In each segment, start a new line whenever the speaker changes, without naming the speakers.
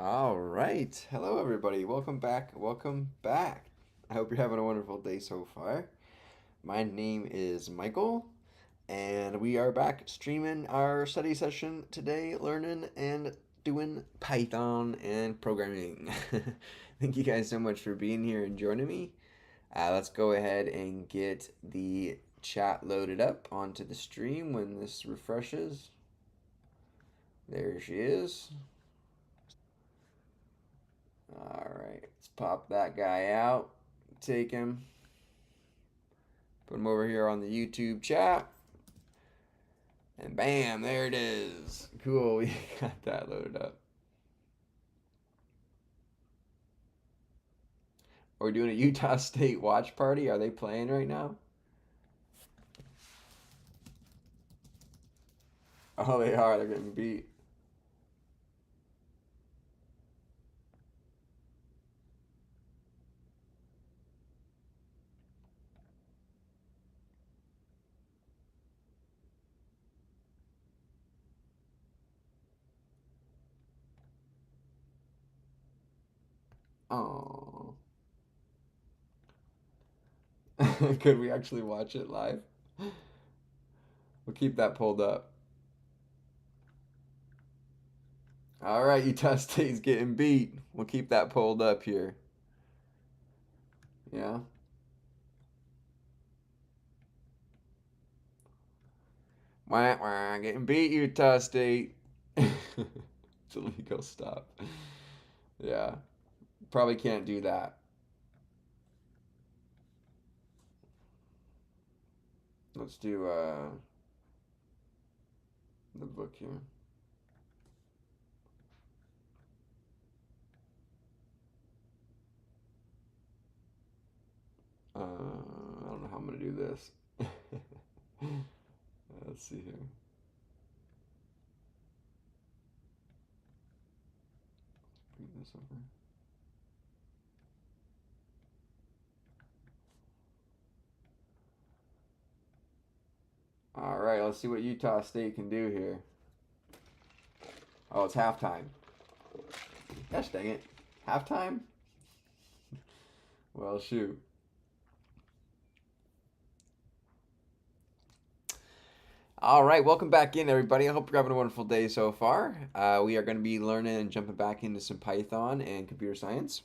All right. Hello, everybody. Welcome back. Welcome back. I hope you're having a wonderful day so far. My name is Michael, and we are back streaming our study session today, learning and doing Python and programming. Thank you guys so much for being here and joining me. Let's go ahead and get the chat loaded up onto the stream when this refreshes. There she is. All right, let's pop that guy out. Take him. Put him over here on the YouTube chat. And bam, there it is. Cool, we got that loaded up. We're doing a Utah State watch party. Are they playing right now? Oh, they are. They're getting beat. Oh. Could we actually watch it live? We'll keep that pulled up. All right, Utah State's getting beat. We'll keep that pulled up here. Yeah. Wah, wah, getting beat, Utah State. It's illegal. Stop. Yeah. Probably can't do that. Let's do the book here. I don't know how I'm gonna do this. Let's see here. Bring this over. All right, let's see what Utah State can do here. Oh, it's halftime. Gosh dang it. Halftime? Well, shoot. All right, welcome back in, everybody. I hope you're having a wonderful day so far. We are going to be learning and jumping back into some Python and computer science.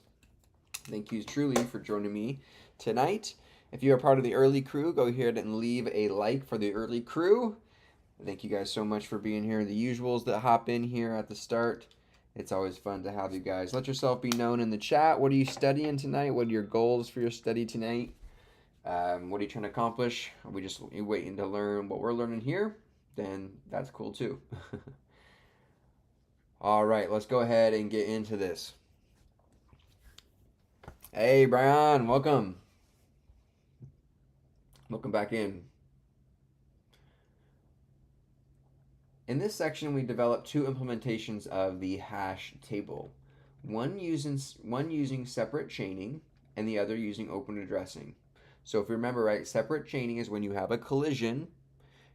Thank you truly for joining me tonight. If you are part of the early crew, go ahead and leave a like for the early crew. Thank you guys so much for being here. The usuals that hop in here at the start. It's always fun to have you guys. Let yourself be known in the chat. What are you studying tonight? What are your goals for your study tonight? What are you trying to accomplish? Are we just waiting to learn what we're learning here? Then that's cool too. All right, let's go ahead and get into this. Hey, Brian, welcome. Welcome back in. In this section, we developed two implementations of the hash table. One using separate chaining and the other using open addressing. So if you remember right, separate chaining is when you have a collision,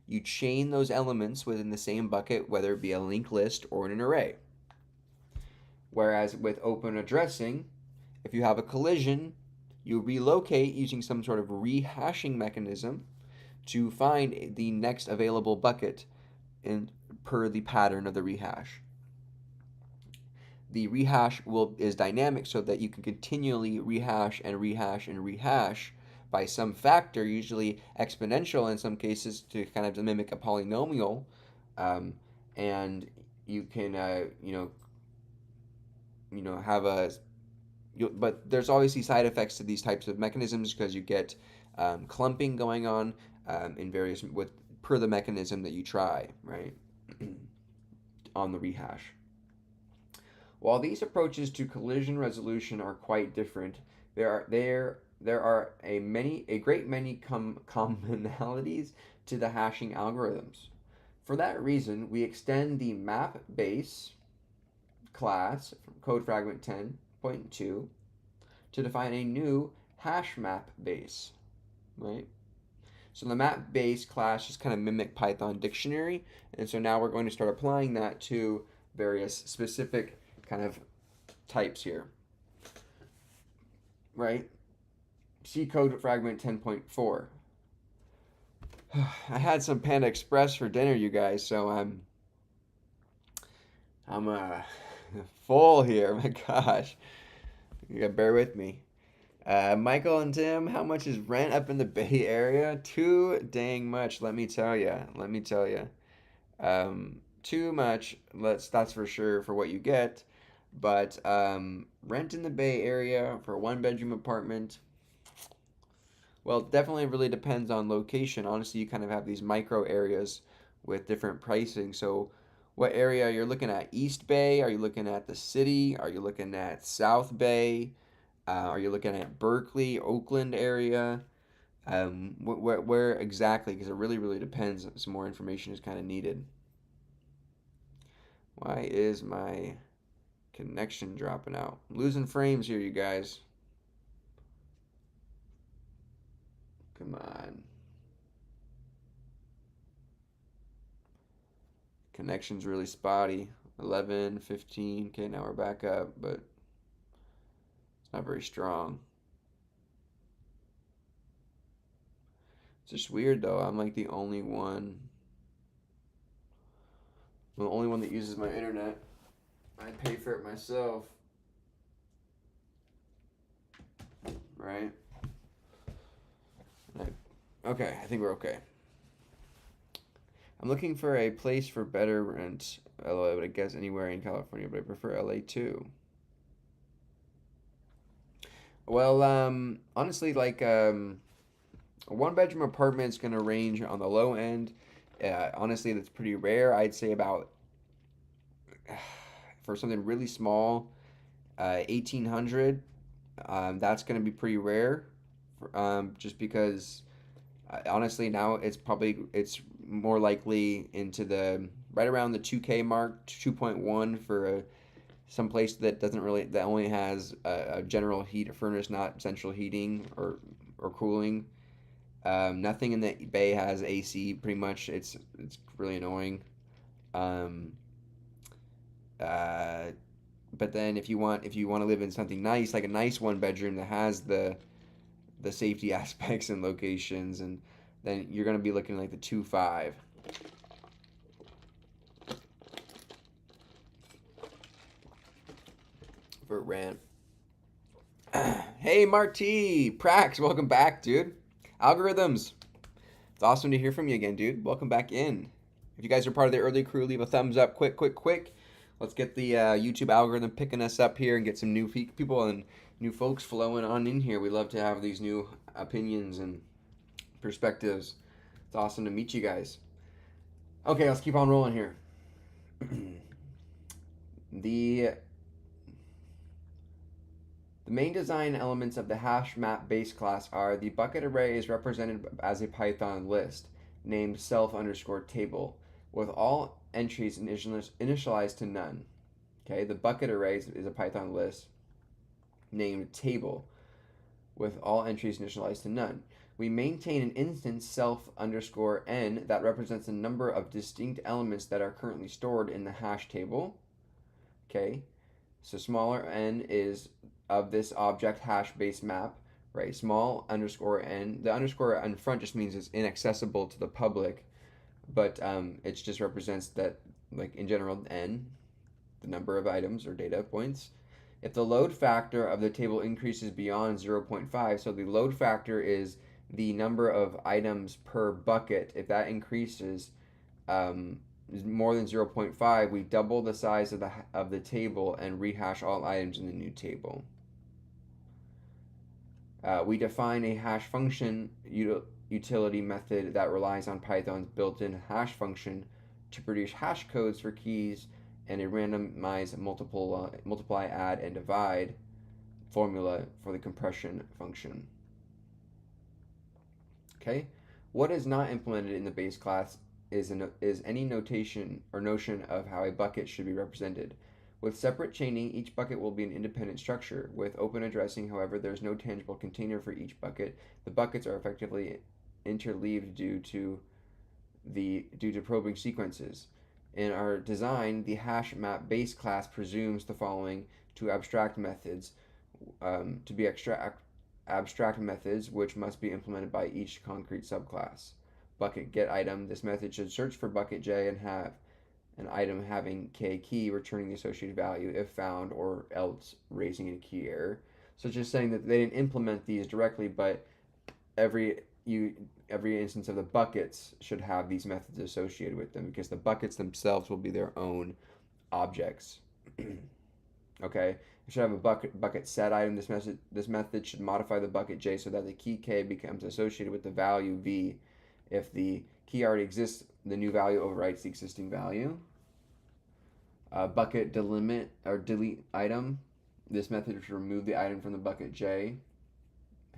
you chain those elements within the same bucket, whether it be a linked list or in an array. Whereas with open addressing, if you have a collision, you relocate using some sort of rehashing mechanism to find the next available bucket per the pattern of the rehash. The rehash is dynamic so that you can continually rehash and rehash and rehash by some factor, usually exponential in some cases, to kind of mimic a polynomial, and you can have a but there's obviously side effects to these types of mechanisms because you get clumping going on in various per the mechanism that you try, right, on the rehash. While these approaches to collision resolution are quite different, there are a great many commonalities to the hashing algorithms. For that reason, we extend the map base class from code fragment 10.2 to define a new hash map base, right? So the map base class just kind of mimic Python dictionary, and so now we're going to start applying that to various specific kind of types here, right? C code fragment 10.4. I had some Panda Express for dinner, you guys, so I'm full here. My gosh, you gotta bear with me. Michael and Tim, how much is rent up in the Bay Area? Too dang much, let me tell you. Let me tell you. Too much. That's for sure for what you get. But rent in the Bay Area for a one-bedroom apartment. Well, it definitely really depends on location. Honestly, you kind of have these micro areas with different pricing. So, what area you're looking at? East Bay? Are you looking at the city? Are you looking at South Bay? Are you looking at Berkeley, Oakland area? Where exactly? Because it really, really depends. Some more information is kind of needed. Why is my connection dropping out? I'm losing frames here, you guys. Come on. Connection's really spotty. 11, 15. Okay, now we're back up, but it's not very strong. It's just weird though. I'm like the only one. I'm the only one that uses my internet. I pay for it myself. Right? Okay, I think we're okay. I'm looking for a place for better rent. LA, but I guess anywhere in California, but I prefer LA too. Well, honestly, like a one bedroom apartment is gonna range on the low end. Honestly, that's pretty rare. I'd say about for something really small, 1800. That's gonna be pretty rare, just because honestly now it's more likely into the right around the 2K mark, 2.1 for some place that only has a general heat furnace, not central heating or cooling. Nothing in the bay has AC. Pretty much, it's really annoying. Um, uh, but then if you want to live in something nice, like a nice one bedroom that has the safety aspects and locations, and then you're gonna be looking like the 2.5 for rent. Hey Marty, Prax, welcome back, dude. Algorithms. It's awesome to hear from you again, dude. Welcome back in. If you guys are part of the early crew, leave a thumbs up, quick, quick, quick. Let's get the YouTube algorithm picking us up here and get some new people and new folks flowing on in here. We love to have these new opinions and perspectives. It's awesome to meet you guys. Okay, let's keep on rolling here. the The main design elements of the hash map base class are the bucket array is represented as a Python list named self underscore table with all entries initialized to none. Okay, the bucket array is a Python list named table with all entries initialized to none. We maintain an instance self underscore n that represents the number of distinct elements that are currently stored in the hash table. Okay, so smaller n is of this object hash base map, right? Small underscore n. The underscore in front just means it's inaccessible to the public, but it just represents that, like in general, n, the number of items or data points. If the load factor of the table increases beyond 0.5, so the load factor is the number of items per bucket. If that increases more than 0.5, we double the size of the table and rehash all items in the new table. We define a hash function utility method that relies on Python's built-in hash function to produce hash codes for keys and a randomized multiply, add, and divide formula for the compression function. Okay, what is not implemented in the base class is any notation or notion of how a bucket should be represented. With separate chaining, each bucket will be an independent structure. With open addressing, however, there is no tangible container for each bucket. The buckets are effectively interleaved due to probing sequences. In our design, the hash map base class presumes the following two abstract methods to be abstract methods which must be implemented by each concrete subclass. Bucket get item. This method should search for bucket J and have an item having K key returning the associated value if found, or else raising a key error. So it's just saying that they didn't implement these directly, but every every instance of the buckets should have these methods associated with them, because the buckets themselves will be their own objects. Okay, it should have a bucket set item. This method should modify the bucket J so that the key K becomes associated with the value V. If the key already exists, the new value overwrites the existing value. Bucket delimit or delete item. This method should remove the item from the bucket J,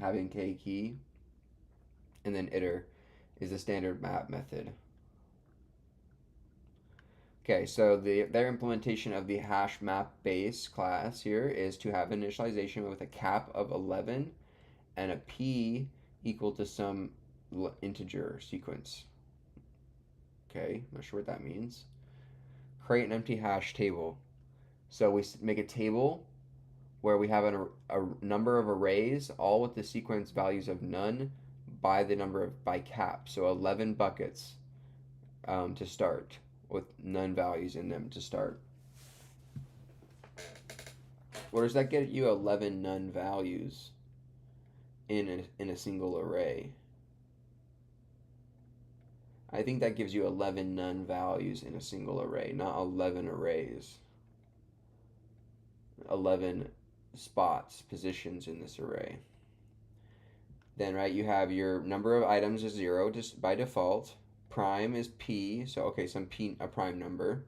having K key. And then iter is the standard map method. Okay, so their implementation of the hash map base class here is to have initialization with a cap of 11 and a p equal to some integer sequence. Okay, not sure what that means. Create an empty hash table. So we make a table where we have a number of arrays, all with the sequence values of none by cap. So 11 buckets to start, with none values in them to start. Where does that get you 11 none values in a single array? I think that gives you 11 none values in a single array, not 11 arrays. 11 spots, positions in this array. Then, right, you have your number of items is 0 just by default. Prime is p, so okay, a prime number.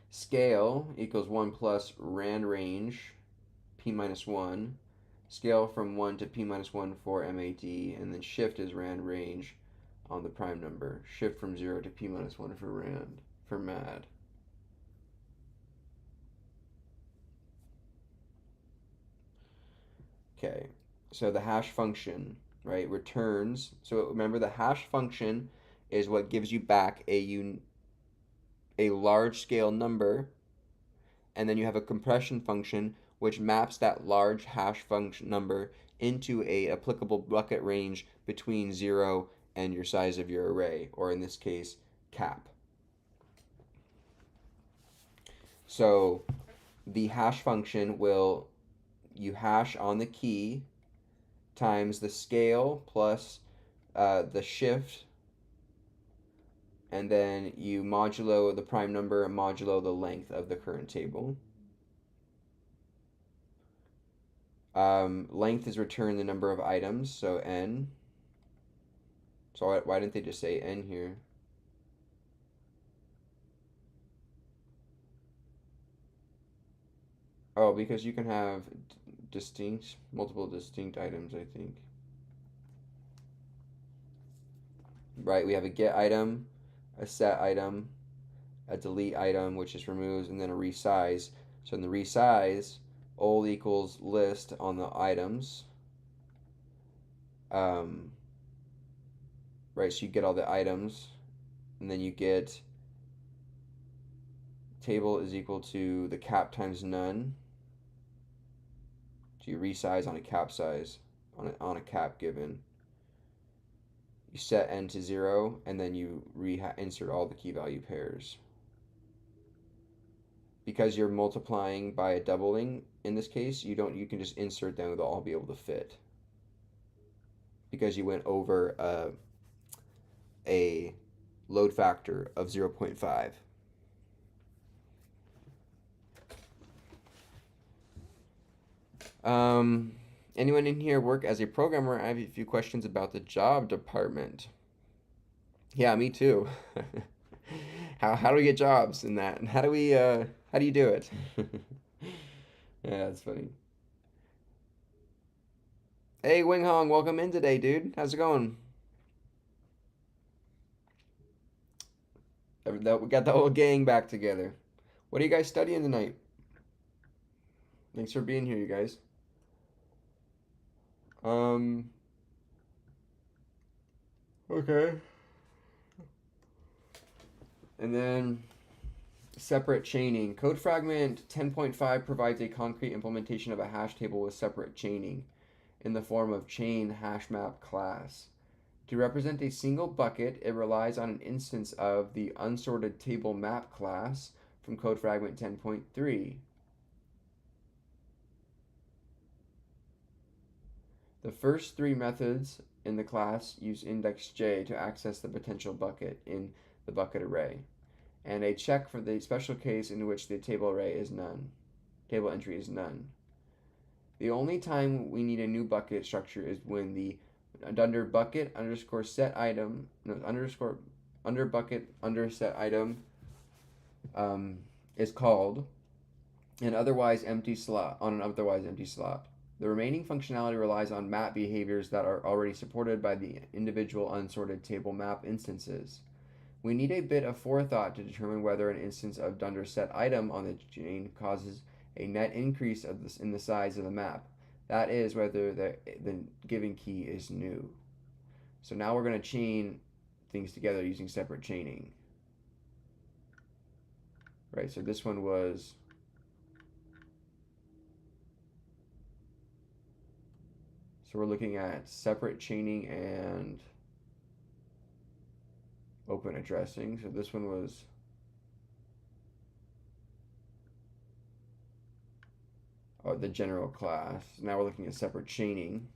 Scale equals 1 plus rand range p minus 1. Scale from 1 to p minus 1 for MAD, and then shift is rand range on the prime number. Shift from 0 to p minus 1 for mad. Okay, so the hash function, right, returns. So remember, the hash function is what gives you back a large scale number, and then you have a compression function which maps that large hash function number into a applicable bucket range between 0 and your size of your array, or in this case, cap. So the hash function will, you hash on the key times the scale plus the shift, and then you modulo the prime number and modulo the length of the current table. Length is return the number of items, so n. So why didn't they just say n here? Oh, because you can have multiple distinct items, I think. Right, we have a get item, a set item, a delete item, which just removes, and then a resize. So in the resize, old equals list on the items. Right, so you get all the items, and then you get table is equal to the cap times none. So you resize on a cap size, on a cap given. You set n to 0, and then you insert all the key value pairs. Because you're multiplying by a doubling in this case, you can just insert them, they'll all be able to fit. Because you went over a load factor of 0.5. Anyone in here work as a programmer? I have a few questions about the job department. Yeah, me too. How do we get jobs in that? And how do you do it? Yeah, that's funny. Hey, Wing Hong, welcome in today, dude. How's it going? We got the whole gang back together. What are you guys studying tonight? Thanks for being here, you guys. Okay. And then separate chaining. Code fragment 10.5 provides a concrete implementation of a hash table with separate chaining in the form of chain hash map class. To represent a single bucket, it relies on an instance of the unsorted table map class from code fragment 10.3. The first three methods in the class use index j to access the potential bucket in the bucket array, and a check for the special case in which the table array is none. Table entry is none. The only time we need a new bucket structure is when the under bucket underscore set item underscore under bucket under set item is called an otherwise empty slot on an otherwise empty slot. The remaining functionality relies on map behaviors that are already supported by the individual unsorted table map instances. We need a bit of forethought to determine whether an instance of dunder set item on the chain causes a net increase in the size of the map. That is, whether the given key is new. So now we're going to chain things together using separate chaining. Right, so this one was so we're looking at separate chaining and open addressing. So this one was the general class. Now we're looking at separate chaining.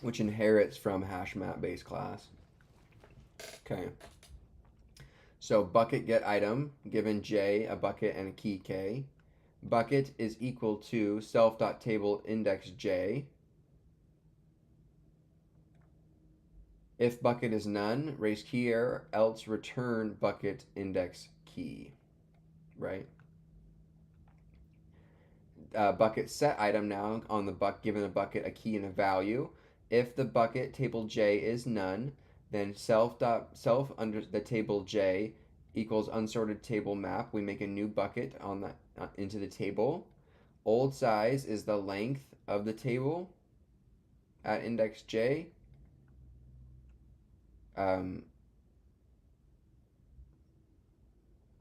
Which inherits from hash map base class. Okay. So bucket get item, given j, a bucket and a key k. Bucket is equal to self.table index j. If bucket is none, raise key error, else return bucket index key. Right? Bucket set item now on the given a bucket a key and a value. If the bucket table j is none, then self under the table j equals unsorted table map. We make a new bucket on that into the table. Old size is the length of the table at index j.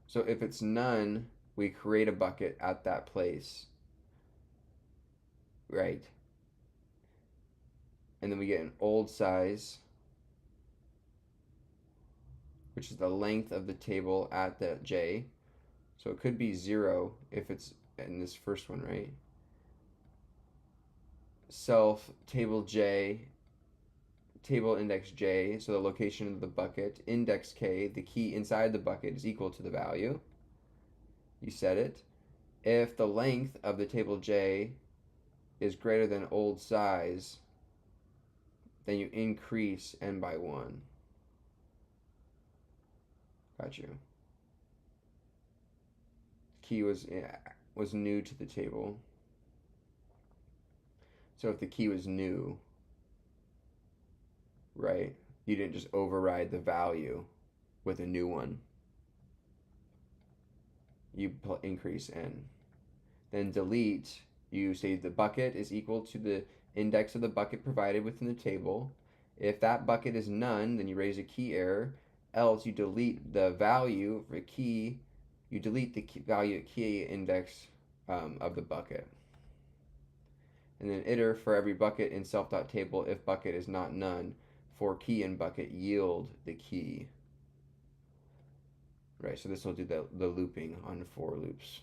So if it's none, we create a bucket at that place. Right. And then we get an old size, which is the length of the table at the j. So it could be 0 if it's in this first one, right? Self table j, table index j, so the location of the bucket, index k, the key inside the bucket is equal to the value. You set it. If the length of the table j is greater than old size, then you increase n by 1. Got you. Key was new to the table. So if the key was new, right, you didn't just override the value with a new one. You increase n. Then delete, you say the bucket is equal to the index of the bucket provided within the table. If that bucket is none, then you raise a key error. Else you delete the value for key. You delete the value at key index of the bucket. And then iter for every bucket in self.table if bucket is not none. For key and bucket yield the key. Right, so this will do the looping on for loops.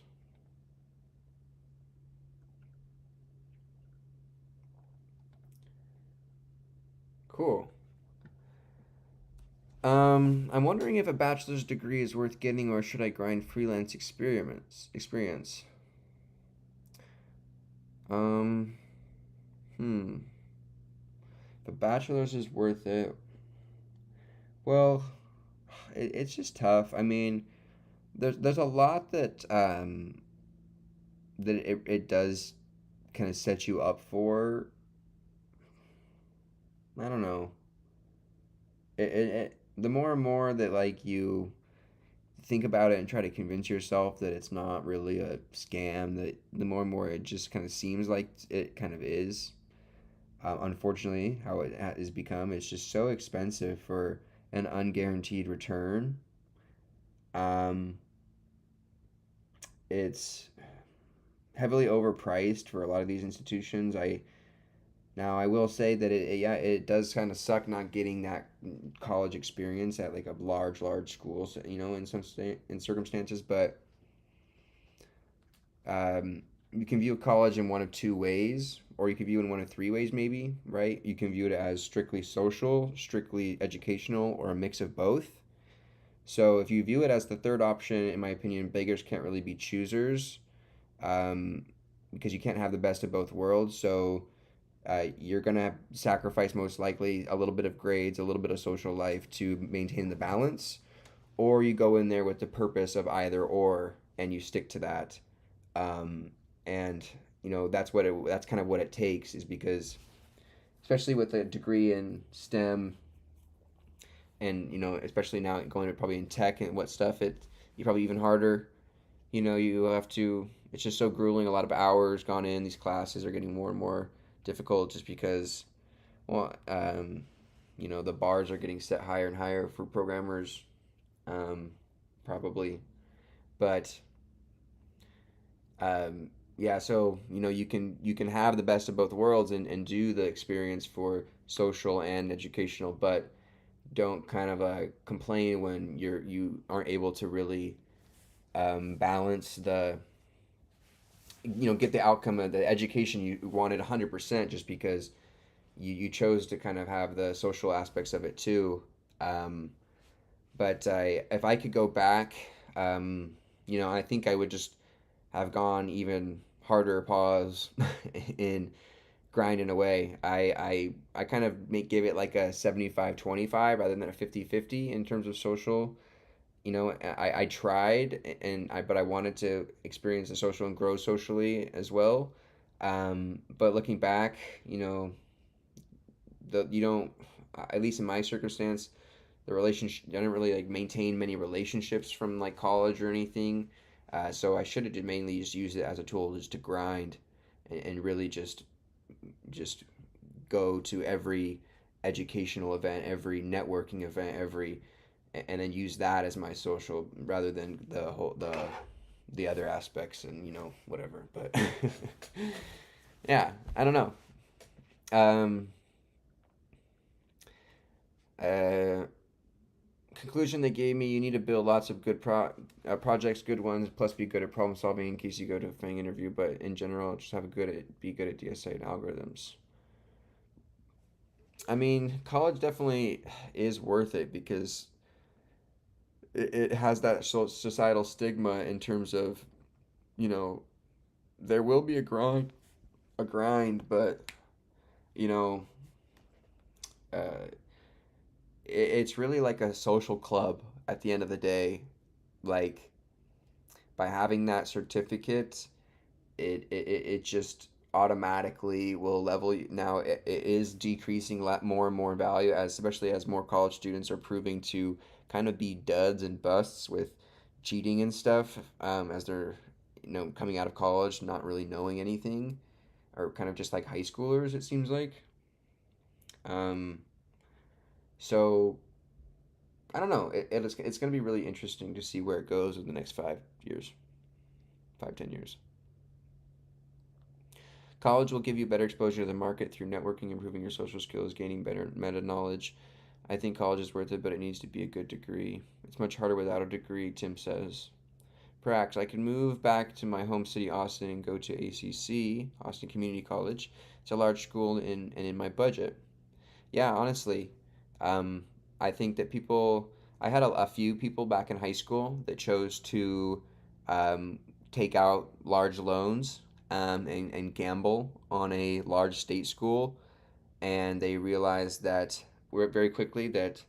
Cool. I'm wondering if a bachelor's degree is worth getting or should I grind freelance experience? If a bachelor's is worth it, well, it's just tough. I mean, there's a lot that it does kind of set you up for. I don't know. The more and more that like you think about it and try to convince yourself that it's not really a scam, that the more and more it just kind of seems like it kind of is. Unfortunately, how it has become, it's just so expensive for an unguaranteed return. Um, it's heavily overpriced for a lot of these institutions. I will say that yeah, it does kind of suck not getting that college experience at like a large school, in in circumstances. But you can view college in one of two ways, or you can view it in one of three ways, maybe, right? You can view it as strictly social, strictly educational, or a mix of both. So if you view it as the third option, in my opinion, beggars can't really be choosers, um, because you can't have the best of both worlds. So you're gonna sacrifice most likely a little bit of grades, a little bit of social life to maintain the balance, or you go in there with the purpose of either or, and you stick to that. Um, and that's kind of what it takes, is because especially with a degree in STEM, and especially now going to probably in tech and what stuff, you probably even harder. You have to. It's just so grueling. A lot of hours gone in. These classes are getting more and more difficult just because, well, the bars are getting set higher and higher for programmers, um, probably. But yeah, so you can have the best of both worlds, and do the experience for social and educational, but don't kind of complain when you aren't able to really balance get the outcome of the education you wanted 100%, just because you chose to kind of have the social aspects of it too. Um, but if I could go back, I think I would just have gone even harder pause in grinding away. I kind of give it like a 75-25 rather than a 50-50 in terms of social. I tried, but I wanted to experience the social and grow socially as well. But looking back, you don't, at least in my circumstance, the relationship, I didn't really like maintain many relationships from like college or anything. So I should have mainly just used it as a tool just to grind, and really just go to every educational event, every networking event, and then use that as my social rather than the other aspects, and whatever. But yeah, I don't know. Um, uh, Conclusion they gave me: you need to build lots of good projects, good ones, plus be good at problem solving in case you go to a FANG interview. But in general, just be good at DSA and algorithms. I mean, college definitely is worth it because it has that societal stigma in terms of, you know there will be a grind, but you know uh, it's really like a social club at the end of the day. Like, by having that certificate, it just automatically will level you. Now it is decreasing more and more in value, as especially as more college students are proving to kind of be duds and busts with cheating and stuff, as they're coming out of college not really knowing anything, or kind of just like high schoolers, it seems like. um, so I don't know, it's going to be really interesting to see where it goes in the next 5 years, 5-10 years. College will give you better exposure to the market through networking, improving your social skills, gaining better meta knowledge. I think college is worth it, but it needs to be a good degree. It's much harder without a degree, Tim says. Prax, I can move back to my home city, Austin, and go to ACC, Austin Community College. It's a large school and in my budget. Yeah, honestly, um, I think that I had a few people back in high school that chose to um, take out large loans, and gamble on a large state school, and they realized that very quickly that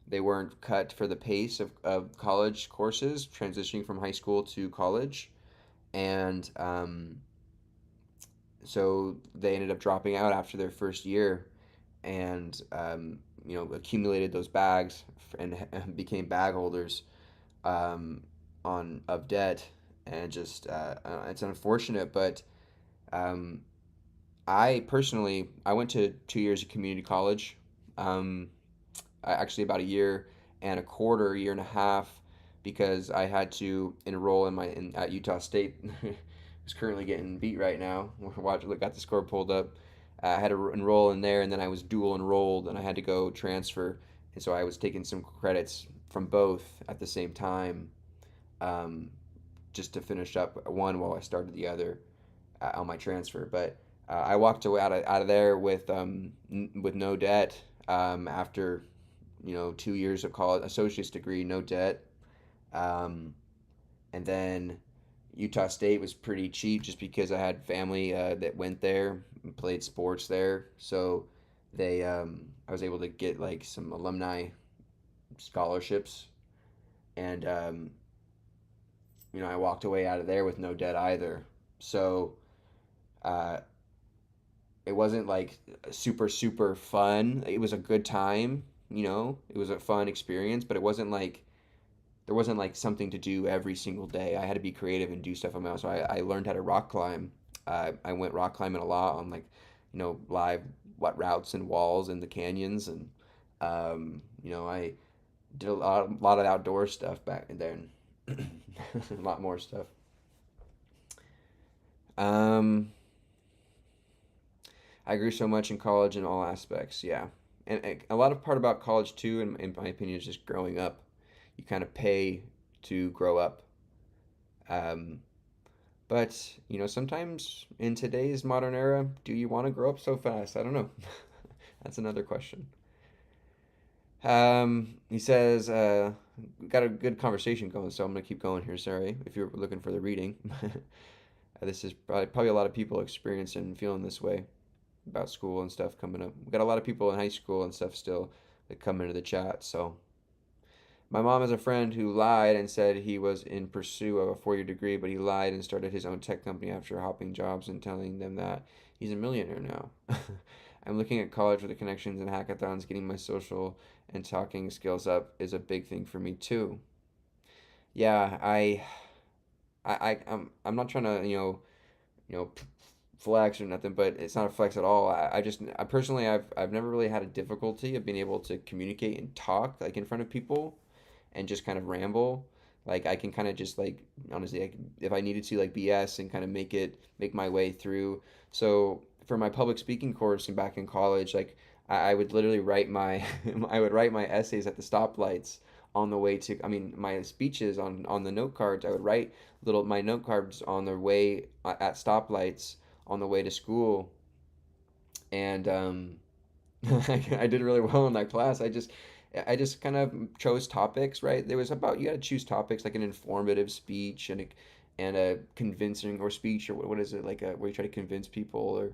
they weren't cut for the pace of college courses, transitioning from high school to college. And so they ended up dropping out after their first year, and accumulated those bags, and became bag holders, um, on of debt. And just it's unfortunate, but um, I personally, I went to 2 years of community college. Um, Actually about a year and a quarter, year and a half, because I had to enroll at Utah State. Who's currently getting beat right now. Watch, look, got the score pulled up. I had to enroll in there, and then I was dual enrolled, and I had to go transfer, and so I was taking some credits from both at the same time, um, just to finish up one while I started the other on my transfer. But I walked away out of there with no debt after 2 years of college, associate's degree, no debt. Um, and then Utah State was pretty cheap just because I had family that went there and played sports there. So I was able to get like some alumni scholarships, and I walked away out of there with no debt either. So uh, it wasn't like super super fun. It was a good time. It was a fun experience, but there wasn't like something to do every single day. I had to be creative and do stuff on my own. So I learned how to rock climb. I went rock climbing a lot on like, live what routes and walls in the canyons, and I did a lot of outdoor stuff back then. A lot more stuff. Um, I grew so much in college in all aspects. Yeah, and a lot of part about college too, in my opinion, is just growing up. You kind of pay to grow up. Um, But, sometimes in today's modern era, do you want to grow up so fast? I don't know. That's another question. He says, we got a good conversation going, so I'm going to keep going here. Sorry if you're looking for the reading. This is probably a lot of people experiencing and feeling this way about school and stuff coming up. We got a lot of people in high school and stuff still that come into the chat, so my mom has a friend who lied and said he was in pursuit of a 4 year degree, but he lied and started his own tech company after hopping jobs and telling them that he's a millionaire now. I'm looking at college with the connections and hackathons. Getting my social and talking skills up is a big thing for me too. Yeah, I'm not trying to flex or nothing, but it's not a flex at all. I personally I've never really had a difficulty of being able to communicate and talk like in front of people and just kind of ramble. Like I can kind of just like honestly, if I needed to like BS and kind of make my way through. So for my public speaking course and back in college, like I would literally write my I would write my essays at the stoplights on the way to. I mean, my speeches on the note cards. I would write little my note cards on the way at stoplights on the way to school, and I did really well in that class. I just kind of chose topics, right? There was about you got to choose topics like an informative speech and a convincing or speech or what is it like where you try to convince people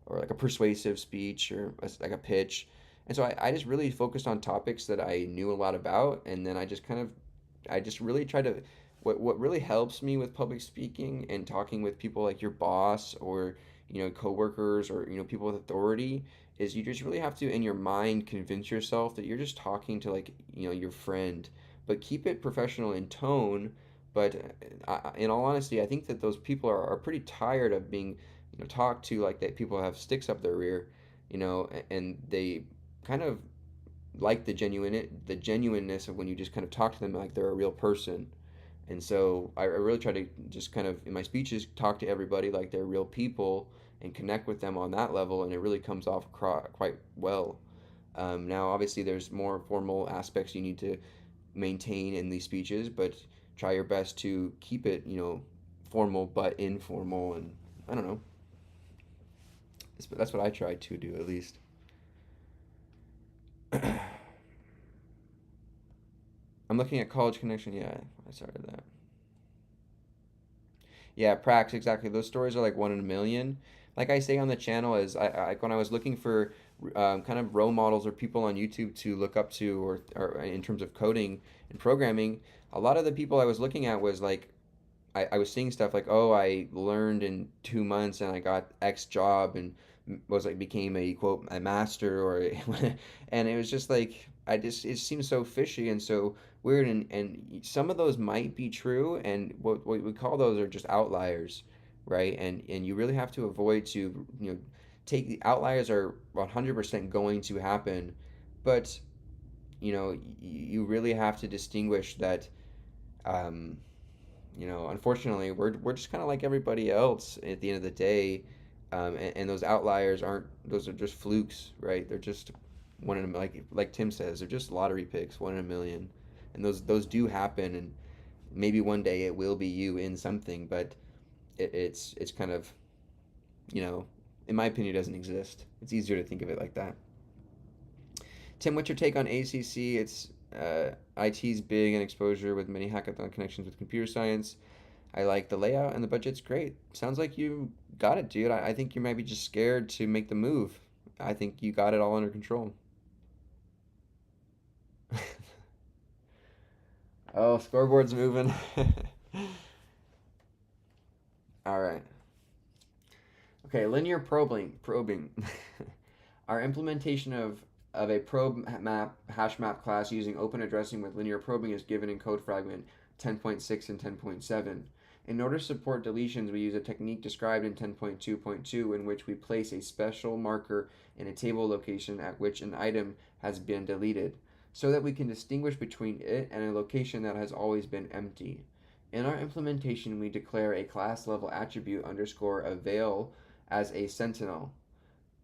or like a persuasive speech or like a pitch. And so I just really focused on topics that I knew a lot about, and then I just really try to what really helps me with public speaking and talking with people like your boss or coworkers or people with authority is you just really have to in your mind convince yourself that you're just talking to like your friend, but keep it professional in tone. But in all honesty, I think that those people are pretty tired of being talked to like that people have sticks up their rear, and they kind of like the genuineness of when you just kind of talk to them like they're a real person. And so I really try to just kind of in my speeches talk to everybody like they're real people and connect with them on that level, and it really comes off quite well. Now, obviously, there's more formal aspects you need to maintain in these speeches, but try your best to keep it, formal but informal. And I don't know, that's what I try to do at least. I'm looking at College Connection. Yeah, I started that. Yeah, Prax, exactly. Those stories are like one in a million. Like I say on the channel, is when I was looking for kind of role models or people on YouTube to look up to, or in terms of coding and programming, a lot of the people I was looking at was like I was seeing stuff like, oh, I learned in 2 months and I got X job and was like became a quote a master or and it was just like it seems so fishy and so weird, and some of those might be true, and what we call those are just outliers, right? And you really have to avoid to Take the outliers are 100% going to happen, but you really have to distinguish that. Um, Unfortunately, we're just kind of like everybody else at the end of the day, and those outliers aren't. Those are just flukes, right? They're just one in a like Tim says, they're just lottery picks, one in a million, and those do happen, and maybe one day it will be you in something, but it's kind of you know, in my opinion, it doesn't exist. It's easier to think of it like that. Tim, what's your take on ACC? It's IT's big and exposure with many hackathon connections with computer science. I like the layout and the budget's great. Sounds like you got it, dude. I think you might be just scared to make the move. I think you got it all under control. Oh, scoreboard's moving. All right. Okay, linear probing. Our implementation of a probe map hash map class using open addressing with linear probing is given in code fragment 10.6 and 10.7. In order to support deletions, we use a technique described in 10.2.2 in which we place a special marker in a table location at which an item has been deleted, so that we can distinguish between it and a location that has always been empty. In our implementation, we declare a class level attribute underscore avail as a sentinel,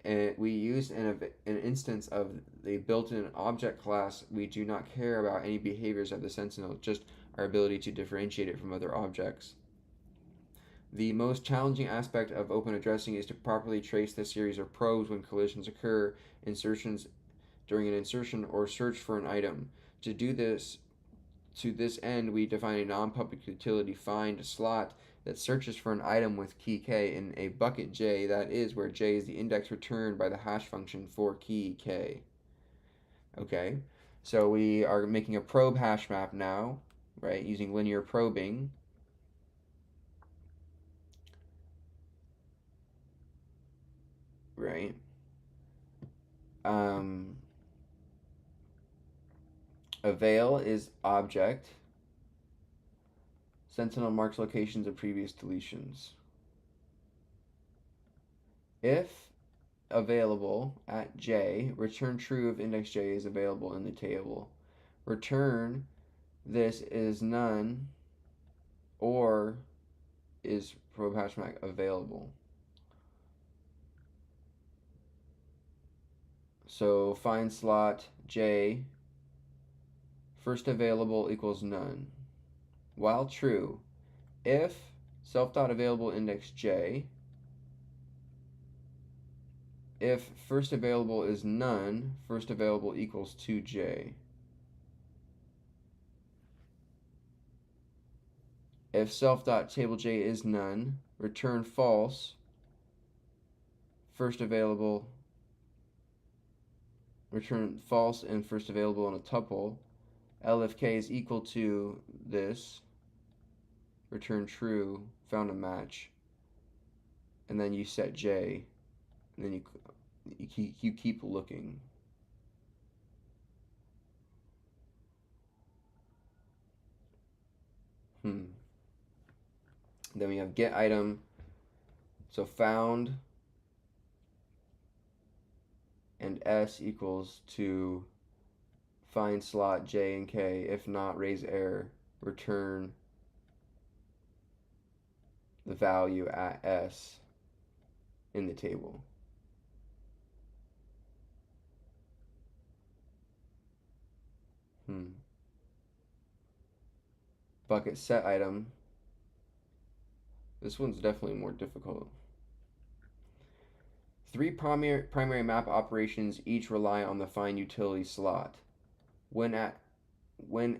and we use an instance of the built-in object class. We do not care about any behaviors of the sentinel, just our ability to differentiate it from other objects. The most challenging aspect of open addressing is to properly trace the series of probes when collisions occur, insertions during an insertion, or search for an item. To this end, we define a non-public utility find slot that searches for an item with key k in a bucket j, that is, where j is the index returned by the hash function for key k. Okay, so we are making a probe hash map now, right, using linear probing. Right. Um, Avail is object. Sentinel marks locations of previous deletions. If available at j, return true if index j is available in the table. Return this is none or is probe hashmap available. So find slot j, first available equals none. While true, if self.available index j, if first available is none, first available equals 2j. If self.tablej is none, return false, first available, return false and first available in a tuple. If k is equal to this, return true, found a match, and then you set j, and then you keep looking. Then we have get item, so found and s equals to find slot j and k. If not, raise error, return the value at s in the table. Bucket set item. This one's definitely more difficult. Three primary map operations each rely on the find utility slot. When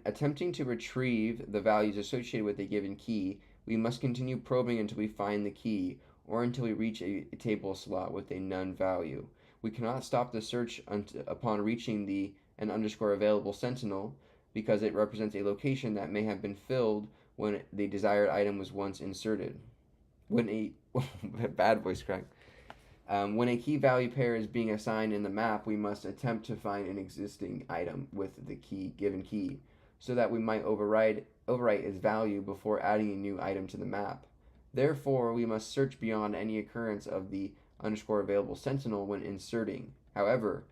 attempting to retrieve the values associated with a given key, we must continue probing until we find the key, or until we reach a table slot with a none value. We cannot stop the search upon reaching the an underscore available sentinel, because it represents a location that may have been filled when the desired item was once inserted. When a bad voice crack. When a key value pair is being assigned in the map, we must attempt to find an existing item with the given key, so that we might overwrite its value before adding a new item to the map. Therefore, we must search beyond any occurrence of the underscore available sentinel when inserting. However,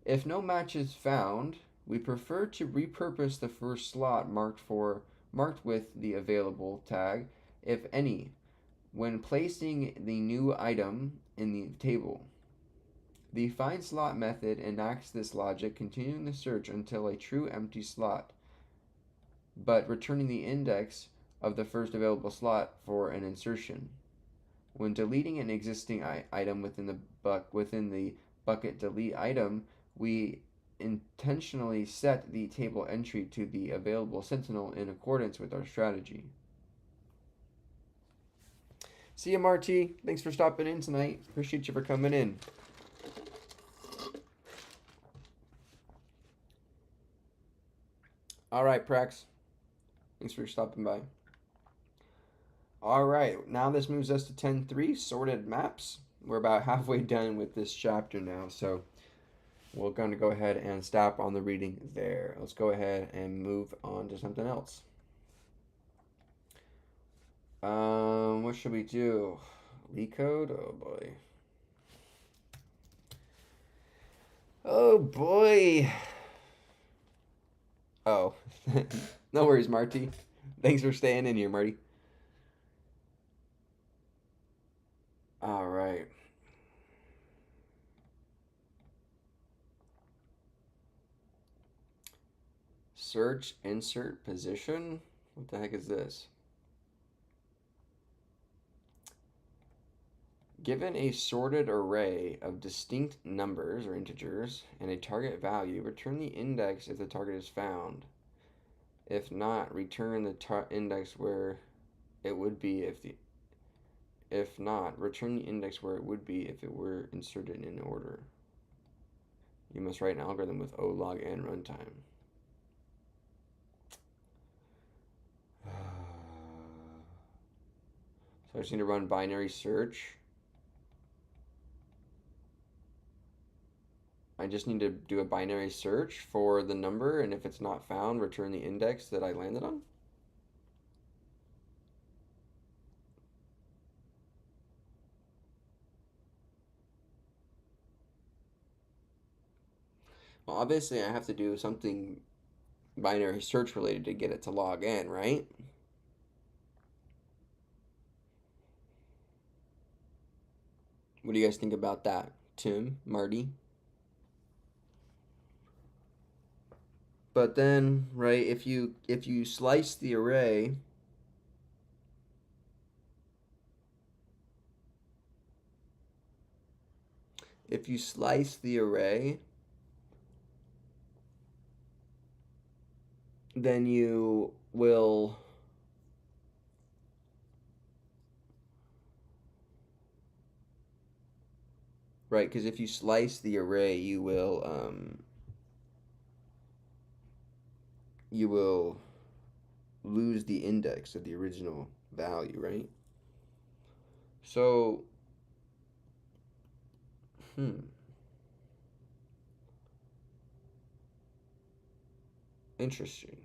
if no match is found, we prefer to repurpose the first slot marked with the available tag, if any, when placing the new item in the table. The find slot method enacts this logic, continuing the search until a true empty slot, but returning the index of the first available slot for an insertion. When deleting an existing item within the bucket delete item, we intentionally set the table entry to the available sentinel in accordance with our strategy. See you, Marty. Thanks for stopping in tonight. Appreciate you for coming in. All right, Prax. Thanks for stopping by. All right, now this moves us to 10.3, sorted maps. We're about halfway done with this chapter now, so we're going to go ahead and stop on the reading there. Let's go ahead and move on to something else. What should we do? Leet code? Oh boy. Oh boy. Oh, no worries, Marty. Thanks for staying in here, Marty. All right. Search insert position? What the heck is this? Given a sorted array of distinct numbers or integers and a target value, return the index if the target is found. If not, return the index where it would be if not, return the index where it would be if it were inserted in order. You must write an algorithm with O log n runtime. So I just need to run binary search. I just need to do a binary search for the number, and if it's not found, return the index that I landed on. Well, obviously I have to do something binary search related to get it to log in, right? What do you guys think about that? Tim, Marty? But then, right, if you slice the array, then you will right, because if you slice the array, you will lose the index of the original value, right? So, interesting.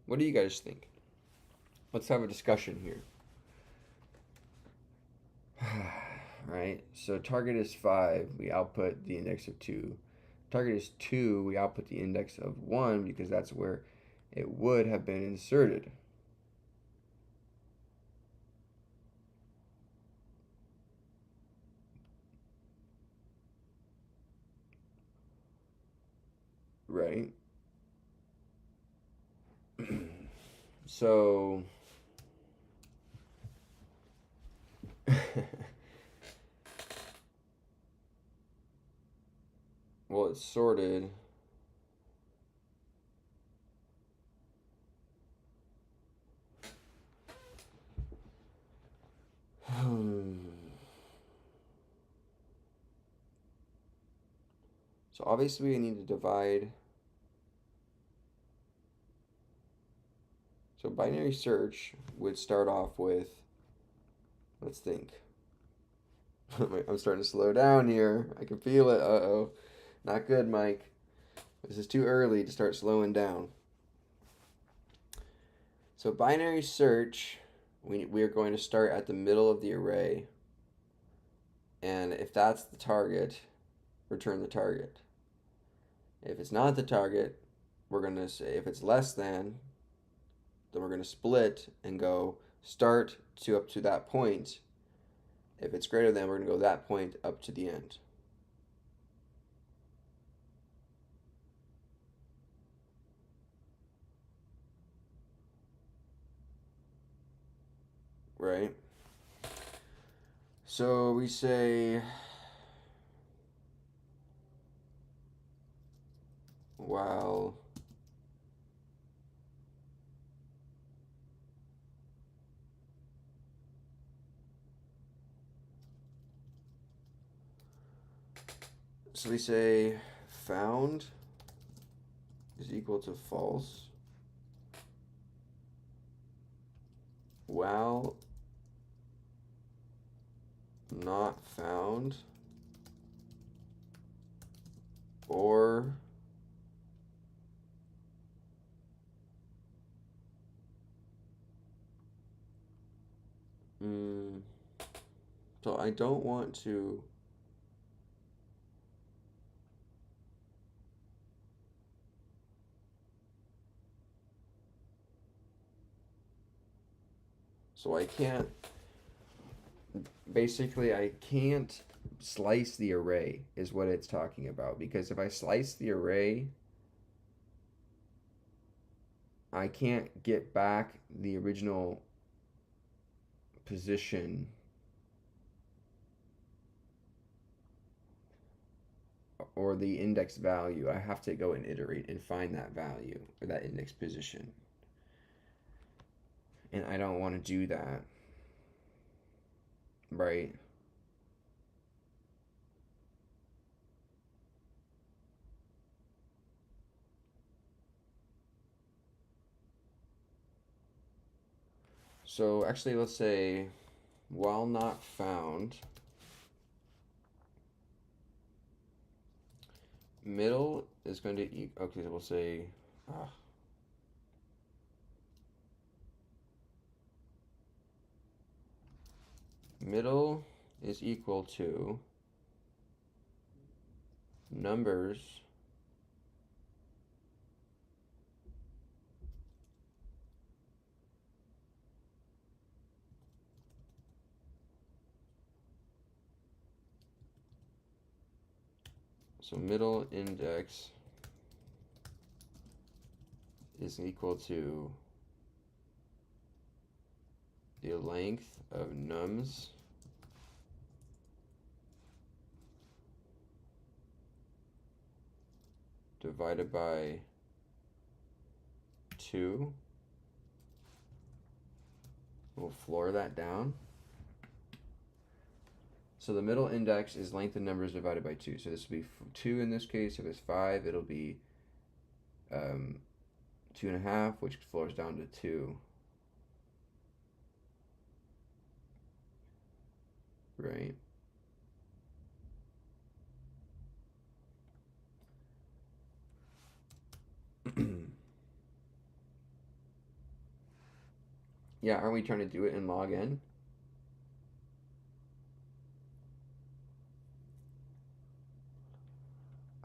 What do you guys think? Let's have a discussion here. Right, so target is 5, we output the index of 2. Target is 2, we output the index of 1 because that's where it would have been inserted. Right? So well, it's sorted. So obviously we need to divide. So binary search would start off with, let's think. I'm starting to slow down here. I can feel it. Uh-oh. Not good, Mike. This is too early to start slowing down. So binary search, we are going to start at the middle of the array. And if that's the target, return the target. If it's not the target, we're going to say if it's less than, then we're going to split and go start to up to that point. If it's greater than, we're going to go that point up to the end. Right? So we say while so we say found is equal to false while not found or so I don't want to so I can't basically I can't slice the array is what it's talking about, because if I slice the array I can't get back the original position or the index value. I have to go and iterate and find that value or that index position. And I don't want to do that. Right? So actually, let's say while not found, middle is going to okay, so we'll say middle is equal to numbers so middle index is equal to the length of nums divided by 2. We'll floor that down. So the middle index is length of numbers divided by 2. So this will be 2 in this case. If it's 5, it'll be 2.5, which floors down to 2. Right? Yeah, aren't we trying to do it in log n?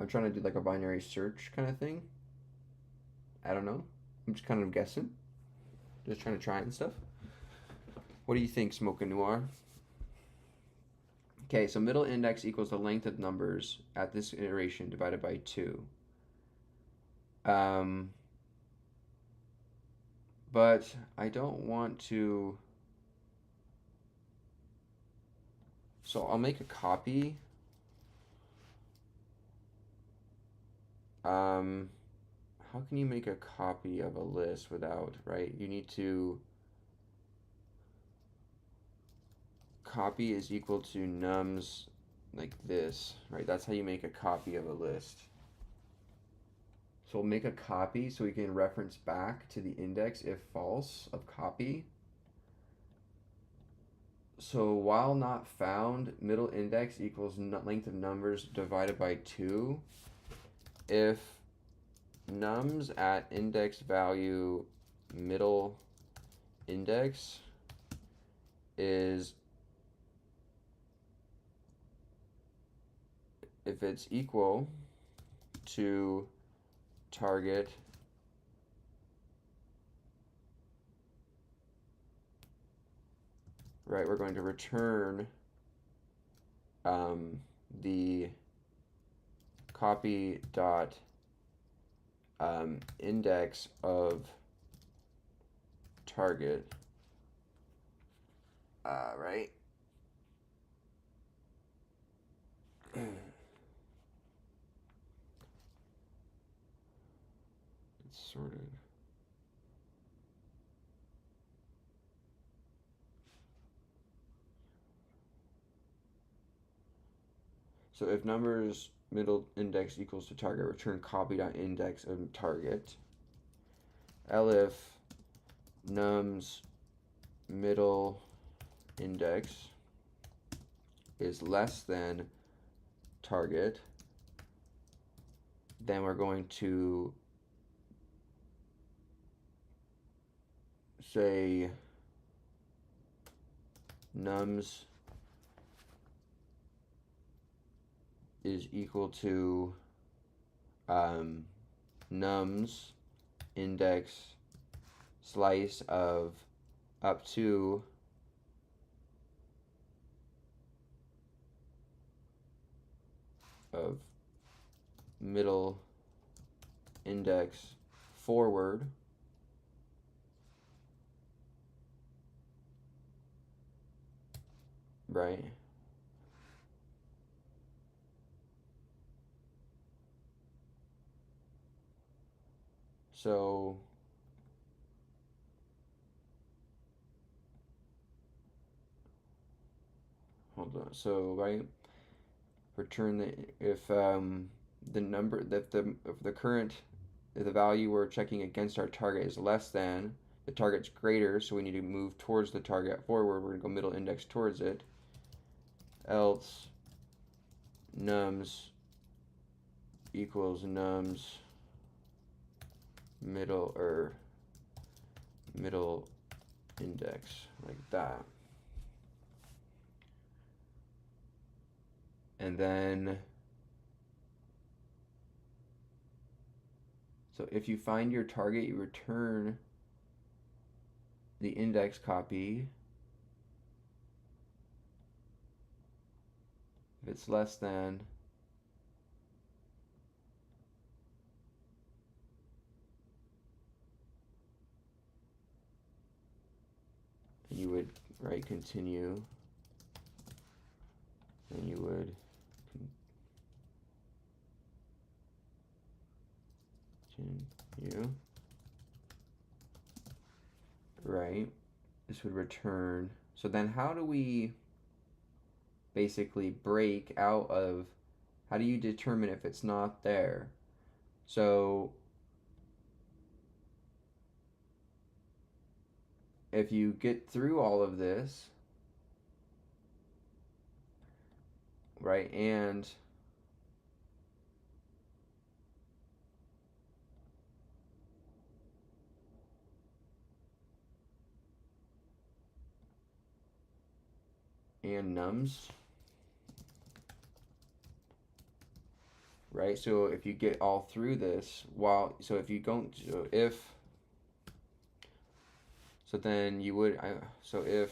I'm trying to do like a binary search kind of thing. I don't know. I'm just kind of guessing. Just trying to try it and stuff. What do you think, Smoke and Noir? Okay, so middle index equals the length of numbers at this iteration divided by 2. But I don't want to... So I'll make a copy. How can you make a copy of a list without, right? You need to... Copy is equal to nums like this, right? That's how you make a copy of a list. So we'll make a copy so we can reference back to the index if false of copy. So while not found, middle index equals length of numbers divided by 2. If nums at index value middle index is if it's equal to target right, we're going to return the copy dot index of target, right? It's sorted. So if numbers middle index equals to target, return copy dot index of target. Elif nums middle index is less than target, then we're going to say nums is equal to nums index slice of up to of middle index forward right? So hold on. So right, return the if the number that the current if the value we're checking against our target is less than the target's greater, so we need to move towards the target forward. We're gonna go middle index towards it. Else nums equals nums middle index like that. And then so if you find your target, you return the index copy. If it's less than, you would write continue, and you would continue, right? This would return. So then how do we basically break out of, how do you determine if it's not there? So if you get through all of this, right, and nums, right? So if you get all through this, so if you don't, so then you would, so if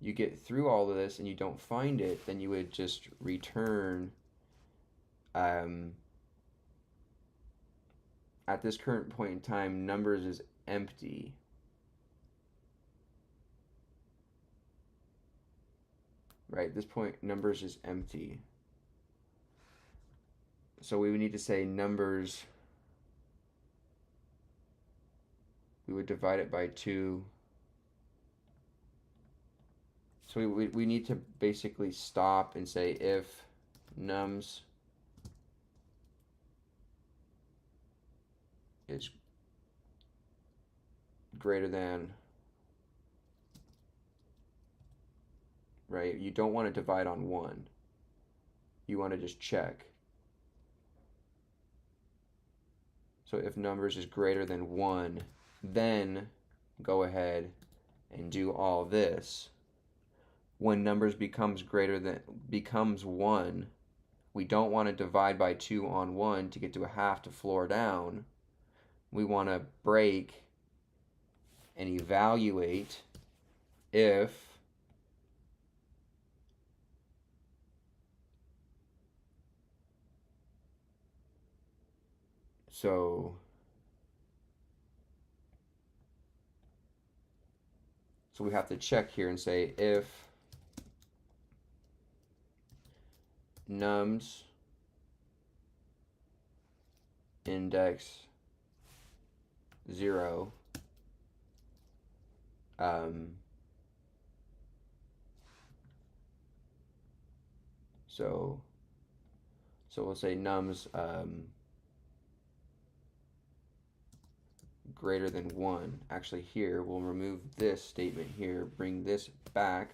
you get through all of this and you don't find it, then you would just return, at this current point in time, numbers is empty. Right, at this point, numbers is empty. So we would need to say numbers, we would divide it by 2. So we need to basically stop and say if nums is greater than, right? You don't want to divide on 1. You want to just check. So if numbers is greater than 1, then go ahead and do all this. when numbers becomes 1, we don't want to divide by 2 on 1 to get to a half to floor down. We want to break and evaluate if so we have to check here and say if nums index 0 so we'll say nums greater than 1. Actually, here we'll remove this statement here, bring this back.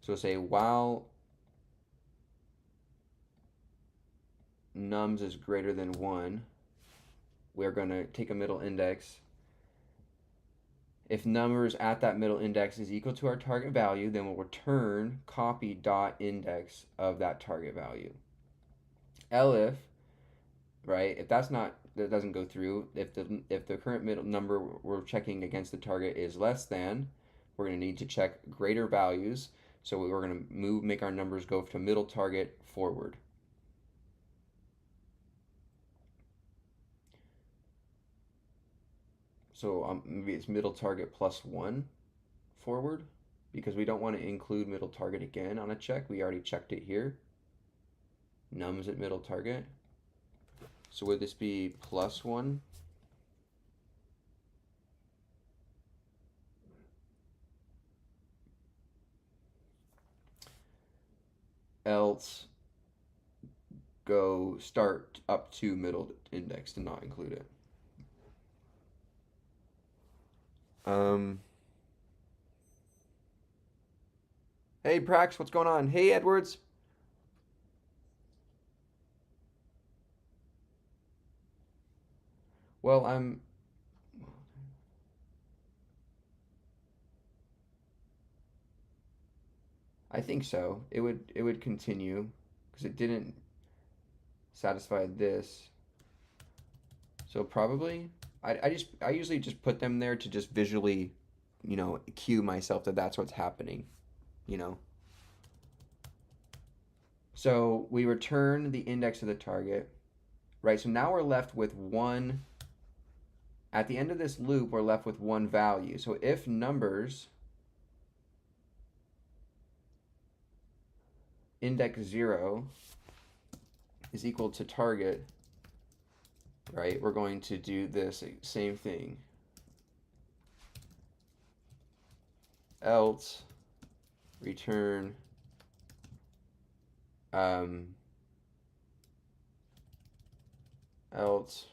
So we'll say while nums is greater than 1, we're going to take a middle index. If numbers at that middle index is equal to our target value, then we'll return copy dot index of that target value. Elif, right? If that doesn't go through, if the current middle number we're checking against the target is less than, we're going to need to check greater values. So we're going to make our numbers go to middle target forward. So maybe it's middle target plus 1 forward, because we don't want to include middle target again on a check. We already checked it here. Nums at middle target. So would this be plus 1? Else go start up to middle index to not include it. Hey Prax, what's going on? Hey Edwards. Well, I think so. It would continue because it didn't satisfy this. So probably I usually just put them there to just visually, cue myself that that's what's happening, you know. So we return the index of the target, right? So now we're left with one. At the end of this loop, we're left with one value. So if numbers index 0 is equal to target, right, we're going to do this same thing. Else return else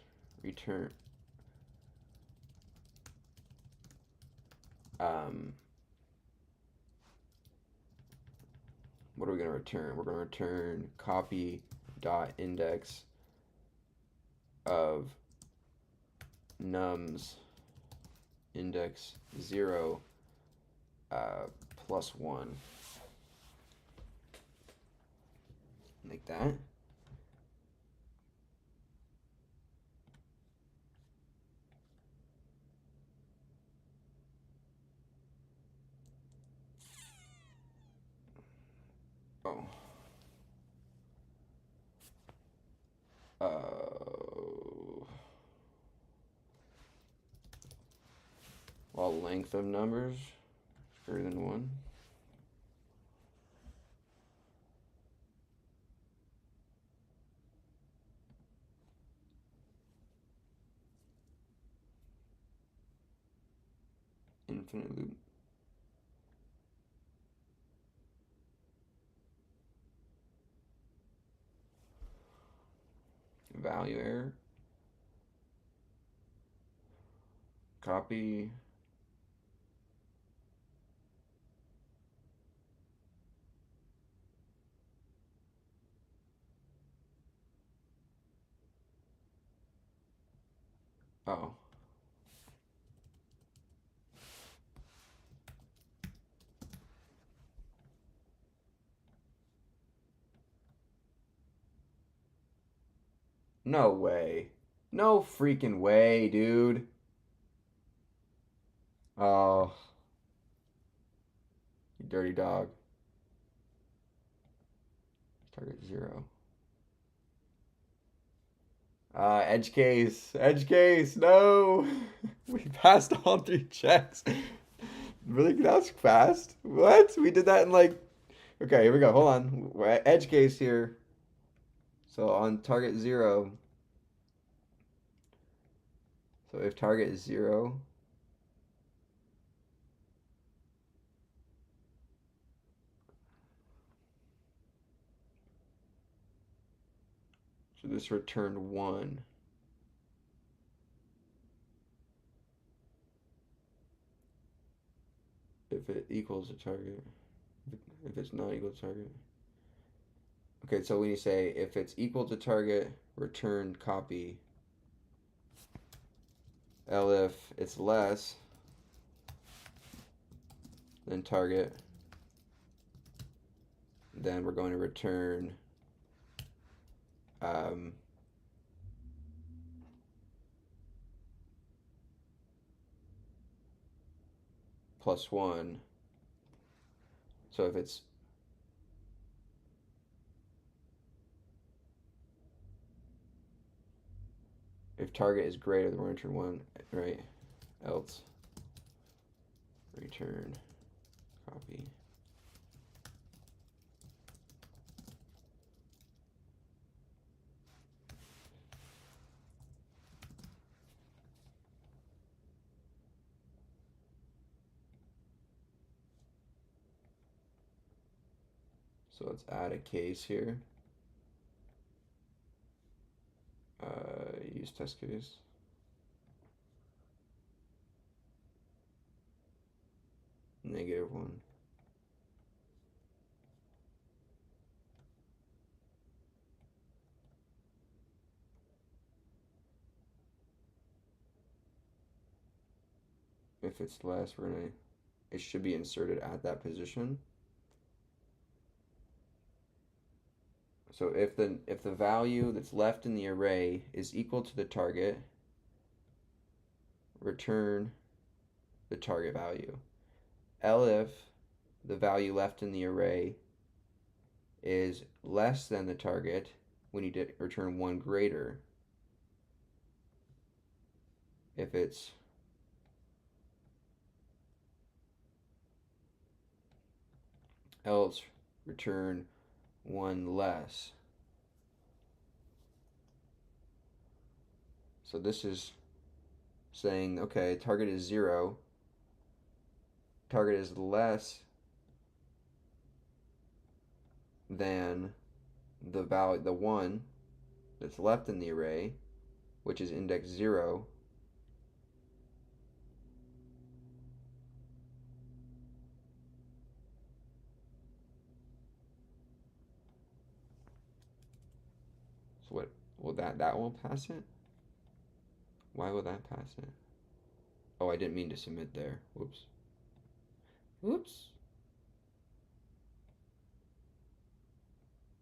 return what are we going to return? We're going to return copy dot index of nums index 0 plus 1, like that. Oh. While length of numbers is greater than 1. Infinite loop. Value error. Copy. Oh. No way. No freaking way, dude. Oh, you dirty dog. Target 0. Edge case. Edge case. No. We passed all 3 checks. Really? That was fast. What? We did that in like. Okay, here we go. Hold on. We're at edge case here. So on target 0. So if target is 0, so this returned 1. If it equals a target. If it's not equal to target. Okay, so when you say if it's equal to target, return copy. L if it's less than target, then we're going to return um, +1. So if target is greater, then we're going to return 1, right? Else return copy. So let's add a case here. Use test case. -1. If it's less, it should be inserted at that position. So if the value that's left in the array is equal to the target, return the target value. If the value left in the array is less than the target, we need to return 1 greater. If it's else, return 1 less. So this is saying, okay, target is 0. Target is less than the 1 that's left in the array, which is index 0. So what will that won't pass it? Why will that pass it? Oh, I didn't mean to submit there. Whoops. Whoops.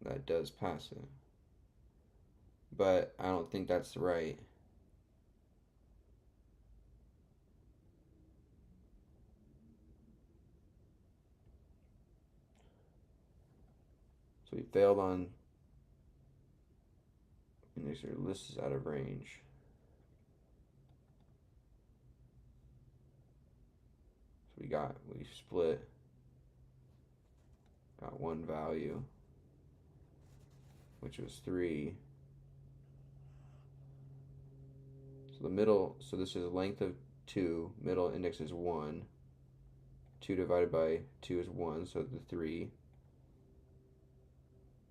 That does pass it. But I don't think that's right. So we failed on index list is out of range. So we split, got 1 value, which was 3. So this is length of 2, middle index is 1. 2 divided by 2 is 1, so the 3.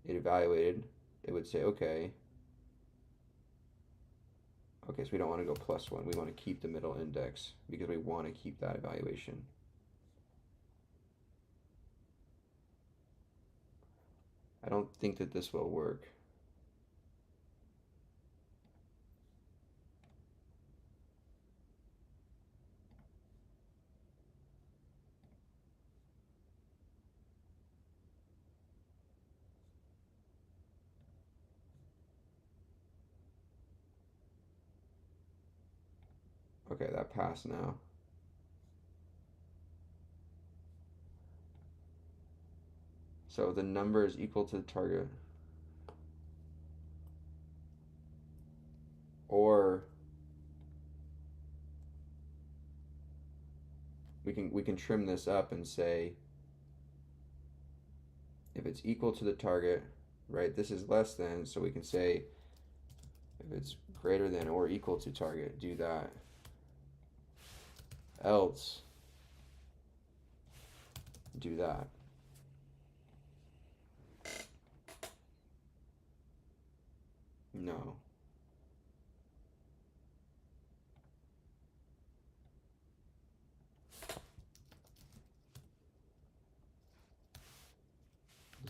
It evaluated, it would say, okay, so we don't want to go +1. We want to keep the middle index because we want to keep that evaluation. I don't think that this will work. Okay, that passed now. So the number is equal to the target. Or we can trim this up and say if it's equal to the target, right? This is less than, so we can say if it's greater than or equal to target, do that. Else, do that. No.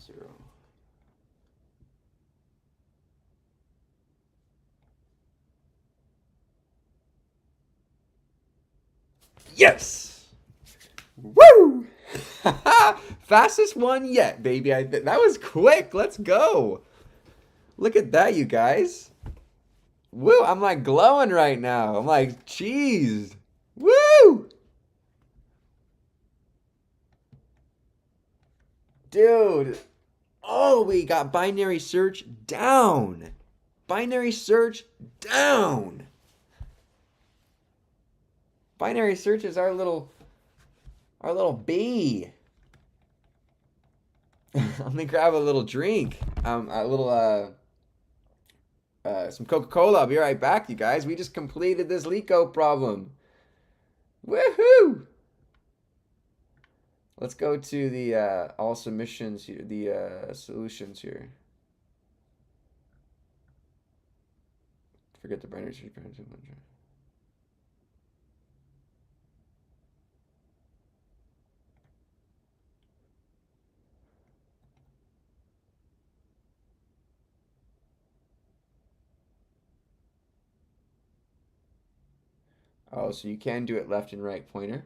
Zero. Yes! Woo! Fastest one yet, baby. That was quick. Let's go. Look at that, you guys. Woo! I'm like glowing right now. I'm like, cheese. Woo! Dude. Oh, we got binary search down. Binary search down. Binary search is our little bee. Let me grab a little drink. A little some Coca-Cola. I'll be right back, you guys. We just completed this LeetCode problem. Woohoo! Let's go to the all submissions here, the solutions here. Forget the binary search. Oh, so you can do it left and right pointer.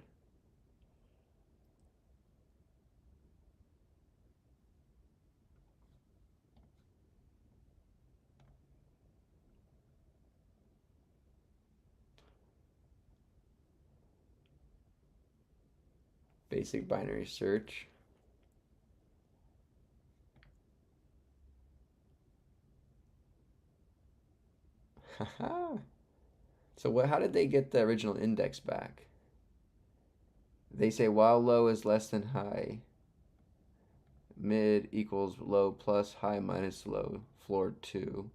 Basic binary search. Haha. So how did they get the original index back? They say while low is less than high, mid equals low plus high minus low, floor 2.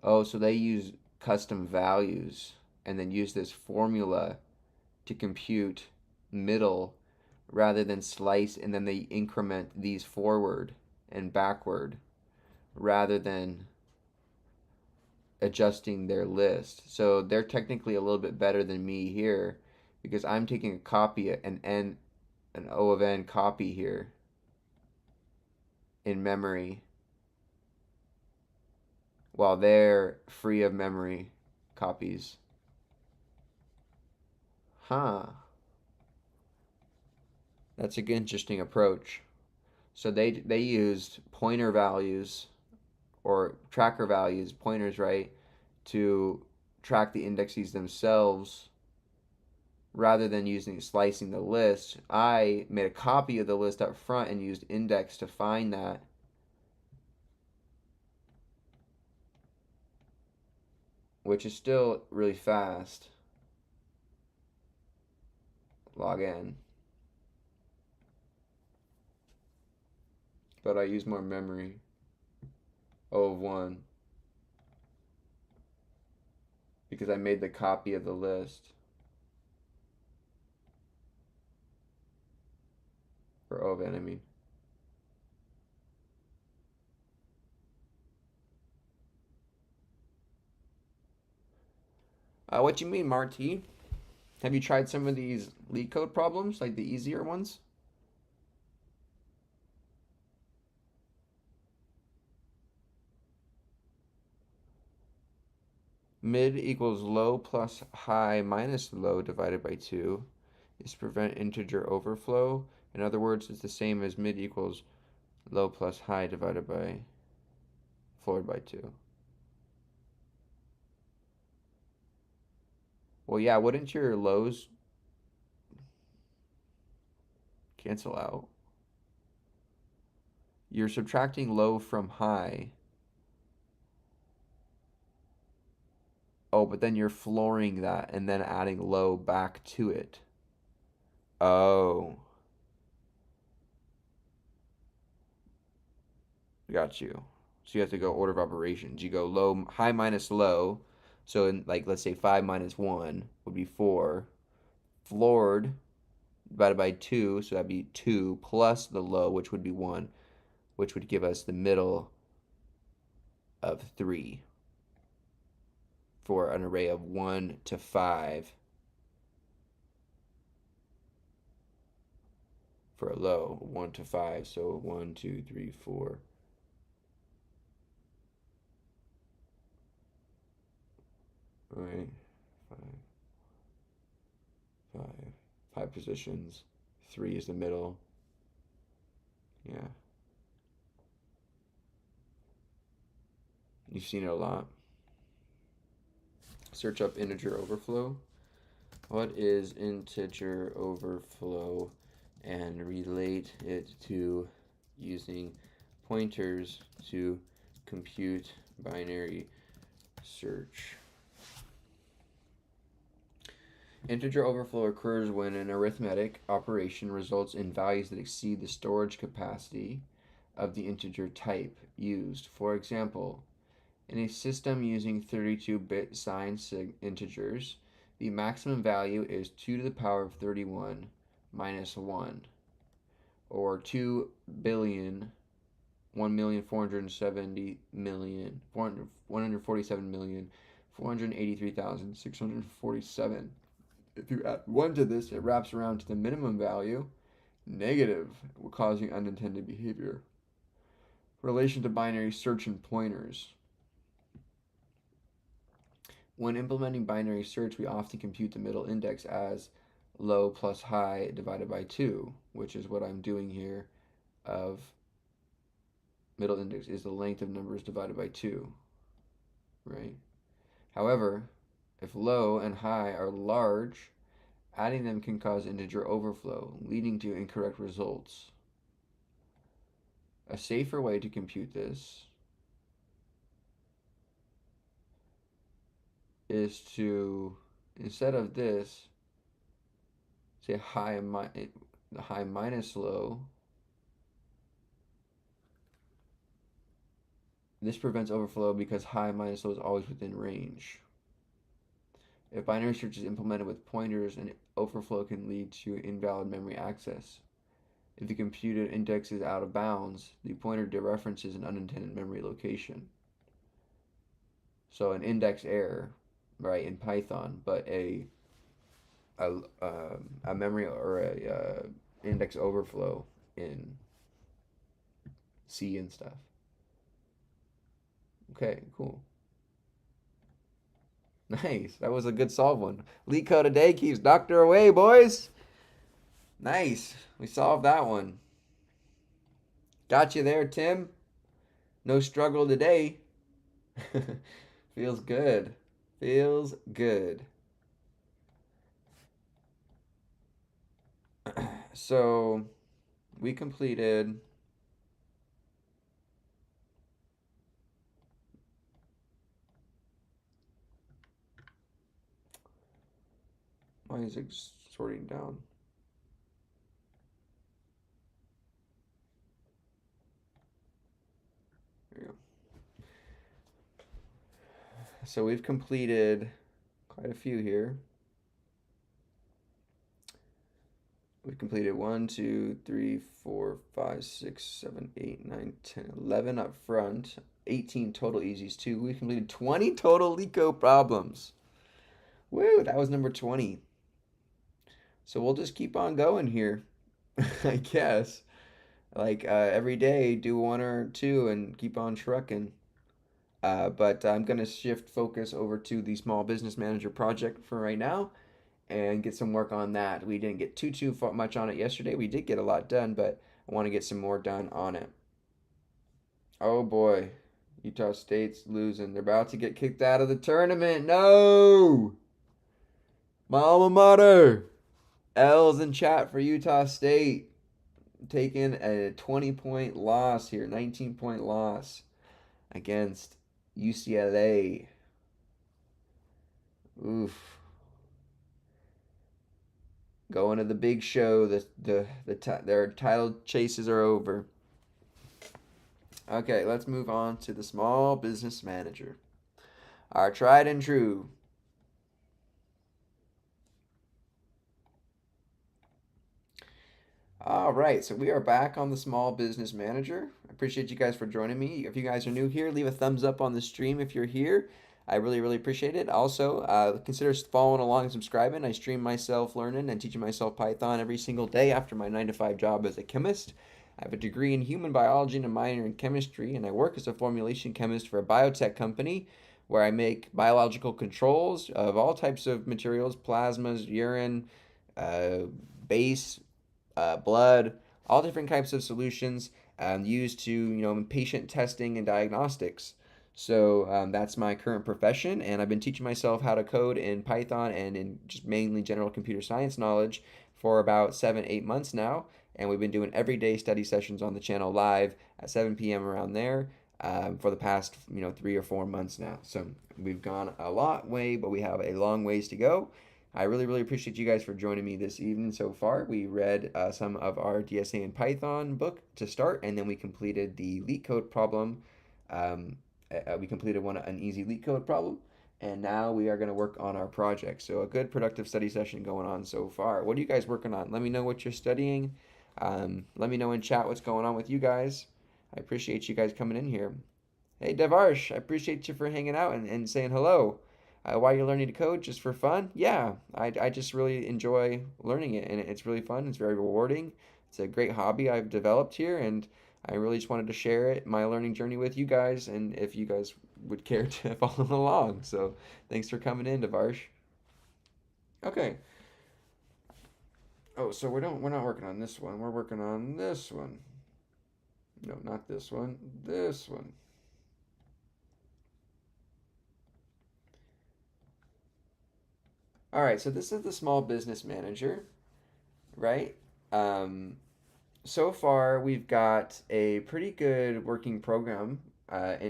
Oh, so they use custom values and then use this formula to compute middle rather than slice, and then they increment these forward and backward rather than adjusting their list. So they're technically a little bit better than me here because I'm taking a copy, an O of n copy here in memory while they're free of memory copies. Huh. That's an interesting approach. So they used pointer values or tracker values, pointers, right, to track the indexes themselves rather than using slicing the list. I made a copy of the list up front and used index to find that. Which is still really fast. Log in. But I use more memory. O of 1. Because I made the copy of the list. Or O of n, I mean. What you mean, Marty? Have you tried some of these LeetCode problems, like the easier ones? Mid equals low plus high minus low divided by 2 is to prevent integer overflow. In other words, it's the same as mid equals low plus high divided by floored by 2. Well, yeah, wouldn't your lows cancel out? You're subtracting low from high. Oh, but then you're flooring that and then adding low back to it. Oh, got you. So you have to go order of operations. You go low, high minus low. So in like let's say 5 minus 1 would be 4. Floored divided by 2, so that'd be 2 plus the low, which would be 1, which would give us the middle of 3 for an array of 1 to 5 for a low, 1 to 5. So 1, 2, 3, 4. All right, 5, 5. 5 positions. 3 is the middle. Yeah. You've seen it a lot. Search up integer overflow. What is integer overflow? And relate it to using pointers to compute binary search. Integer overflow occurs when an arithmetic operation results in values that exceed the storage capacity of the integer type used. For example, in a system using 32-bit signed integers, the maximum value is 2 to the power of 31 minus 1, or 1,147,483,647. If you add 1 to this, it wraps around to the minimum value, negative, causing unintended behavior. Relation to binary search and pointers. When implementing binary search, we often compute the middle index as low plus high divided by 2, which is what I'm doing here of middle index is the length of numbers divided by 2, right? However, if low and high are large, adding them can cause integer overflow, leading to incorrect results. A safer way to compute this is to, instead of this, say high minus low. This prevents overflow because high minus low is always within range. If binary search is implemented with pointers, an overflow can lead to invalid memory access. If the computed index is out of bounds, the pointer dereferences an unintended memory location. So an index error, right, in Python, but a memory or a index overflow in C and stuff. Okay, cool. Nice. That was a good solve one. Leet code today keeps doctor away, boys. Nice. We solved that one. Got you there, Tim. No struggle today. Feels good. Feels good. So we completed why is it sorting down? There you go. So we've completed quite a few here. We've completed 1, 2, 3, 4, 5, 6, 7, 8, 9, 10, 11 up front. 18 total easies too. We've completed 20 total LeetCode problems. Woo, that was number 20. So we'll just keep on going here, I guess. Like every day, do 1 or 2 and keep on trucking. But I'm going to shift focus over to the Small Business Manager project for right now and get some work on that. We didn't get too much on it yesterday. We did get a lot done, but I want to get some more done on it. Oh boy. Utah State's losing. They're about to get kicked out of the tournament. No! My alma mater. L's in chat for Utah State. Taking a 20-point loss here, 19-point loss against UCLA. Oof. Going to the big show. Their title chases are over. Okay, let's move on to the small business manager. Our tried and true. All right, so we are back on the small business manager. I appreciate you guys for joining me. If you guys are new here, leave a thumbs up on the stream if you're here. I really, really appreciate it. Also, consider following along and subscribing. I stream myself learning and teaching myself Python every single day after my 9 to 5 job as a chemist. I have a degree in human biology and a minor in chemistry, and I work as a formulation chemist for a biotech company where I make biological controls of all types of materials, plasmas, urine, uh, base, blood, all different types of solutions used to, patient testing and diagnostics. So that's my current profession, and I've been teaching myself how to code in Python and in just mainly general computer science knowledge for about 7, 8 months now. And we've been doing everyday study sessions on the channel live at 7 p.m. around there for the past 3 or 4 months now. So we've gone a lot way, but we have a long ways to go. I really, really appreciate you guys for joining me this evening so far. We read some of our DSA and Python book to start, and then we completed the Leet code problem. We completed an easy Leet code problem, and now we are going to work on our project. So a good productive study session going on so far. What are you guys working on? Let me know what you're studying. Let me know in chat what's going on with you guys. I appreciate you guys coming in here. Hey, Devarsh, I appreciate you for hanging out and saying hello. Why you're learning to code? Just for fun? Yeah, I just really enjoy learning it, and it's really fun. It's very rewarding. It's a great hobby I've developed here, and I really just wanted to share it, my learning journey with you guys, and if you guys would care to follow along. So thanks for coming in, Devarsh. Okay. Oh, so we're not working on this one. We're working on this one. No, not this one. This one. All right, so this is the small business manager, right? Um, so far, we've got a pretty good working program.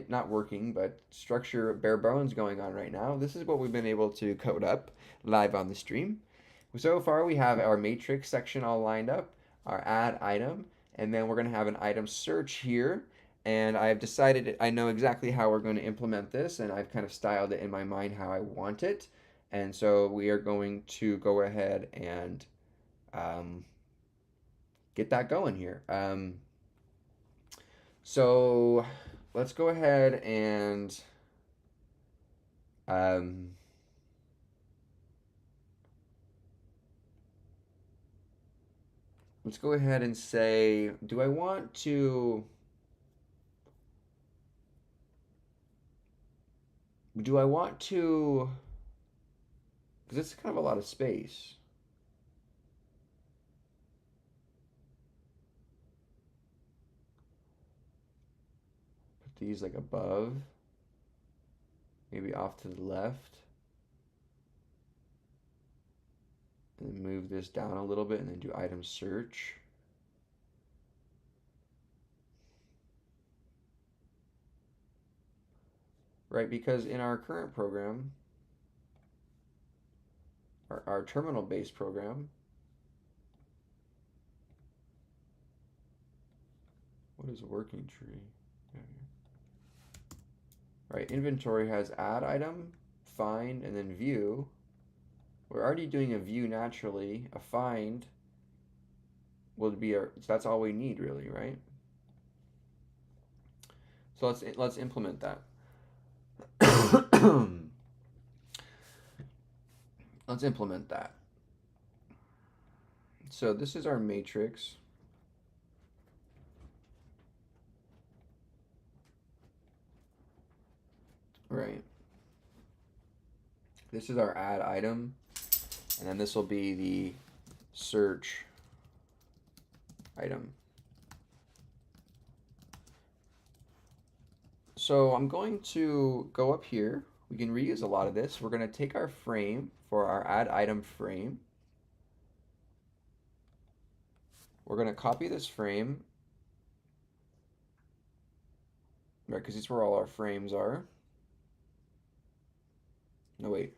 Not working, but structure bare bones going on right now. This is what we've been able to code up live on the stream. So far, we have our matrix section all lined up, our add item, and then we're going to have an item search here. And I've decided, I know exactly how we're going to implement this, and I've kind of styled it in my mind how I want it. And so we are going to go ahead and um, get that going here. So let's go ahead and um, let's go ahead and say, do I want to because it's kind of a lot of space. Put these like above, maybe off to the left, and then move this down a little bit and then do item search. Right, because in our current program, our terminal-based program, what is a working tree? Right, inventory has add item, find, and then view. We're already doing a view naturally. A find will be so that's all we need really, right? So let's implement that. Let's implement that. So this is our matrix. Right. This is our add item, and then this will be the search item. So I'm going to go up here. We can reuse a lot of this. We're going to take our frame for our add item frame. We're going to copy this frame, right, because this is where all our frames are. No, wait.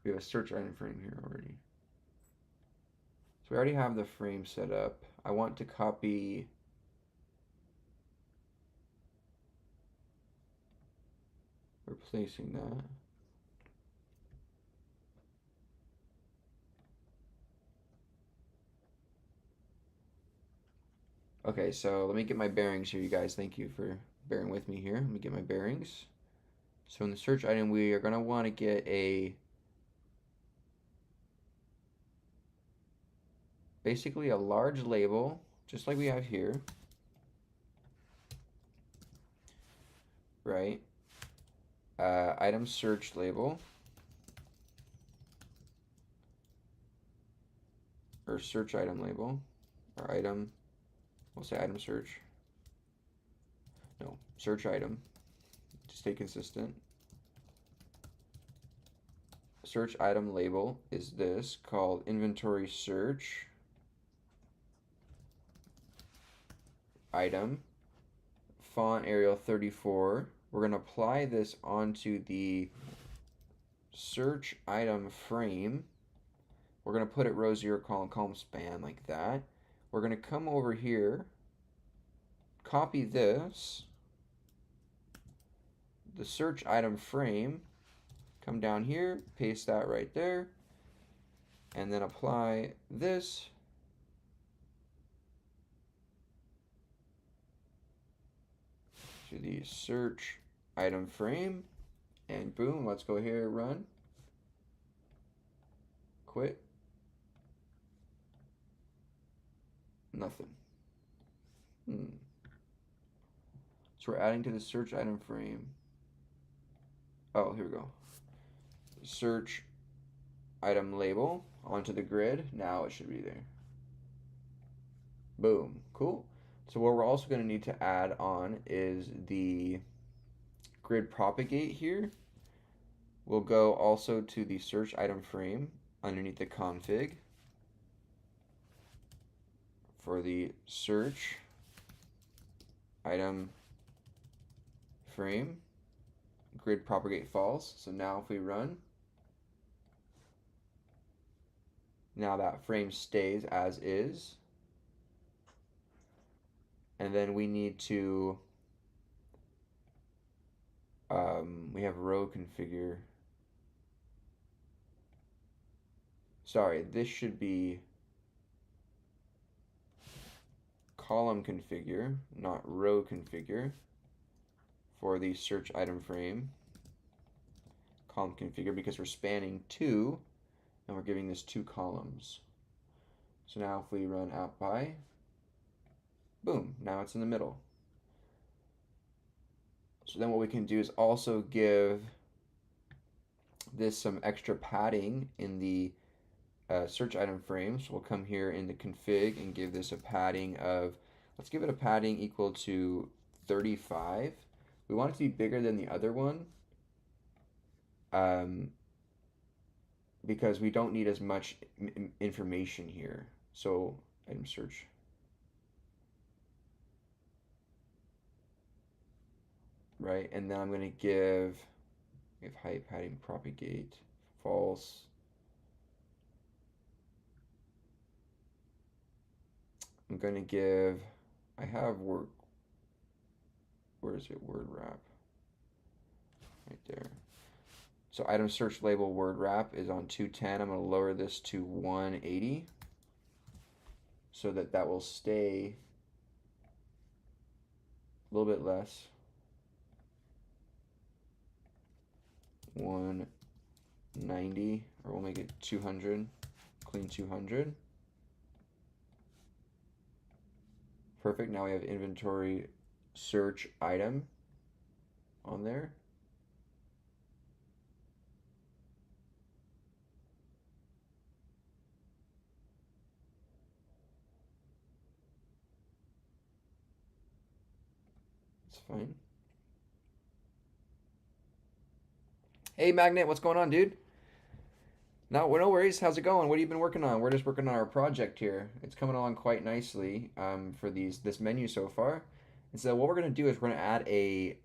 We have a search item frame here already. So we already have the frame set up. I want to copy replacing that. Okay, so let me get my bearings here, you guys. Thank you for bearing with me here. Let me get my bearings. So in the search item, we are going to want to get basically a large label, just like we have here, right? Item search label, or search item label, or item, we'll say item search. No, search item, to stay consistent. Search item label is this, called inventory search item, font Arial 34. We're going to apply this onto the search item frame. We're going to put it row 0, column span, like that. We're going to come over here, copy this, the search item frame, come down here, paste that right there, and then apply this to the search item frame, and boom, let's go here, run, quit, nothing. So we're adding to the search item frame. Oh, here we go. Search item label onto the grid. Now it should be there. Boom. Cool. So what we're also going to need to add on is the grid propagate here. We'll go also to the search item frame underneath the config for the search item frame, grid propagate false. So now if we run, now that frame stays as is. And then we need to, we have row configure. Sorry, this should be column configure, not row configure, for the search item frame. Column configure, because we're spanning 2 and we're giving this 2 columns. So now if we run outby, boom, now it's in the middle. So then what we can do is also give this some extra padding in the search item frame. So we'll come here in the config and give this a padding of, let's give it a padding equal to 35. We want it to be bigger than the other one, because we don't need as much information here. So item search. Right, and then I'm going to give height padding propagate false. I'm going to give, I have word, where is it, word wrap? Right there. So item search label word wrap is on 210. I'm going to lower this to 180 so that that will stay a little bit less. 190, or we'll make it 200, clean 200. Perfect, now we have inventory search item on there. It's fine. Hey, Magnet, what's going on, dude? No worries. How's it going? What have you been working on? We're just working on our project here. It's coming along quite nicely for this menu so far. And so what we're gonna do is we're gonna add a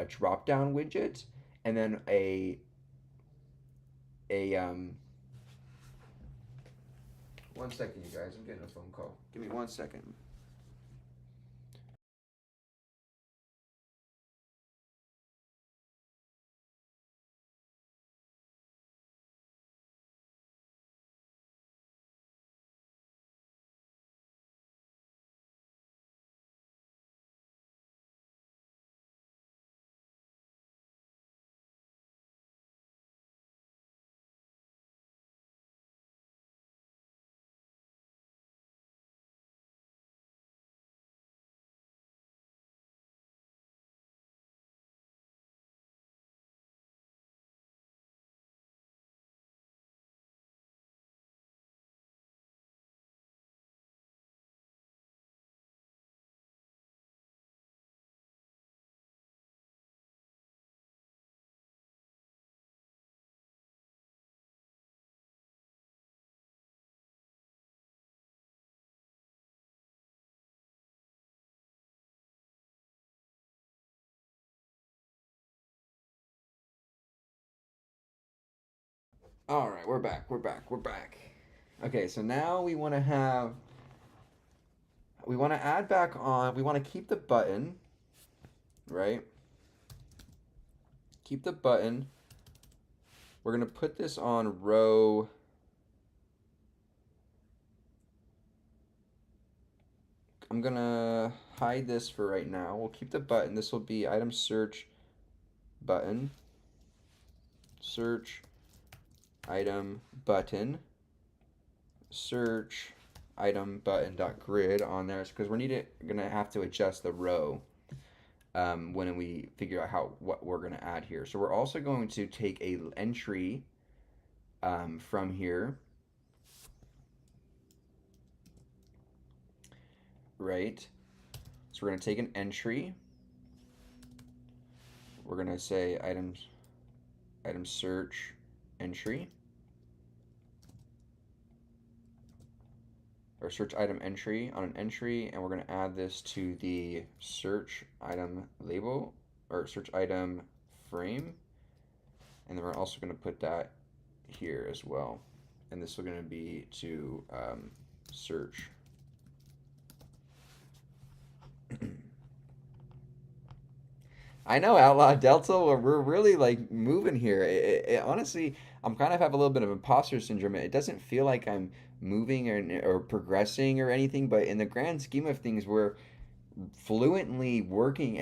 drop down widget and then a 1 second, you guys. I'm getting a phone call. Give me 1 second. All right, we're back. We're back. We're back. Okay, so now we want to add back on. We want to keep the button, right? Keep the button. We're gonna put this on row. I'm gonna hide this for right now. We'll keep the button. This will be item search button. Search item button. Search item button dot grid on there because gonna have to adjust the row when we figure out what we're gonna add here. So we're also going to take a entry from here, right? So we're gonna take an entry. We're gonna say item search entry, or search item entry on an entry, and we're going to add this to the search item label or search item frame, and then we're also going to put that here as well, and this is going to be to search. I know, Outlaw Delta, we're really like moving here. Honestly, I'm kind of have a little bit of imposter syndrome. It doesn't feel like I'm moving or progressing or anything, but in the grand scheme of things, we're fluently working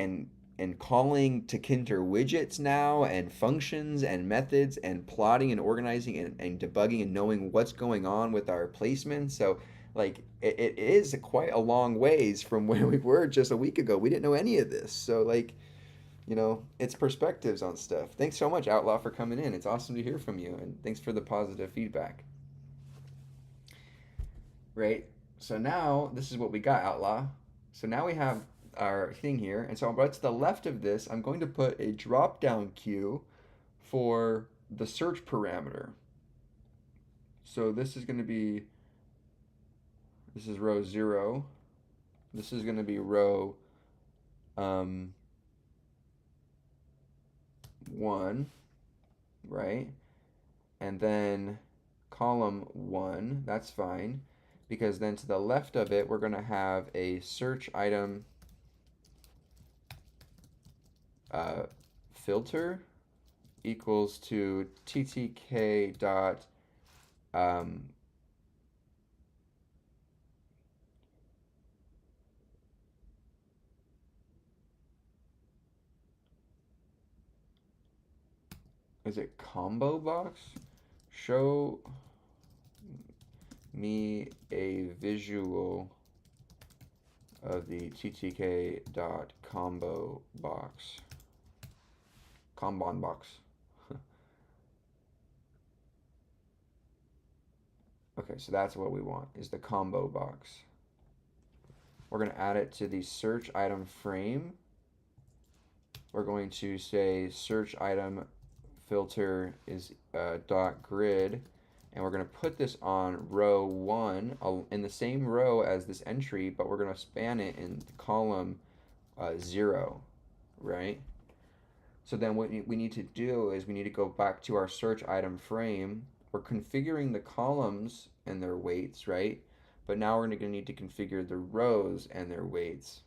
and calling to Kinter widgets now and functions and methods and plotting and organizing and debugging and knowing what's going on with our placements. So like it is quite a long ways from where we were just a week ago. We didn't know any of this. So like it's perspectives on stuff. Thanks so much, Outlaw, for coming in. It's awesome to hear from you, and thanks for the positive feedback. Right? So now this is what we got, Outlaw. So now we have our thing here, and so right to the left of this, I'm going to put a drop-down queue for the search parameter. So this is row 0. This is going to be row um, 1, right? And then column 1, that's fine, because then to the left of it, we're going to have a search item filter equals to ttk dot is it combo box? Show me a visual of the ttk dot combo box. Combon box. Okay, so that's what we want, is the combo box. We're going to add it to the search item frame. we're going to say search item filter is dot grid, and we're going to put this on row 1 in the same row as this entry, but we're going to span it in column 0, right? So then what we need to do is we need to go back to our search item frame. We're configuring the columns and their weights, right? But now we're going to need to configure the rows and their weights.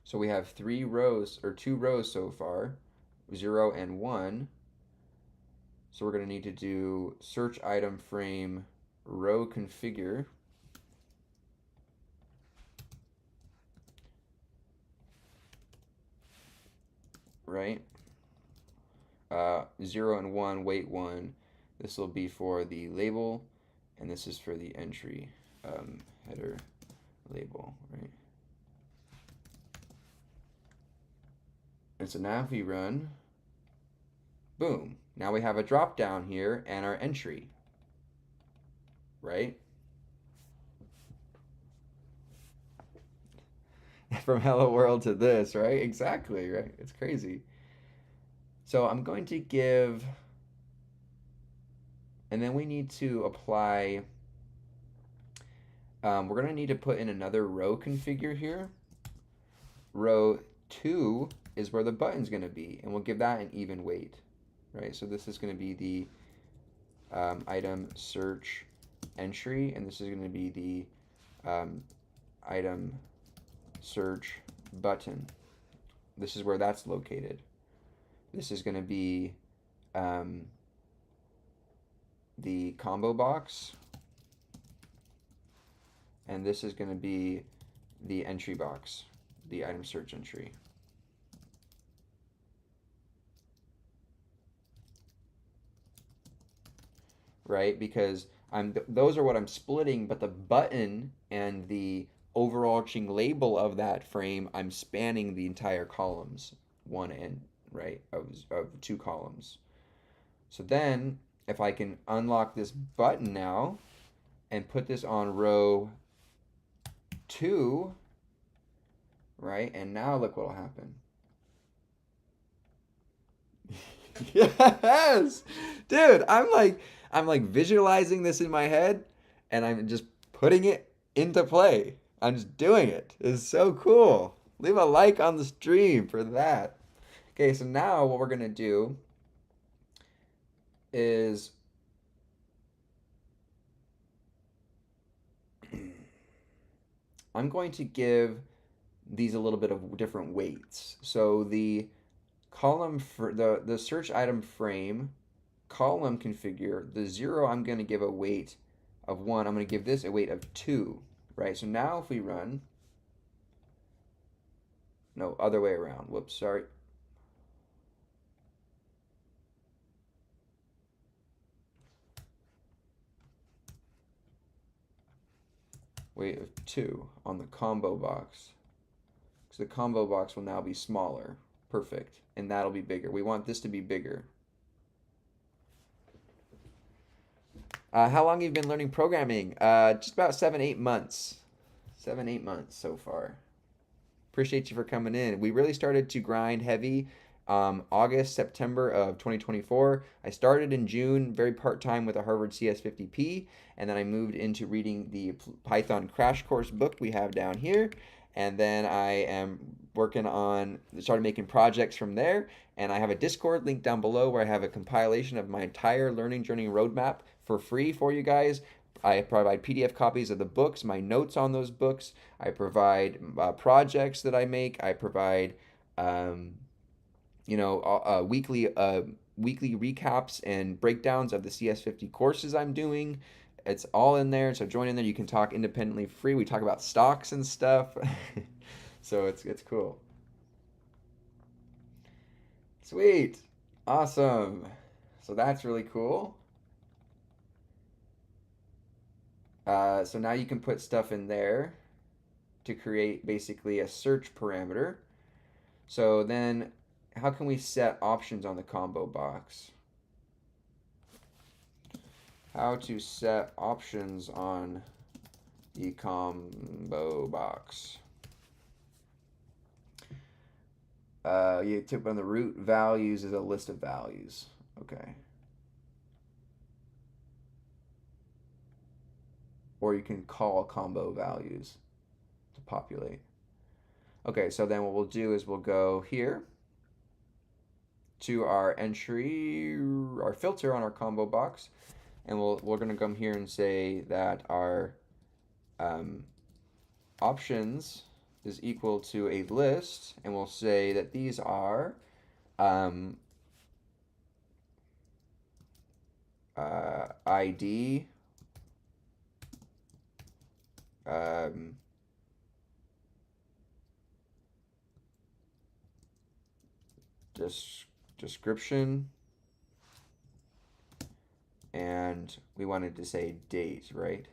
So we have 3 rows, or 2 rows so far, 0 and 1. So we're going to need to do search item frame row configure. Right? 0 and 1, weight 1. This will be for the label, and this is for the entry header label, right? And so now if we run, boom, now we have a drop down here and our entry, right? From hello world to this, right? Exactly, right? It's crazy. So I'm going to give, and then we need to apply, we're going to need to put in another row configure here. Row 2 is where the button's going to be, and we'll give that an even weight, right? So this is going to be the item search entry, and this is going to be the item search button. This is where that's located. This is going to be the combo box, and this is going to be the entry box, the item search entry. Right? Because those are what I'm splitting, but the button and the overarching label of that frame, I'm spanning the entire columns, one and right of 2 columns. So then if I can unlock this button now and put this on row 2, right? And now look what will happen. Yes, dude, I'm like visualizing this in my head, and I'm just putting it into play. I'm just doing it. It's so cool. Leave a like on the stream for that. Okay, so now what we're gonna do is I'm going to give these a little bit of different weights. So the column for the search item frame column configure, the 0 I'm going to give a weight of 1. I'm going to give this a weight of 2, right? So now if we run, no, other way around. Whoops, sorry. Weight of 2 on the combo box. So the combo box will now be smaller. Perfect. And that'll be bigger. We want this to be bigger. How long have you been learning programming? Just about 7-8 months. 7-8 months so far. Appreciate you for coming in. We really started to grind heavy August, September of 2024. I started in June, very part-time with a Harvard CS50P, and then I moved into reading the Python crash course book we have down here, and then I am started making projects from there, and I have a Discord link down below where I have a compilation of my entire learning journey roadmap for free for you guys. I provide PDF copies of the books, my notes on those books. I provide projects that I make. I provide, weekly recaps and breakdowns of the CS50 courses I'm doing. It's all in there. So join in there. You can talk independently for free. We talk about stocks and stuff. So it's cool. Sweet. Awesome. So that's really cool. So now you can put stuff in there to create basically a search parameter. So then how can we set options on the combo box? How to set options on the combo box. You took on the root values is a list of values. Okay. Or you can call combo values to populate. Okay, so then what we'll do is we'll go here to our entry, our filter on our combo box, and we're gonna come here and say that our um, options is equal to a list, and we'll say that these are um, ID, um, description, and we wanted to say date, right?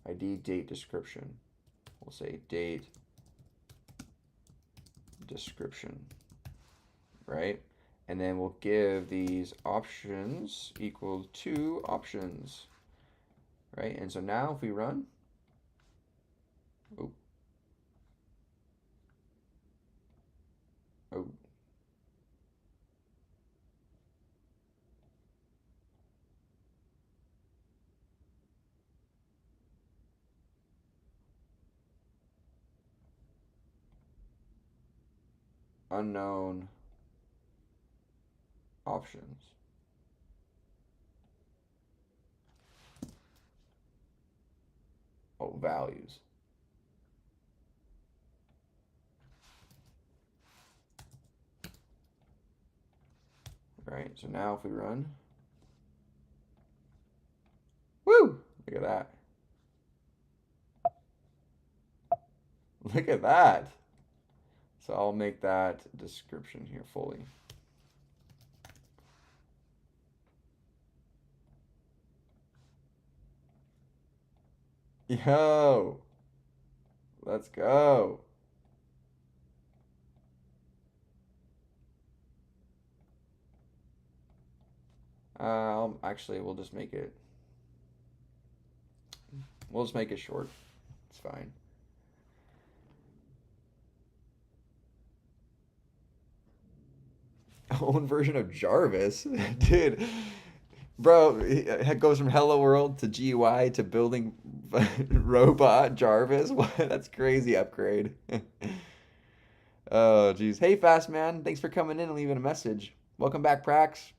ID, date, description. We'll say date, description, right? And then we'll give these options equal to options, right? And so now if we run, oh, oh, unknown options. Oh, values. Right, so now if we run, woo! Look at that. Look at that. So I'll make that description here fully. Yo, let's go. Actually, we'll just make it short. It's fine. Own version of Jarvis, dude. Bro, it goes from Hello World to GUI to building robot Jarvis. What? That's crazy upgrade. Oh, geez. Hey, Fast Man. Thanks for coming in and leaving a message. Welcome back, Prax.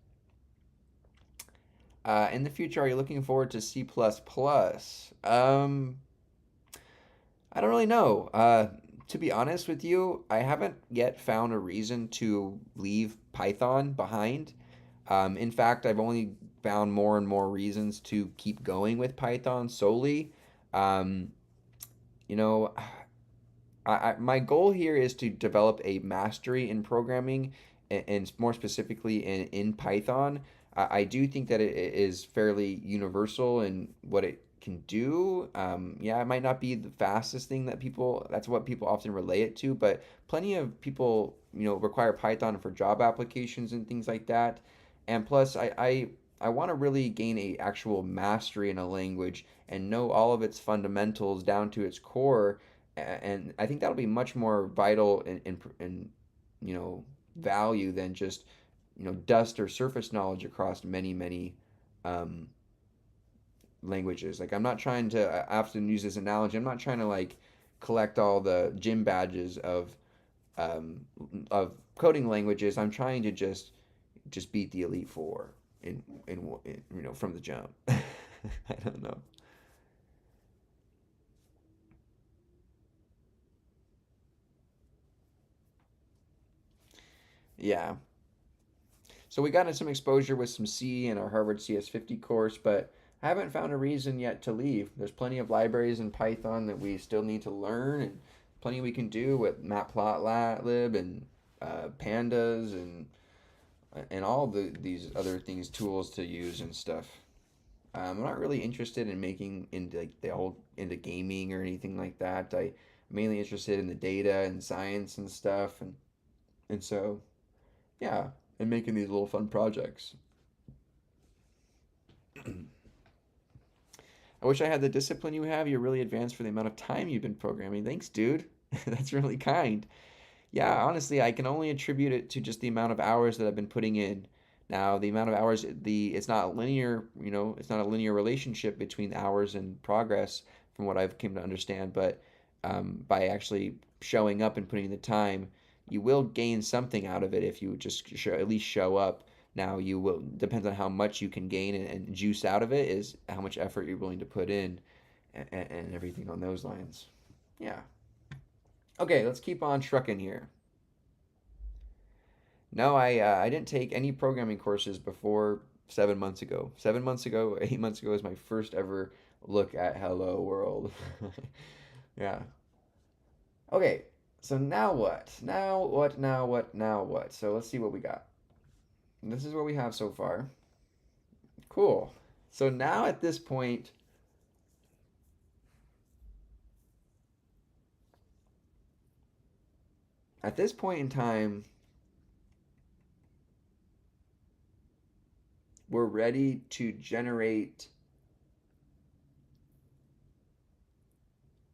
In the future, are you looking forward to C++? I don't really know. To be honest with you, I haven't yet found a reason to leave Python behind. In fact, I've only found more and more reasons to keep going with Python solely. Um, you know, my goal here is to develop a mastery in programming and more specifically in Python. I do think that it is fairly universal in what it can do. Yeah, it might not be the fastest thing that's what people often relate it to, but plenty of people, require Python for job applications and things like that. And plus, I want to really gain a actual mastery in a language and know all of its fundamentals down to its core, and I think that'll be much more vital in value than just dust or surface knowledge across many um, languages. Like I'm not trying to. I often use this analogy. I'm not trying to like collect all the gym badges um, of coding languages. I'm trying to just beat the Elite Four in from the jump. I don't know. Yeah, so we got in some exposure with some C in our Harvard CS50 course, but I haven't found a reason yet to leave. There's plenty of libraries in Python that we still need to learn, and plenty we can do with matplotlib and pandas and all these other things, tools to use and stuff. I'm not really interested in making into like the whole into gaming or anything like that. I'm mainly interested in the data and science and stuff, and so yeah, and making these little fun projects. I wish I had the discipline you have. You're really advanced for the amount of time you've been programming. Thanks, dude. That's really kind. Yeah, honestly, I can only attribute it to just the amount of hours that I've been putting in. Now, the amount of hours, it's not linear, it's not a linear relationship between hours and progress from what I've come to understand, but by actually showing up and putting in the time, you will gain something out of it if you just at least show up. Now, you will, depends on how much you can gain and juice out of it, is how much effort you're willing to put in and everything on those lines. Yeah. Okay, let's keep on trucking here. No, I didn't take any programming courses before 7 months ago. 7 months ago, 8 months ago was my first ever look at Hello World. Yeah. Okay, so now what? Now what? Now what? Now what? So let's see what we got. This is what we have so far. Cool. So now at this point in time, we're ready to generate.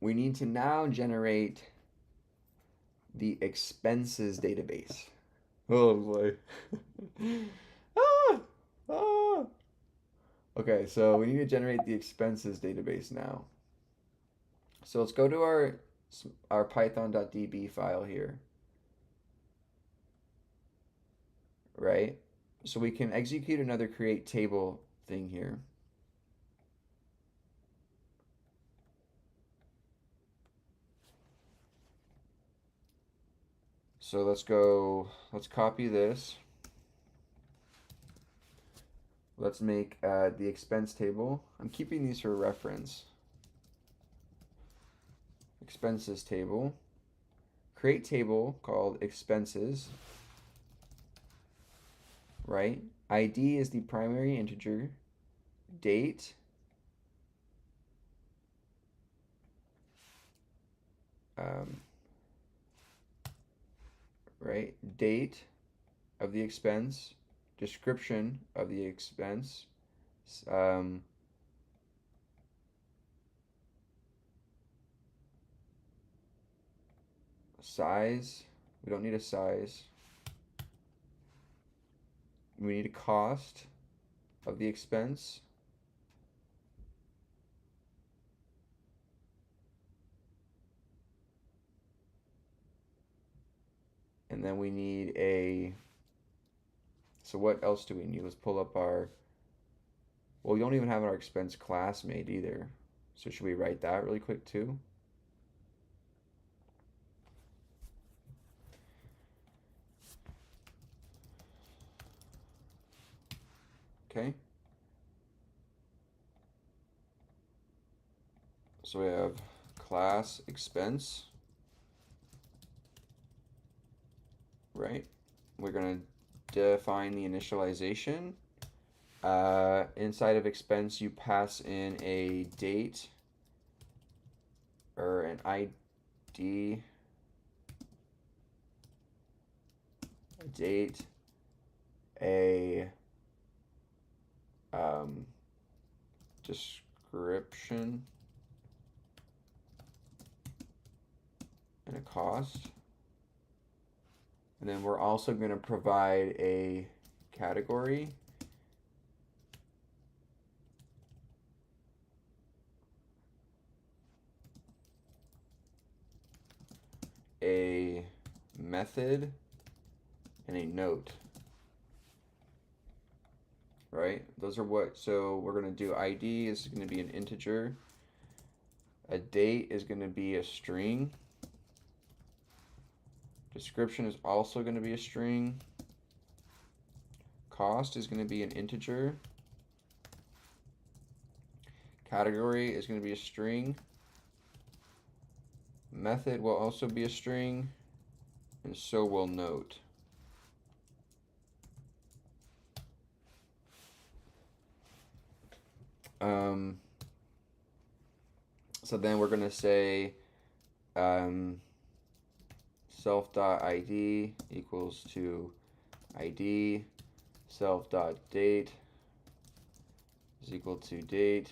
We need to now generate the expenses database. Oh boy. ah, ah. Okay, so we need to generate the expenses database now. So let's go to our python.db file here, right? So we can execute another create table thing here. So let's copy this. Let's make the expense table. I'm keeping these for reference. Expenses table. Create table called expenses, right? ID is the primary integer. Date. Right? Date of the expense. Description of the expense. Um, Size. We don't need a size. We need a cost of the expense. And then we need so what else do we need? Let's pull up well, we don't even have our expense class made either. So should we write that really quick too? Okay. So we have class expense, right? We're going to define the initialization. Inside of expense, you pass in a date or an ID, a date, a description, and a cost. And then we're also going to provide a category, a method, and a note. Right? Those are so we're going to do ID is going to be an integer. A date is going to be a string. Description is also going to be a string. Cost is going to be an integer. Category is going to be a string. Method will also be a string. And so will note. So then we're going to say self.id equals to id, self.date is equal to date,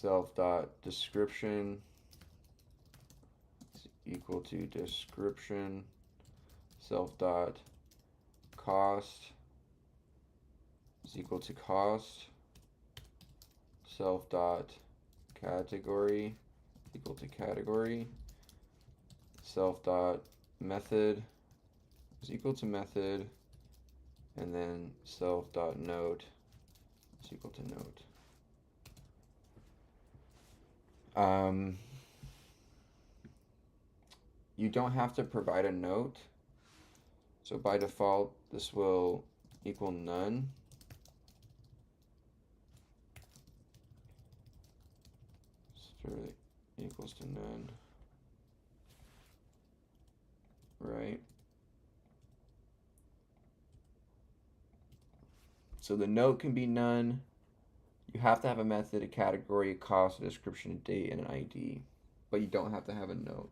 self dot description is equal to description. Self dot cost is equal to cost. Self dot category equal to category. Self dot method is equal to method, and then self dot note is equal to note. You don't have to provide a note, so by default this will equal none. So equals to none, right? So the note can be none. You have to have a method, a category, a cost, a description, a date, and an ID, but you don't have to have a note.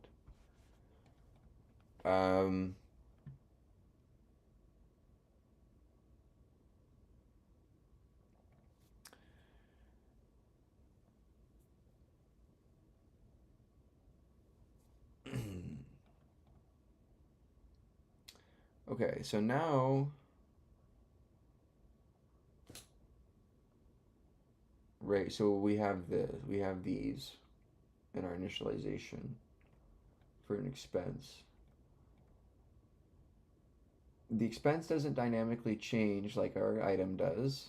Okay, so now, right, so we have these in our initialization for an expense. The expense doesn't dynamically change like our item does.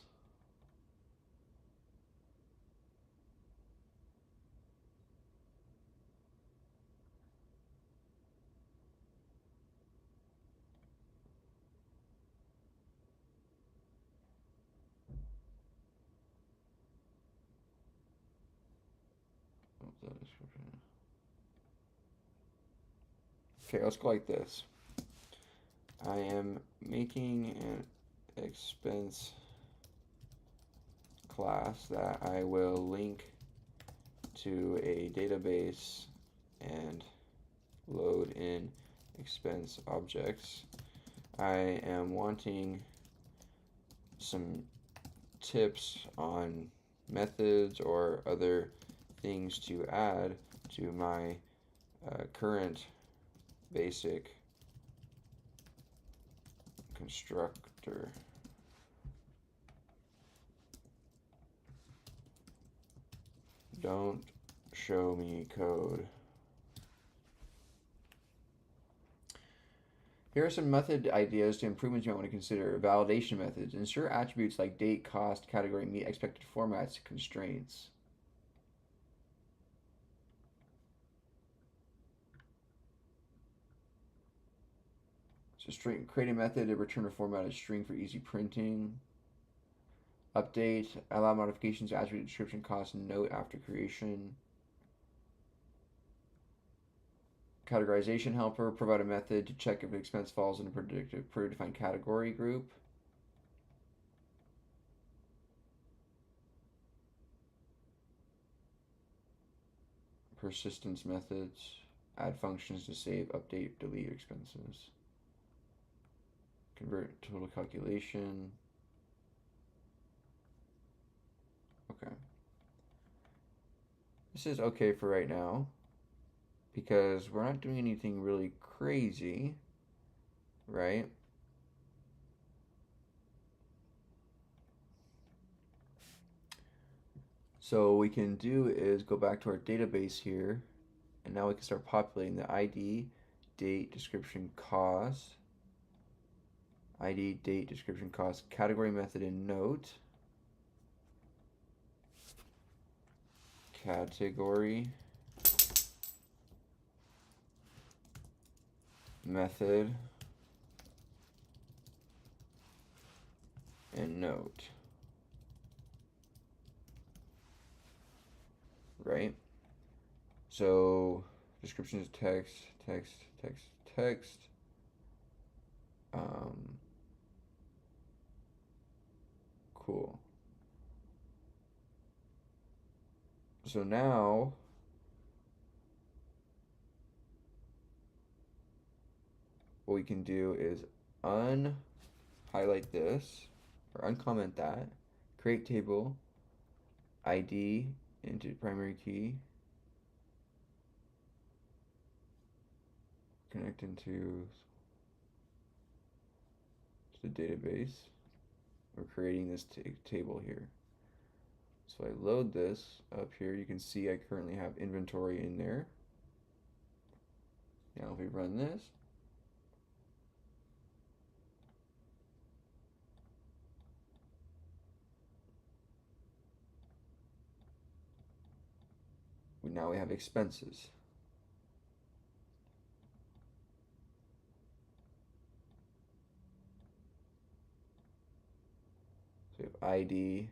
Okay, let's go like this. I am making an expense class that I will link to a database and load in expense objects. I am wanting some tips on methods or other things to add to my current basic constructor. Don't show me code. Here are some method ideas to improvements you might want to consider. Validation methods. Ensure attributes like date, cost, category meet expected formats constraints. So string, create a method to return a formatted string for easy printing. Update, allow modifications to attribute description, cost, and note after creation. Categorization helper, provide a method to check if an expense falls in a predefined category group. Persistence methods, add functions to save, update, delete expenses. Convert total calculation. Okay. This is okay for right now because we're not doing anything really crazy, right? So what we can do is go back to our database here, and now we can start populating the ID, date, description, cost, ID, date, description, cost, category method, and note. Category, method, and note. Right? So description is text, text, text, text. Cool. So now what we can do is unhighlight this or uncomment that, create table, ID, into primary key, connect into the database. We're creating this table here. So I load this up here. You can see I currently have inventory in there. Now if we run this, now we have expenses. So we have ID,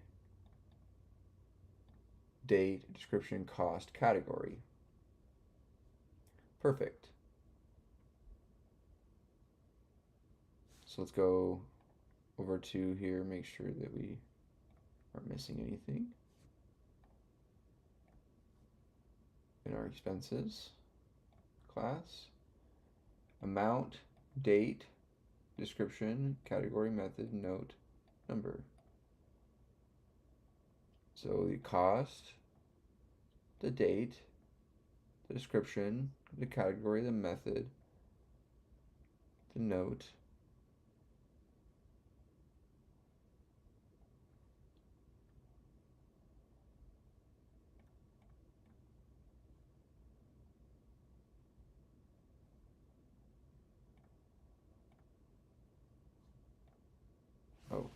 date, description, cost, category. Perfect. So let's go over to here, make sure that we aren't missing anything. In our expenses class, amount, date, description, category, method, note, number. So the cost, the date, the description, the category, the method, the note, oh.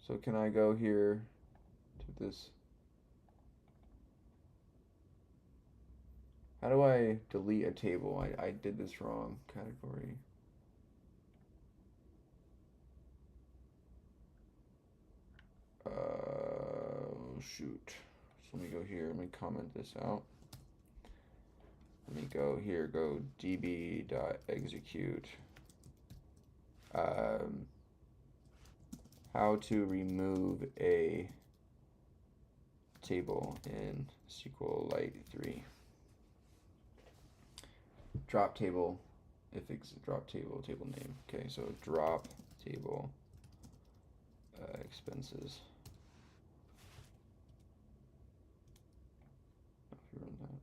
So can I go here to this? How do I delete a table? I did this wrong. Category. Shoot. So let me go here. Let me comment this out. Let me go here. Go db.execute. How to remove a table in SQLite 3. Drop table, drop table, table name. Okay, so drop table expenses. If you run that,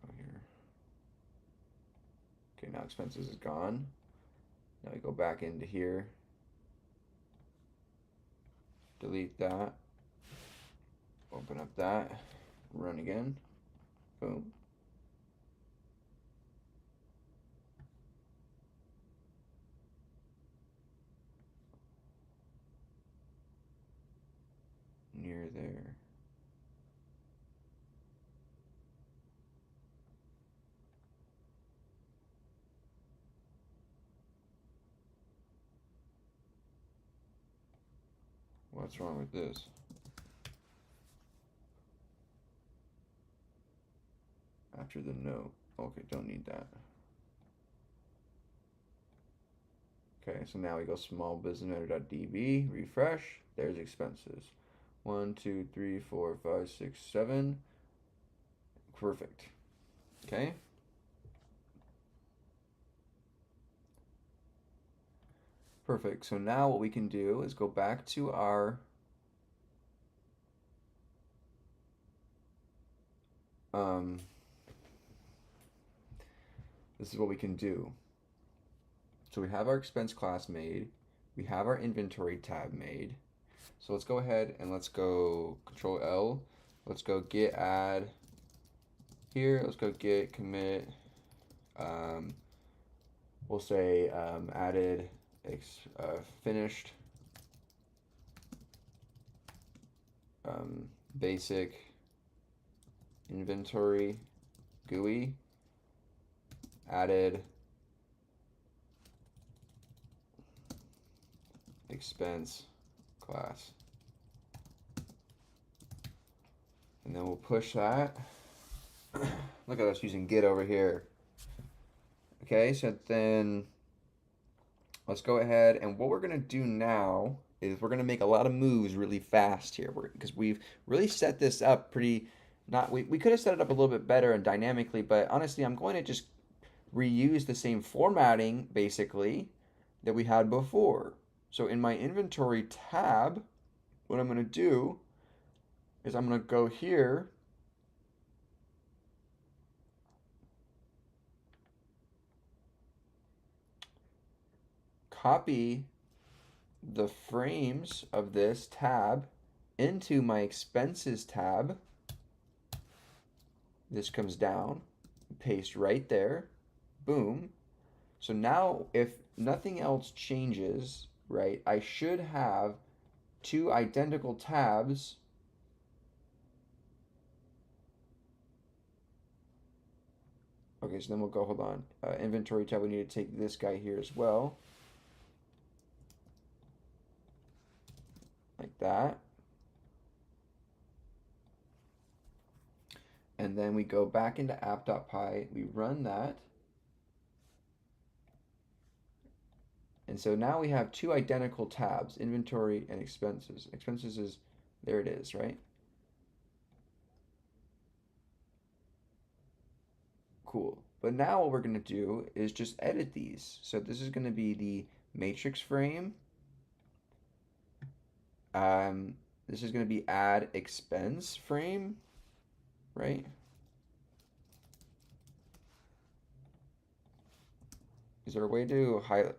go here. Okay, now expenses is gone. Now we go back into here. Delete that. Open up that. Run again. Boom. Near there. What's wrong with this? After the note. Okay, don't need that. Okay, so now we go small business owner.db, refresh. There's expenses. 1, 2, 3, 4, 5, 6, 7. Perfect. Okay. Perfect. So now what we can do is go back to our this is what we can do. So we have our expense class made. We have our inventory tab made. So let's go ahead and let's go Control L. Let's go git add here. Let's go git commit. We'll say added finished basic inventory GUI added expense class, and then we'll push that. Look at us using git over here. Okay, so then let's go ahead, and what we're gonna do now is we're gonna make a lot of moves really fast here, because we've really set this up pretty. We could have set it up a little bit better and dynamically, but honestly, I'm going to just reuse the same formatting basically that we had before. So in my inventory tab, what I'm going to do is I'm going to go here copy the frames of this tab into my expenses tab. This comes down, paste right there, boom. So now if nothing else changes, right, I should have two identical tabs. Okay, so then we'll go, hold on, inventory tab, we need to take this guy here as well. Like that. And then we go back into app.py, we run that. And so now we have two identical tabs, inventory and expenses. Expenses is, there it is, right? Cool. But now what we're going to do is just edit these. So this is going to be the matrix frame. This is going to be add expense frame, right? Is there a way to highlight?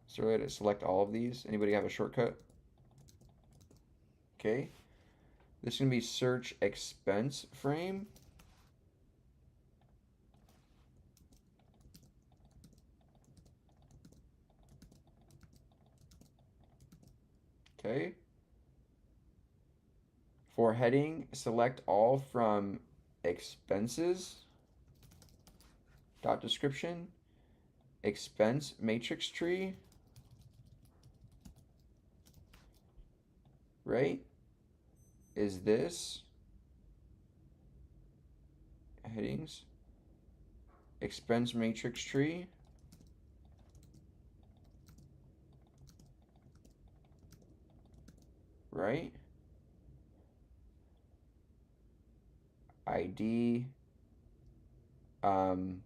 Is there a way to select all of these? Anybody have a shortcut? Okay. This is going to be search expense frame. Okay. For heading, select all from expenses dot description, expense matrix tree, right? Is this headings, expense matrix tree, right? ID. So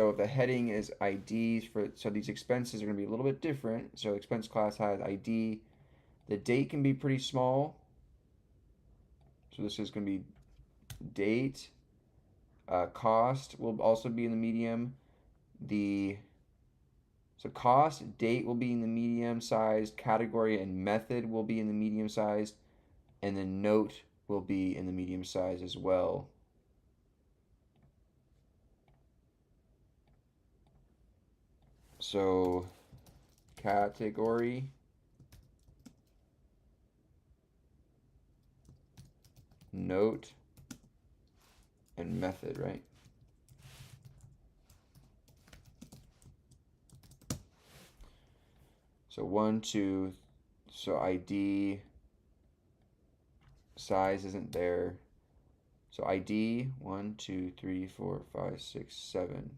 if the heading is IDs for, so these expenses are going to be a little bit different. So expense class has ID. The date can be pretty small. So this is going to be date. Cost will also be in the medium. So cost, date will be in the medium sized. Category and method will be in the medium sized. And then note will be in the medium size as well. So category, note, and method, right? So 1, 2, so ID size isn't there. So ID 1, 2, 3, 4, 5, 6, 7.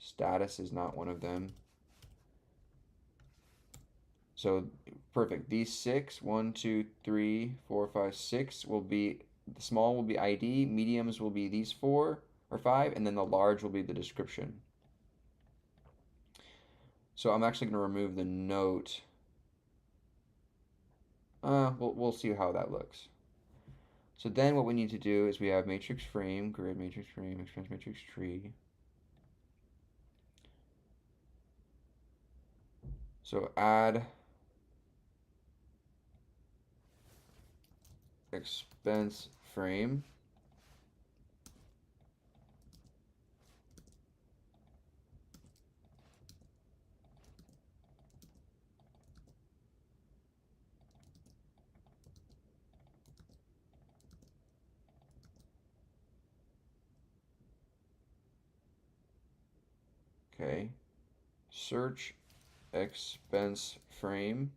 Status is not one of them. So perfect. These 6, 1, 2, 3, 4, 5, 6 will be, the small will be ID, mediums will be these 4 or 5, and then the large will be the description. So I'm actually going to remove the note. We'll see how that looks. So then what we need to do is we have matrix frame, grid matrix frame, expense matrix tree. So add expense frame. Okay. Search expense frame.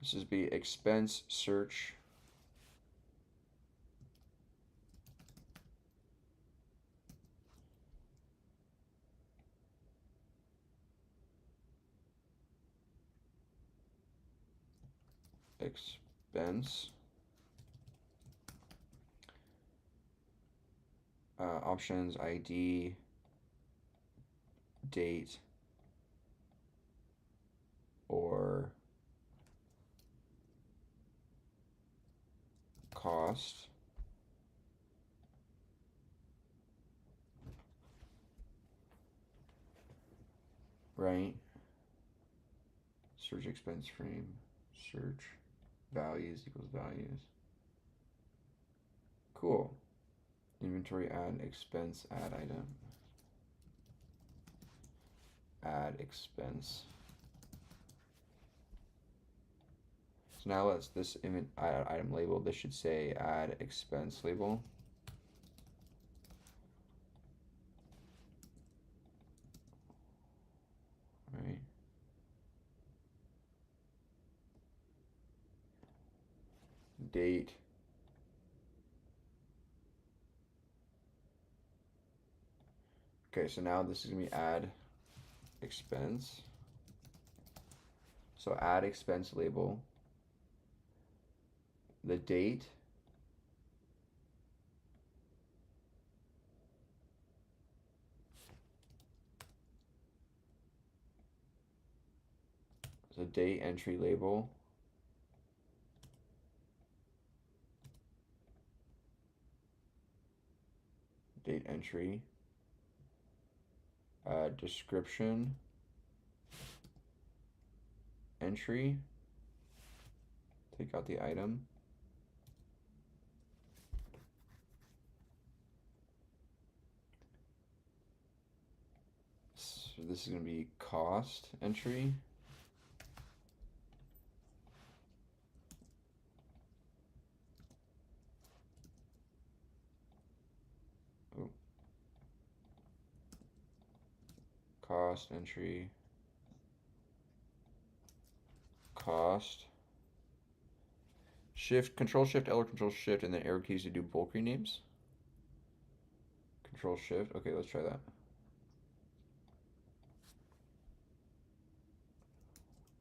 This is be expense search. Expense options, ID, date, or cost. Right? Search expense frame, search values equals values. Cool. Inventory add expense, add item. Add expense. So now let's this add item label. This should say add expense label. Right. Date. Okay, so now this is gonna be add expense. So add expense label. The date. So date entry label. Date entry. Description entry. Take out the item. So this is going to be cost entry. Oh. Cost entry. Cost. Shift, Control Shift L or Control Shift, and then arrow keys to do bulk renames. Control Shift. Okay, let's try that.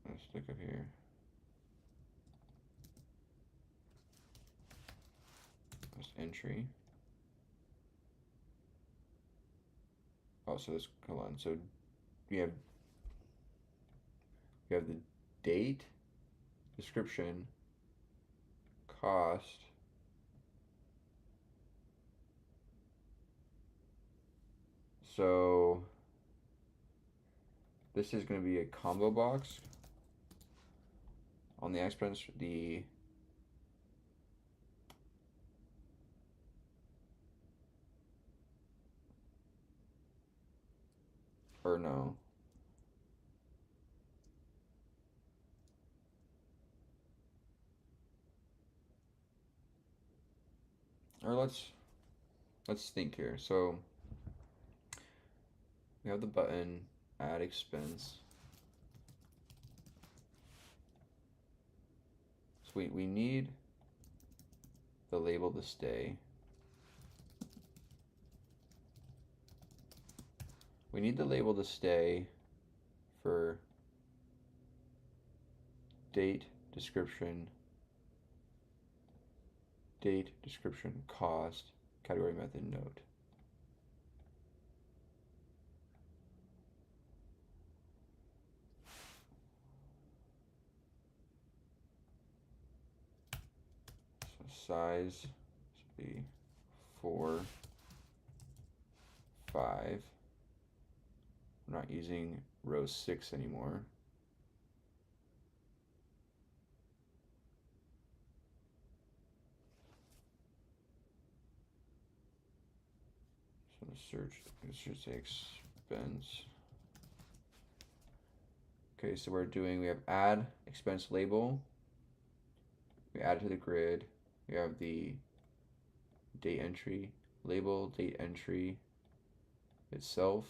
Let's look up here. That's entry. Oh, so this, hold on. So we have the date, description, cost, so this is going to be a combo box on the expense, the or no. Or let's think here. So we have the button add expense. So we need the label to stay. We need the label to stay for date, description, cost, category, method, note. So size should be 4, 5. We're not using row 6 anymore. So search, it should say expense. Okay, so we have add expense label. We add it to the grid. We have the date entry label, date entry itself.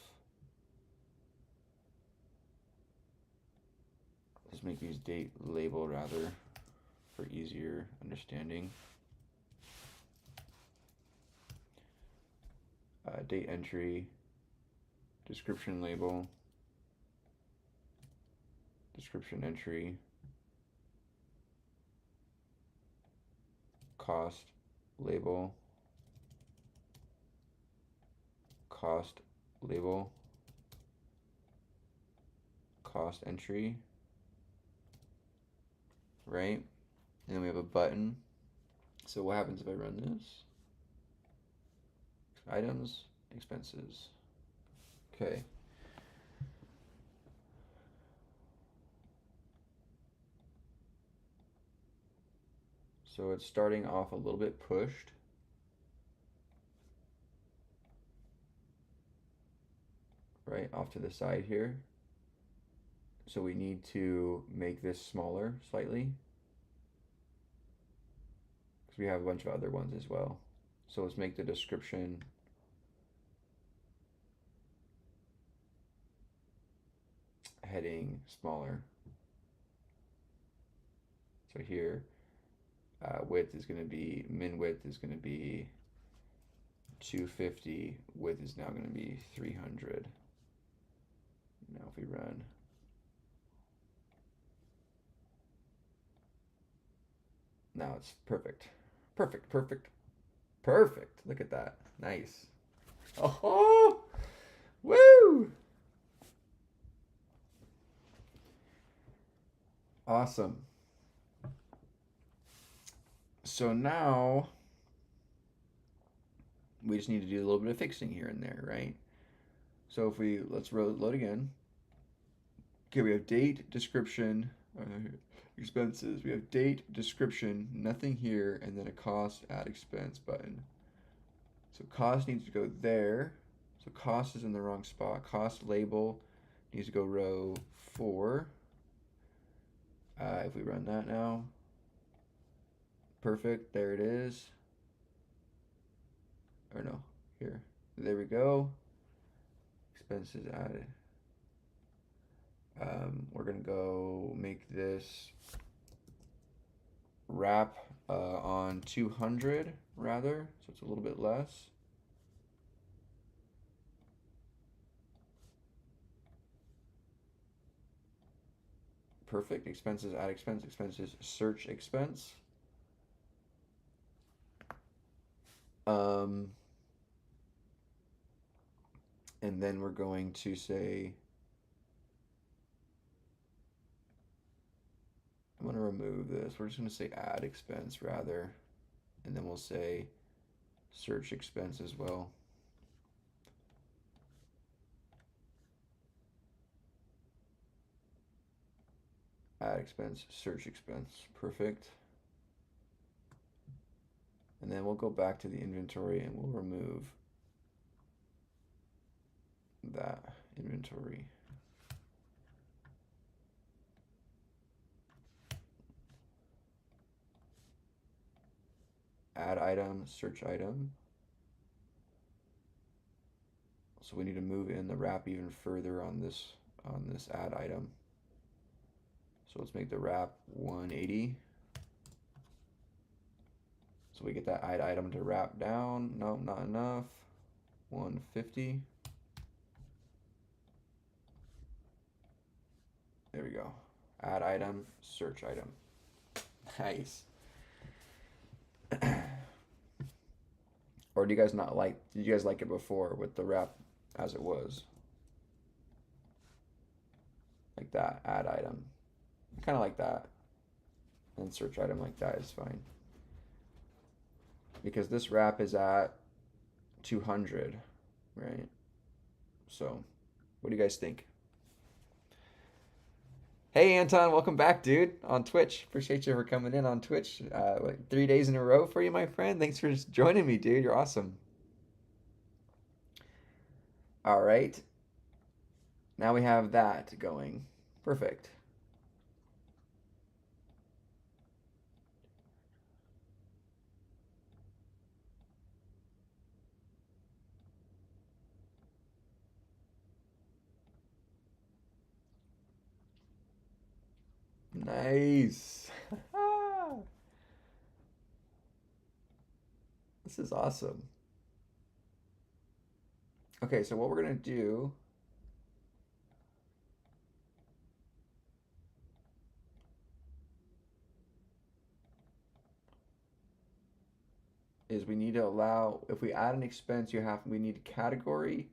Let's make these date label rather for easier understanding. Date entry, description label, description entry, cost label, cost label, cost entry, right? And then we have a button. So what happens if I run this? Items, expenses. Okay. So it's starting off a little bit pushed. Right, off to the side here. So we need to make this smaller slightly, because we have a bunch of other ones as well. So let's make the description heading smaller. So here, width is going to be, min width is going to be 250, width is now going to be 300. Now if we run, now it's perfect. Perfect, perfect, perfect. Look at that. Nice. Oh, woo! Awesome. So now we just need to do a little bit of fixing here and there, right? So if we, let's load again. Okay, we have date, description, expenses. We have date, description, nothing here, and then a cost, add expense button. So cost needs to go there. So cost is in the wrong spot. Cost label needs to go row 4. If we run that now, perfect, there it is. Or no, here. There we go. Expenses added. We're gonna go make this wrap on 200 rather, so it's a little bit less. Perfect. Expenses, add expense, expenses, search expense. And then we're going to say, I'm going to remove this. We're just going to say add expense rather. And then we'll say search expense as well. Add expense, search expense. Perfect. And then we'll go back to the inventory and we'll remove that inventory. Add item, search item. So we need to move in the wrap even further on this add item. So let's make the wrap 180. So we get that add item to wrap down. Nope, not enough. 150. There we go. Add item, search item. Nice. Or do you guys not like, did you guys like it before with the wrap as it was? Like that, add item. Kind of like that. And search item like that is fine. Because this wrap is at 200, right? So, what do you guys think? Hey Anton, welcome back, dude, on Twitch. Appreciate you for coming in on Twitch. Like 3 days in a row for you, my friend. Thanks for just joining me, dude. You're awesome. All right. Now we have that going. Perfect. Nice. This is awesome. Okay, so what we're gonna do is we need to allow, if we add an expense, we need a category,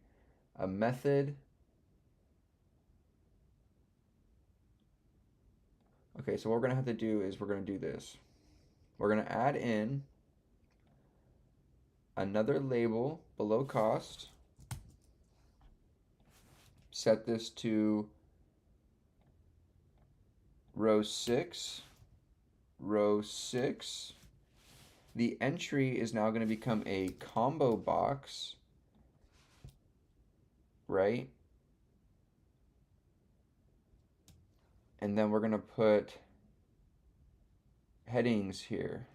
a method. Okay, so what we're gonna have to do is we're gonna do this. We're gonna add in another label below cost, set this to row 6, row 6. The entry is now going to become a combo box, right? And then we're going to put headings here.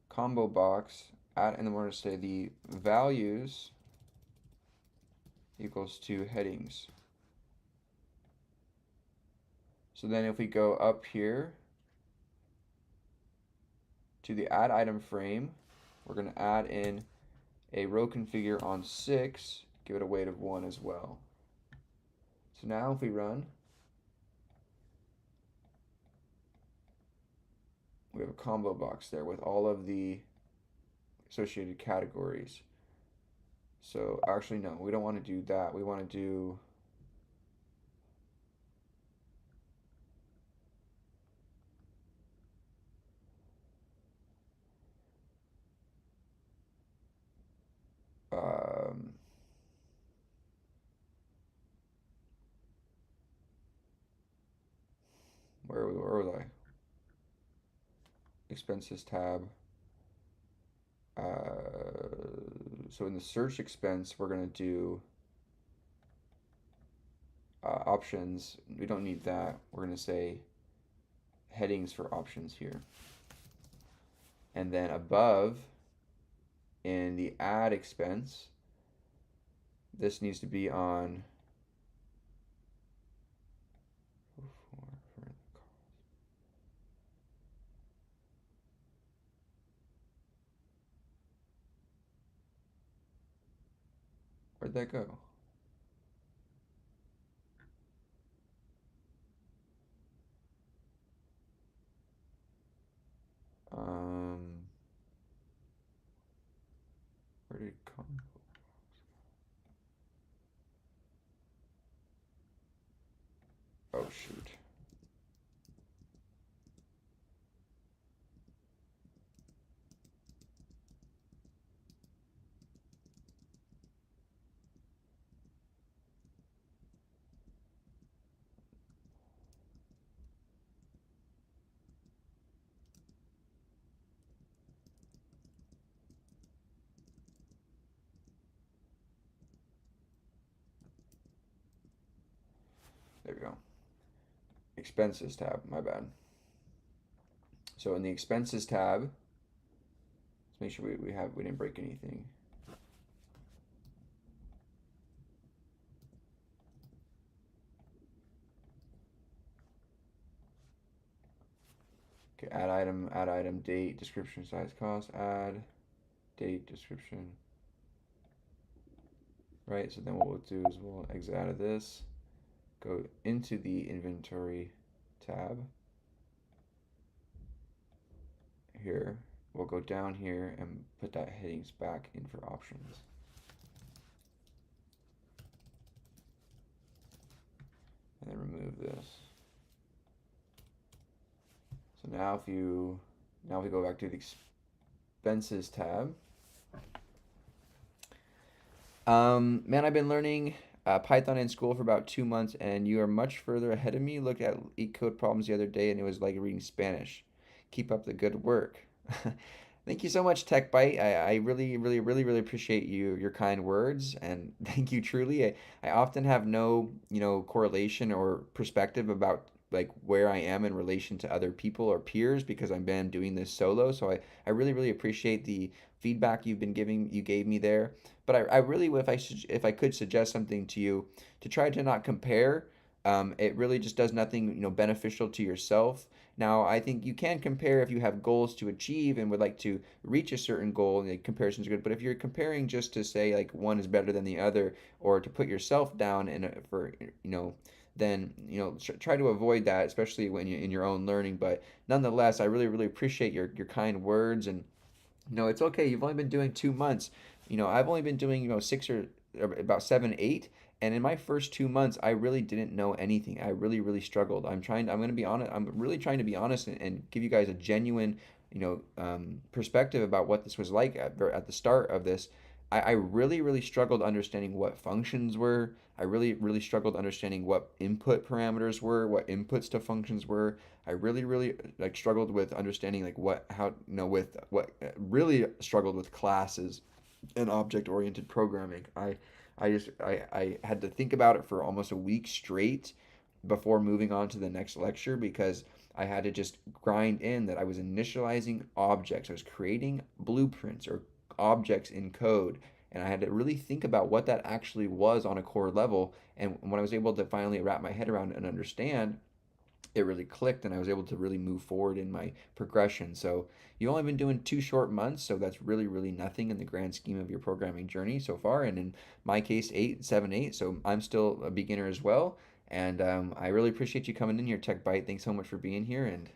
Combo box, and then we're going to say the values equals to headings. So then if we go up here to the add item frame, we're going to add in a row configure on 6, give it a weight of 1 as well. So now if we run, we have a combo box there with all of the associated categories. So actually, no, we don't want to do that. We want to do um, where was I? Expenses tab. So in the search expense, we're going to do options. We don't need that. We're going to say headings for options here. And then above, in the add expense, this needs to be on where'd that go? Where did it come? Oh shoot. There we go. Expenses tab, my bad. So in the expenses tab, let's make sure we didn't break anything. Okay, add item, date, description, size, cost, add, date, description. Right, so then what we'll do is we'll exit out of this, go into the inventory tab. Here, we'll go down here and put that headings back in for options. And then remove this. So now if we go back to the expenses tab. Man, I've been learning Python in school for about 2 months, and you are much further ahead of me. Looked at Leet code problems the other day, and it was like reading Spanish. Keep up the good work. Thank you so much, TechBite. I really, really, really, really appreciate your kind words, and thank you truly. I often have no, correlation or perspective about like where I am in relation to other people or peers because I've been doing this solo. So I really, really appreciate the feedback you gave me there. But I really, if I could suggest something to you, to try to not compare It really just does nothing, beneficial to yourself. Now, I think you can compare if you have goals to achieve and would like to reach a certain goal, the comparisons are good. But if you're comparing just to say like one is better than the other, or to put yourself down then try to avoid that, especially when you're in your own learning. But nonetheless, I really, really appreciate your kind words. And it's okay. You've only been doing 2 months. I've only been doing, six or about 7, 8. And in my first 2 months, I really didn't know anything. I really, really struggled. I'm going to be honest. I'm really trying to be honest and give you guys a genuine, perspective about what this was like at the start of this. I really, really struggled understanding what functions were. I really, really struggled understanding what input parameters were, what inputs to functions were. I really, really like struggled with understanding like what how with what really struggled with classes and object-oriented programming. I had to think about it for almost a week straight before moving on to the next lecture because I had to just grind in that I was initializing objects. I was creating blueprints or objects in code, and I had to really think about what that actually was on a core level. And when I was able to finally wrap my head around and understand, it really clicked and I was able to really move forward in my progression. So you've only been doing 2 short months, so that's really, really nothing in the grand scheme of your programming journey so far. And in my case, 8, 7, 8. So I'm still a beginner as well. And I really appreciate you coming in here, Tech Bite. Thanks so much for being here, and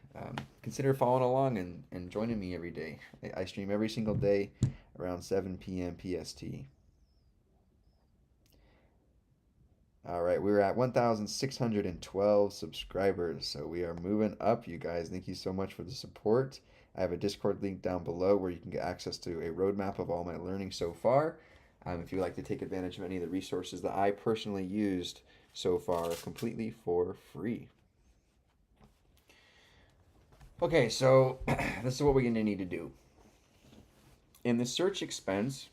consider following along and joining me every day. I stream every single day around 7 p.m. PST. All right, we're at 1,612 subscribers, so we are moving up, you guys. Thank you so much for the support. I have a Discord link down below where you can get access to a roadmap of all my learning so far. If you'd like to take advantage of any of the resources that I personally used so far completely for free. Okay, so this is what we're going to need to do. In the search expense,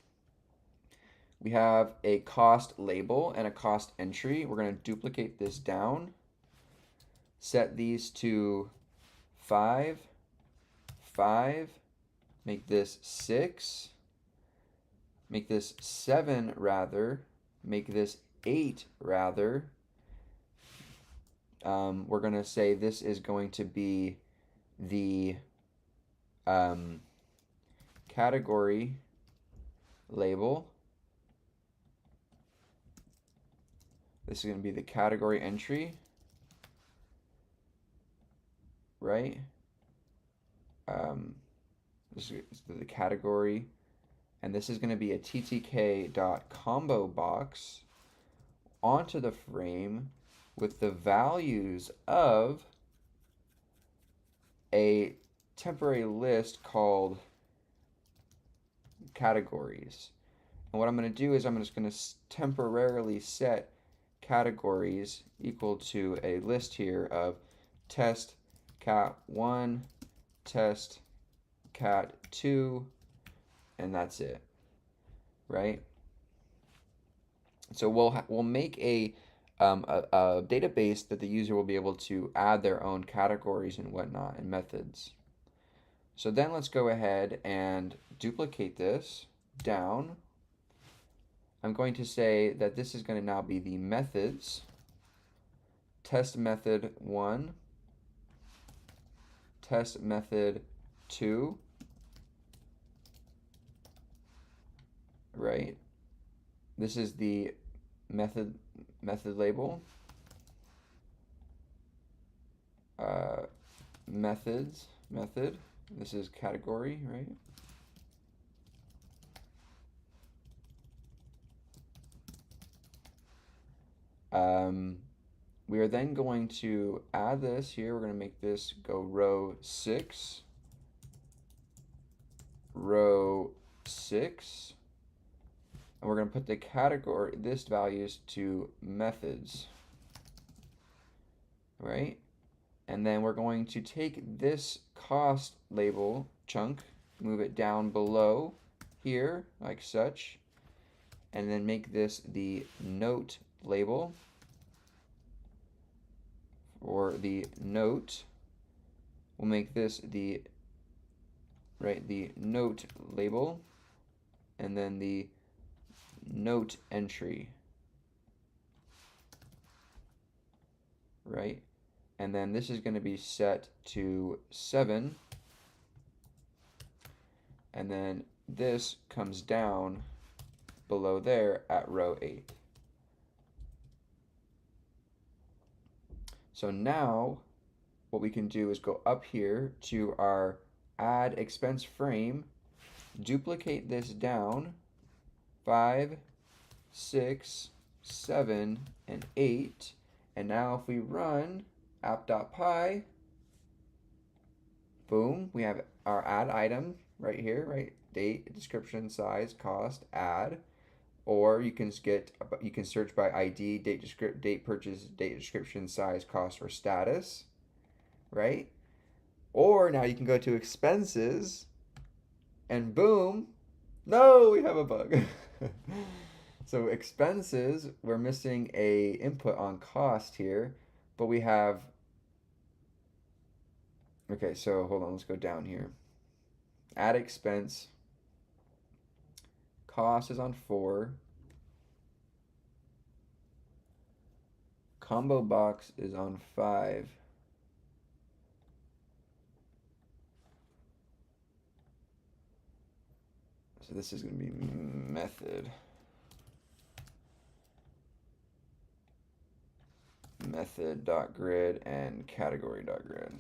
we have a cost label and a cost entry. We're going to duplicate this down, set these to 5, 5, make this 6, make this 7 rather, make this 8 rather. We're going to say this is going to be the category label. This is going to be the category entry, right? This is the category, and this is going to be a ttk.combo box onto the frame with the values of a temporary list called categories. And what I'm going to do is I'm just going to temporarily set categories equal to a list here of test cat 1, test cat 2, and that's it, right? So we'll make a database that the user will be able to add their own categories and whatnot and methods. So then let's go ahead and duplicate this down. I'm going to say that this is going to now be the methods, test method 1, test method 2, right? This is the method label, methods, method. This is category, right? We are then going to add this here. We're going to make this go row 6, row 6, and we're going to put the category, this values to methods, right? And then we're going to take this cost label chunk, move it down below here, like such, and then make this the note label, or the note. We'll make this the note label, and then the note entry. right? And then this is going to be set to 7. And then this comes down below there at row 8. So now what we can do is go up here to our add expense frame, duplicate this down 5, 6, 7, and 8. And now if we run app.py, boom, we have our add item right here, right? Date, description, size, cost, add. Or you can search by ID, date purchase, date description, size, cost, or status, right? Or now you can go to expenses and boom, no, we have a bug. So expenses, we're missing a input on cost here, but we have, okay, so hold on, let's go down here. Add expense, cost is on 4, combo box is on 5. So this is going to be method.grid and category.grid.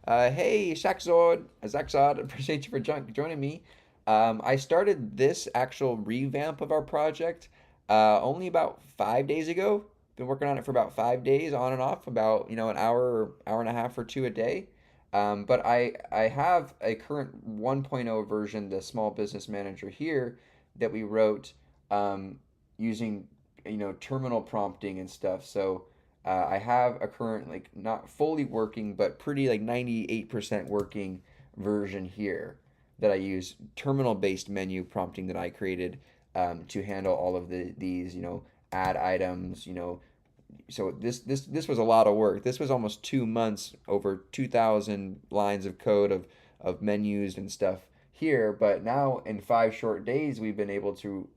Hey, Zakzod, appreciate you for joining me. I started this actual revamp of our project only about 5 days ago. Been working on it for about 5 days, on and off, about an hour and a half or two a day. But I have a current 1.0 version, the Small Business Manager here, that we wrote using terminal prompting and stuff. So I have a current, like, not fully working, but pretty like 98% working version here that I use terminal-based menu prompting that I created to handle all of these add items. So this was a lot of work. This was almost 2 months, over 2,000 lines of code of menus and stuff here. But now in 5 short days, we've been able to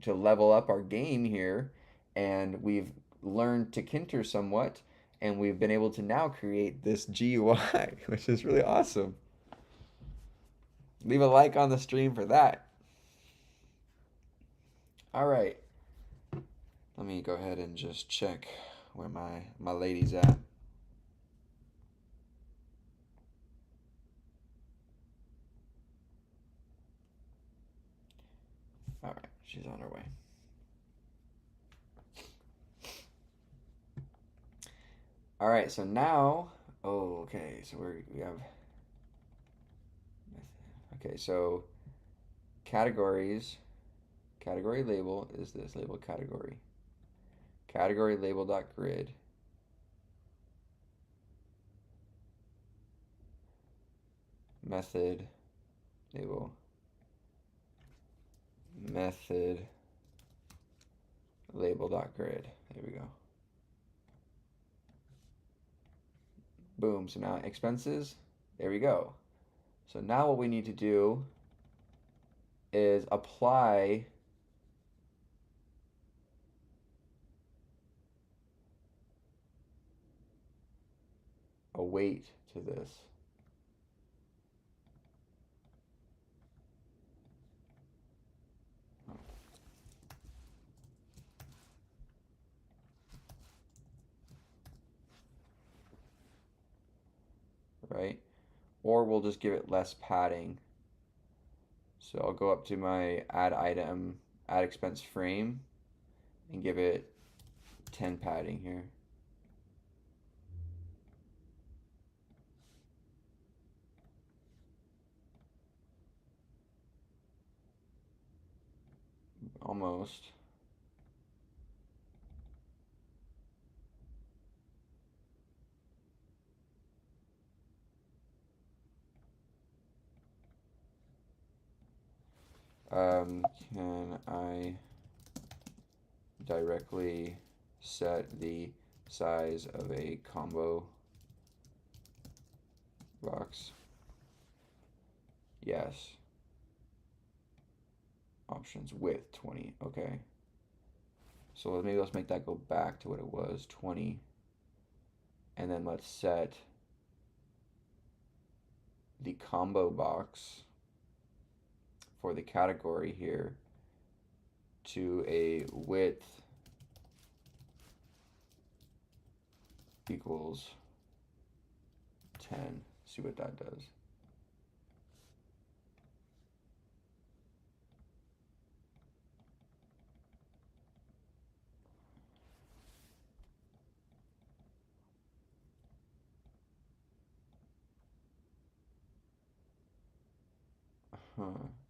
level up our game here, and we've learned to Kinter somewhat, and we've been able to now create this GUI, which is really awesome. Leave a like on the stream for that. All right. Let me go ahead and just check where my lady's at. All right, she's on her way. All right, so now, okay, so we have, okay, so categories, category label is this label category. Category label.grid. Method label. Method label.grid. There we go. Boom. So now expenses. There we go. So now what we need to do is apply a weight to this. Right? Or we'll just give it less padding. So I'll go up to my add item, add expense frame, and give it 10 padding here. Almost. Can I directly set the size of a combo box? Yes. Options width 20. Okay. So maybe let's make that go back to what it was, 20. And then let's set the combo box for the category here to a width equals 10. See what that does.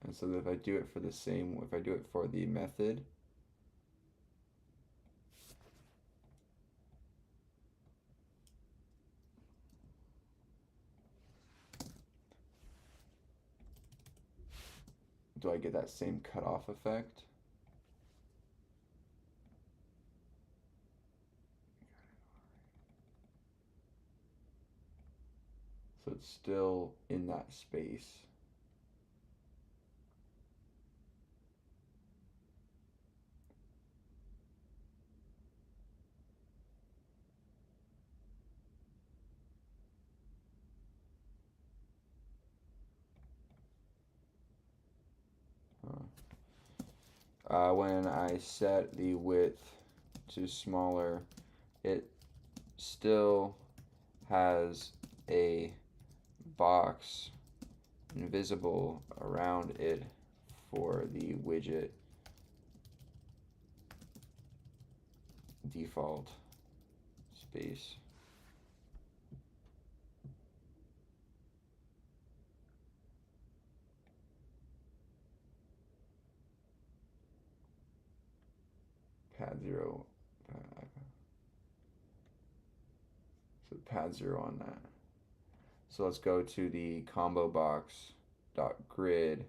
And so if I do it for the same, if I do it for the method, do I get that same cutoff effect? So it's still in that space. When I set the width to smaller, it still has a box invisible around it for the widget default space. Pad 0. So pad 0 on that. So let's go to the combo box dot grid.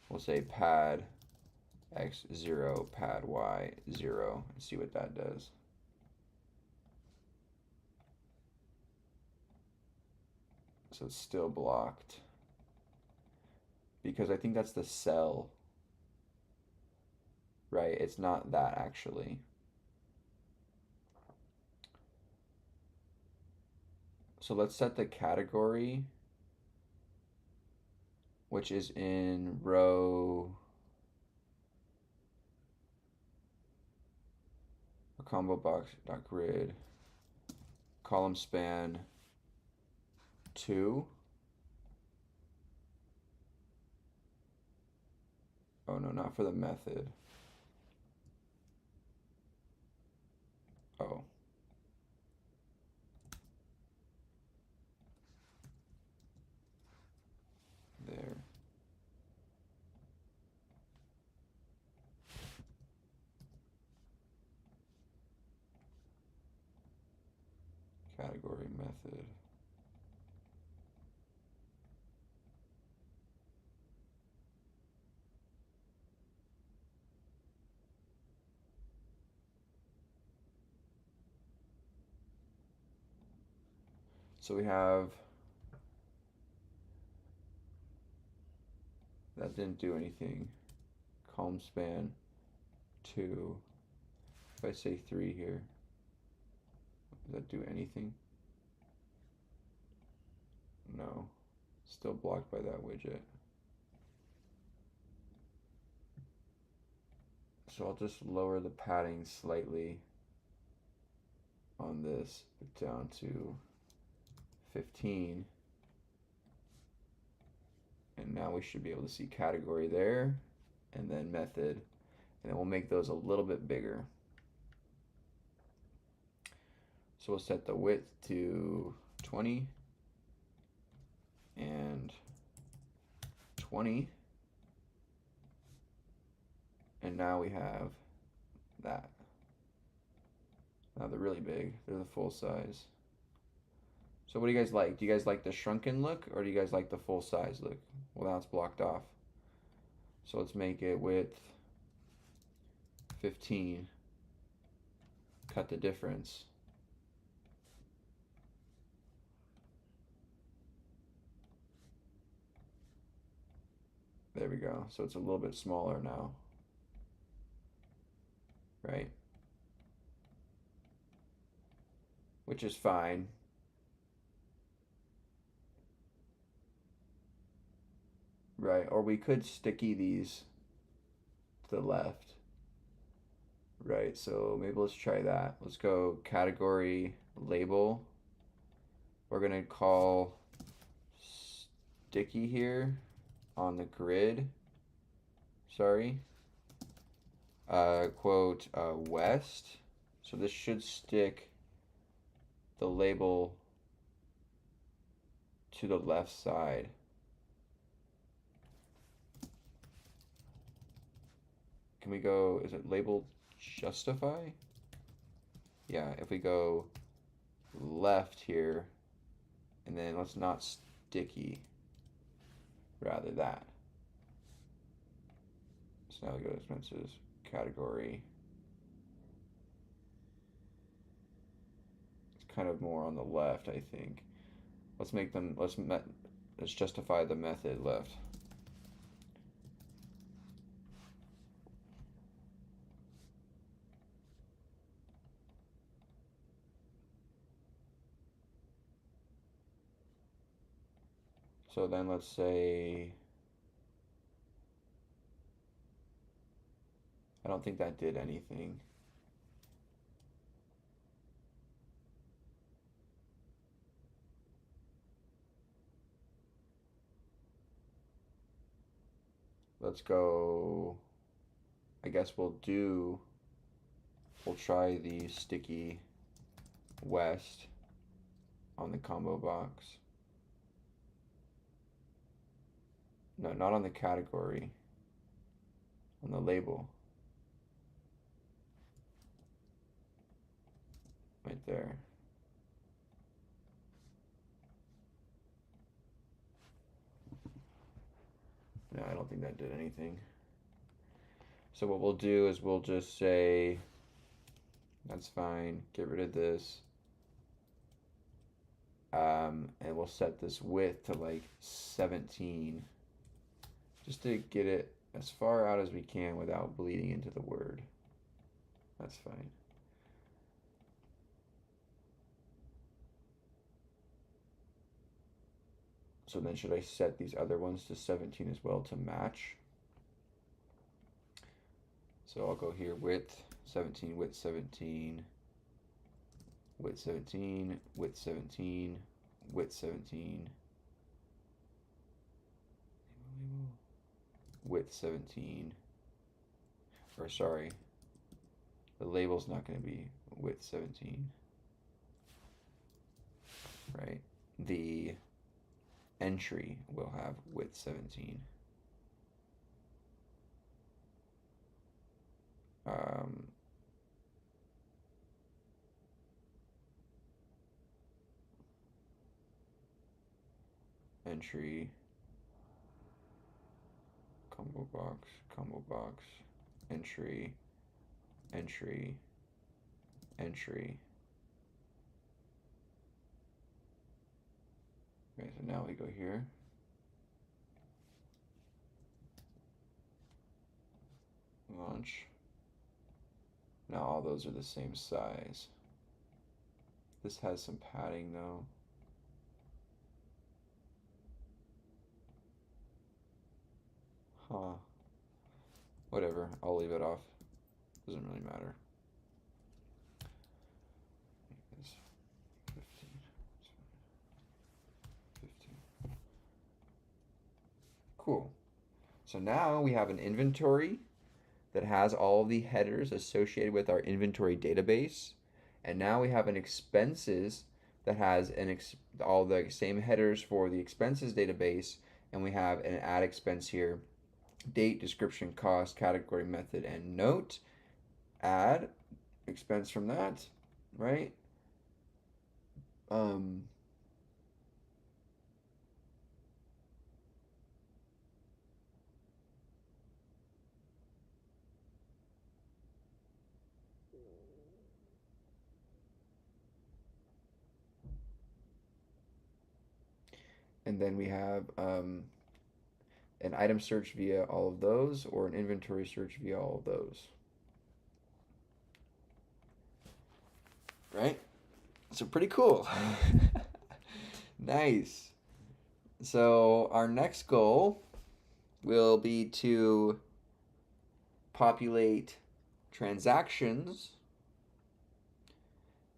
We'll say pad x0, pad y0, and see what that does. So it's still blocked because I think that's the cell, right? It's not that actually. So let's set the category, which is in row combo box dot grid, column span 2. Oh no, not for the method. Oh. There. Category method. So we have, that didn't do anything. Column span 2. If I say 3 here, does that do anything? No. Still blocked by that widget. So I'll just lower the padding slightly on this down to 15. And now we should be able to see category there, and then method, and then we'll make those a little bit bigger. So we'll set the width to 20 and 20. And now we have that. Now they're really big. They're the full size. So what do you guys like? Do you guys like the shrunken look, or do you guys like the full size look? Well, now it's blocked off. So let's make it width 15. Cut the difference. There we go. So it's a little bit smaller now. Right? which is fine. Right, or we could sticky these to the left. Right, so maybe let's try that. Let's go category label. We're gonna call sticky here on the grid. Sorry. Quote west. So this should stick the label to the left side. Can we go, is it labeled justify? Yeah, if we go left here, and then let's not sticky, rather that. So now we go to expenses, category. It's kind of more on the left, I think. Let's make them, let's justify the method left. So then let's say, I don't think that did anything. Let's go, I guess we'll try the sticky west on the combo box. No, not on the category, on the label. Right there. No, I don't think that did anything. So what we'll do is we'll just say, that's fine, get rid of this. And we'll set this width to like 17, just to get it as far out as we can without bleeding into the word. That's fine. So then should I set these other ones to 17 as well to match? So I'll go here, width 17, width 17, width 17, width 17, width 17, width 17, or sorry, the label's not going to be width 17, right? The entry will have width 17. Entry, combo box, entry, entry, entry. Okay, so now we go here. Launch. Now all those are the same size. This has some padding though. Huh. Whatever, I'll leave it off. Doesn't really matter. 15. 15. Cool. So now we have an inventory that has all of the headers associated with our inventory database. And now we have an expenses that has all the same headers for the expenses database. And we have an add expense here, date, description, cost, category, method, and note. Add expense from that, right? And then we have an item search via all of those, or an inventory search via all of those. Right? So pretty cool. Nice. So our next goal will be to populate transactions,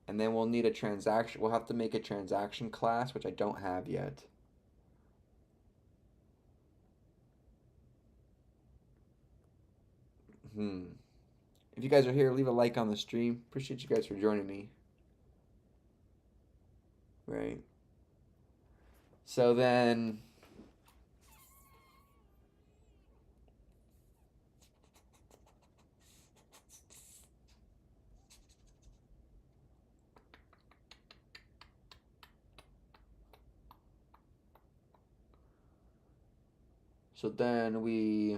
and then we'll need a transaction. We'll have to make a transaction class, which I don't have yet. If you guys are here, leave a like on the stream. Appreciate you guys for joining me. Right. So then we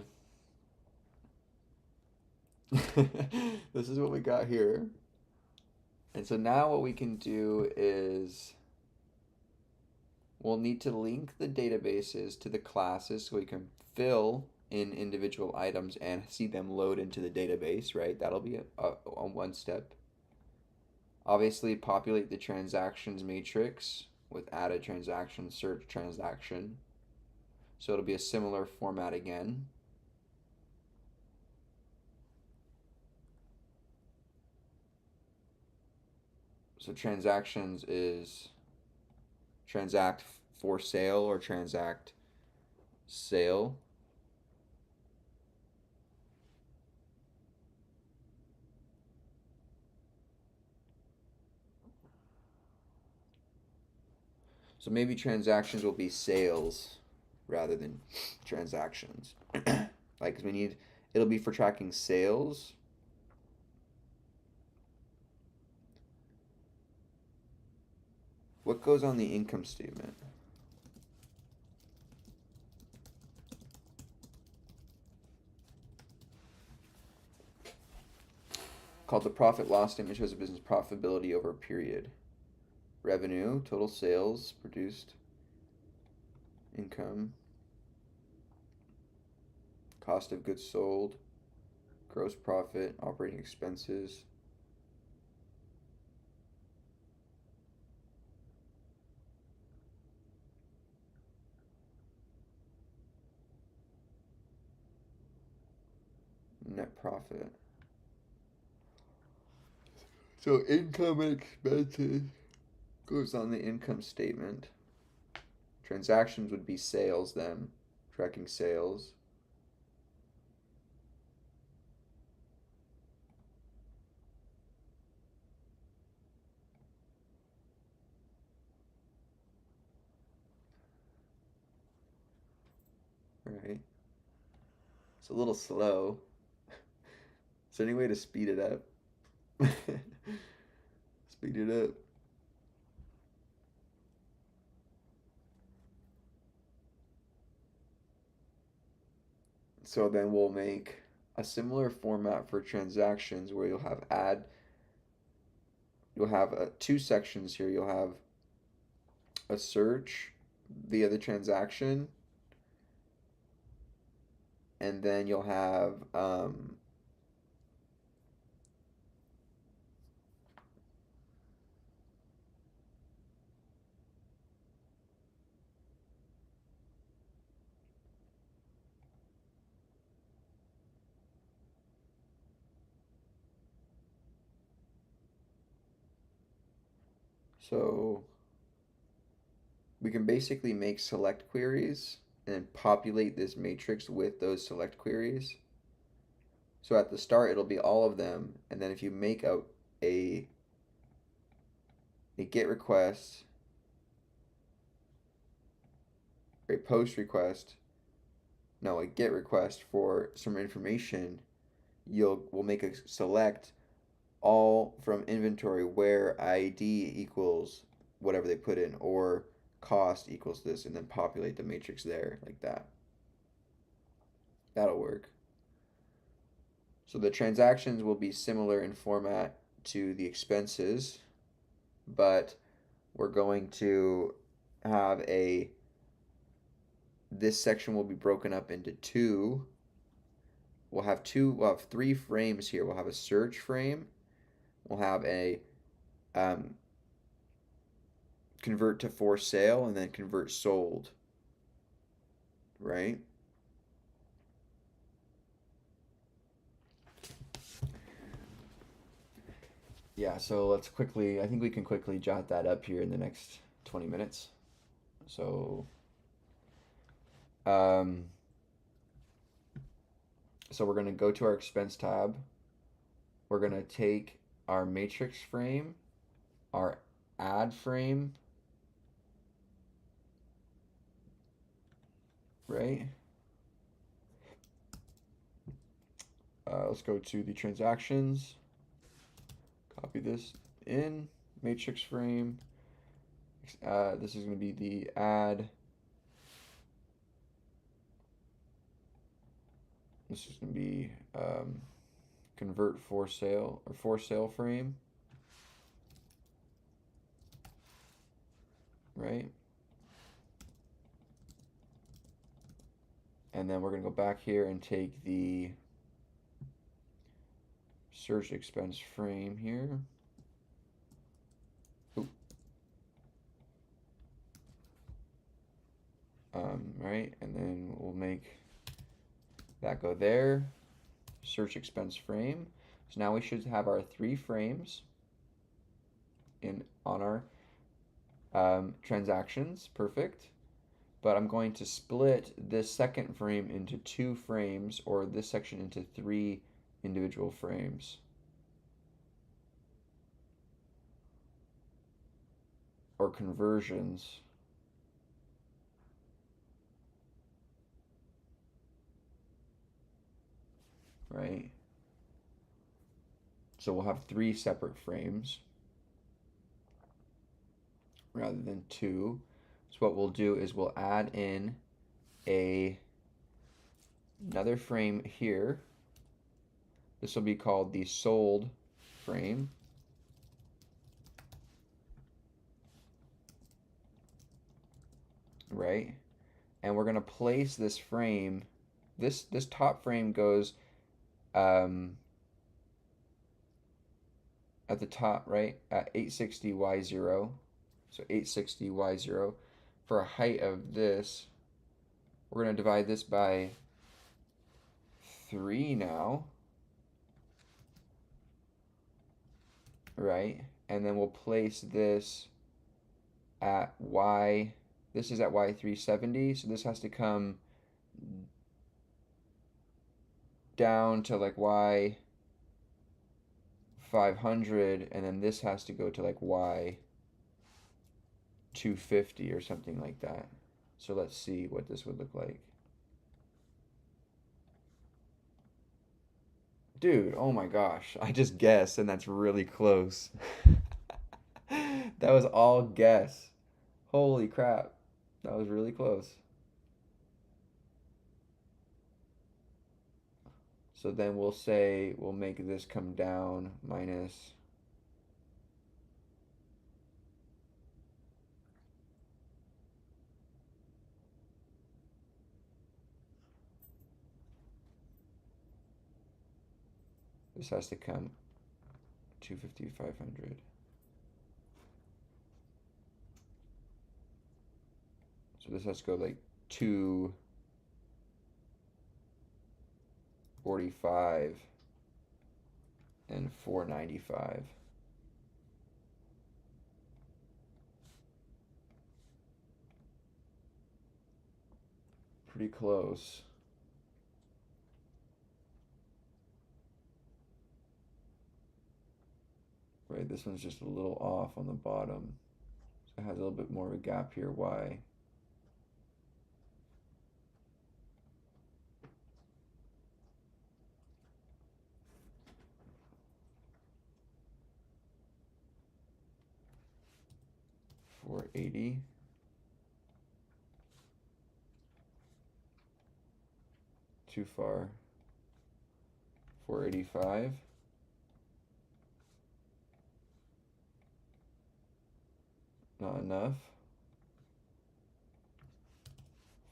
this is what we got here. And so now what we can do is we'll need to link the databases to the classes so we can fill in individual items and see them load into the database, right? That'll be a one step. Obviously, populate the transactions matrix with added transaction, search transaction. So it'll be a similar format again. So transactions is transact for sale or transact sale. So maybe transactions will be sales rather than transactions. Like, 'cause it'll be for tracking sales. What goes on the income statement? Called the profit loss statement, shows a business profitability over a period. Revenue, total sales produced, income, cost of goods sold, gross profit, operating expenses. Net profit. So income and expenses goes on the income statement. Transactions would be sales then, tracking sales. Right. It's a little slow. Is there any way to speed it up? Speed it up. So then we'll make a similar format for transactions where you'll have two sections here. You'll have a search via the transaction, and then you'll have so we can basically make select queries and populate this matrix with those select queries. So at the start it'll be all of them, and then if you make a GET request, a post request, no, a GET request for some information, we'll make a select all from inventory where ID equals whatever they put in, or cost equals this, and then populate the matrix there like that. That'll work. So the transactions will be similar in format to the expenses, but we're going to have this section will be broken up into two. We'll have three frames here. We'll have a search frame. We'll have a convert to for sale, and then convert sold, right? Yeah, so let's quickly, I think we can quickly jot that up here in the next 20 minutes. So, um, so we're going to go to our expense tab. We're going to take our matrix frame, our add frame, right? Let's go to the transactions, copy this in, matrix frame. This is going to be the add. This is going to be convert for sale or for sale frame, right? And then we're going to go back here and take the search expense frame here. Right, and then we'll make that go there. Search expense frame. So now we should have our 3 frames on our transactions. Perfect. But I'm going to split this second frame into 2 frames, or this section into 3 individual frames. Or conversions. Right? So we'll have 3 separate frames rather than 2. So what we'll do is we'll add in another frame here. This will be called the sold frame. Right? And we're going to place this frame, this top frame goes at the top, right, at 860 y0. So 860 y0. For a height of this, we're going to divide this by 3 now. Right? And then we'll place this at y. This is at y370, so this has to come down to like y500, and then this has to go to like y250 or something like that. So let's see what this would look like. Dude, oh my gosh, I just guessed, and that's really close. That was all guess. Holy crap. That was really close. So then we'll say, we'll make this come down minus this has to come 250, 500. So this has to go like 245 and 495. Pretty close. Right, this one's just a little off on the bottom. So it has a little bit more of a gap here. Why? $480. Too far. $485. Not enough.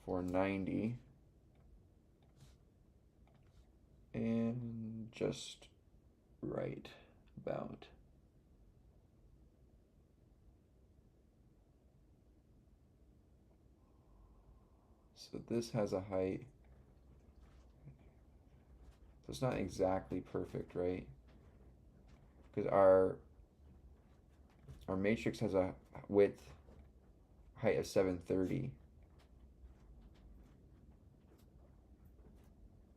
$490. And just right about. So this has a height. So it's not exactly perfect, right? Because our matrix has a width height of 730.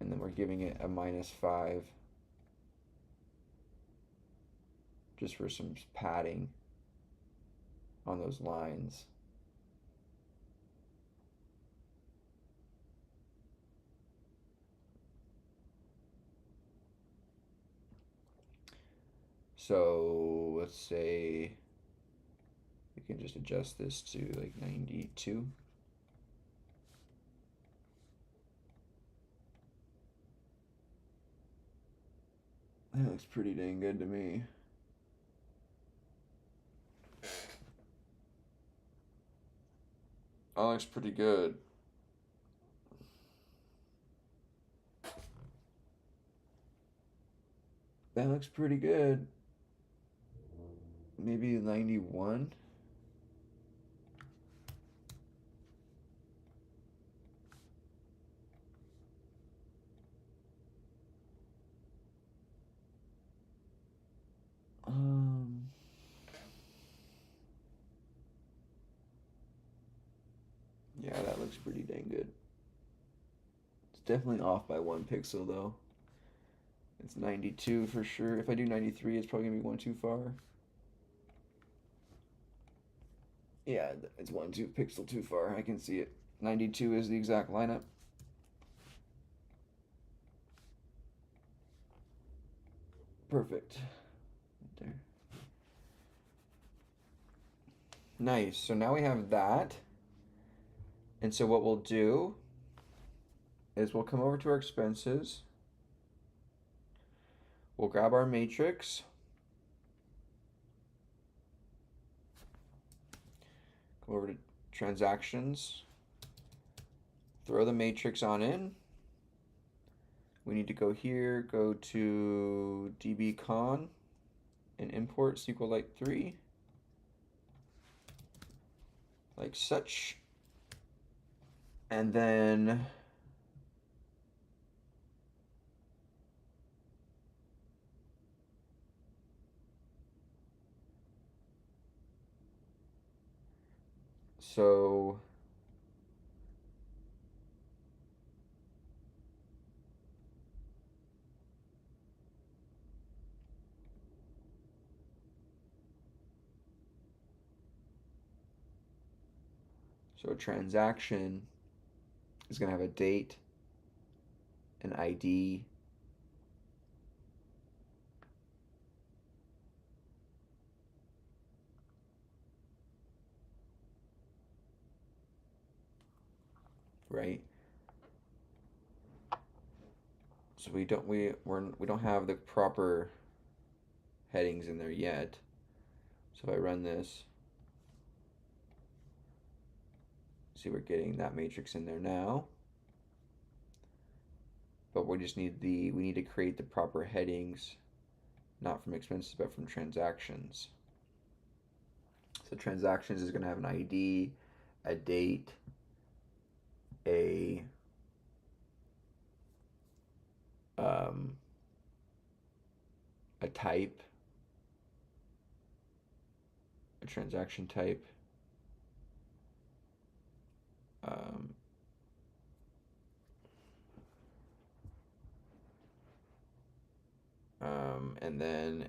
And then we're giving it a -5 just for some padding on those lines. So let's say we can just adjust this to like 92. That looks pretty dang good to me. That looks pretty good. That looks pretty good. Maybe 91. Yeah, that looks pretty dang good. It's definitely off by 1 pixel though. It's 92 for sure. If I do 93, it's probably gonna be one too far. Yeah, it's 1 2 pixel too far. I can see it. 92 is the exact lineup. Perfect. Right there. Nice. So now we have that. And so what we'll do is we'll come over to our expenses. We'll grab our matrix. Come over to transactions. Throw the matrix on in. We need to go here, go to dbcon and import SQLite 3 like such. And then so a transaction is going to have a date, an ID, right? So we don't have the proper headings in there yet. So if I run this, see we're getting that matrix in there now. But we just need we need to create the proper headings, not from expenses but from transactions. So transactions is going to have an ID, a date, a type, a transaction type, and then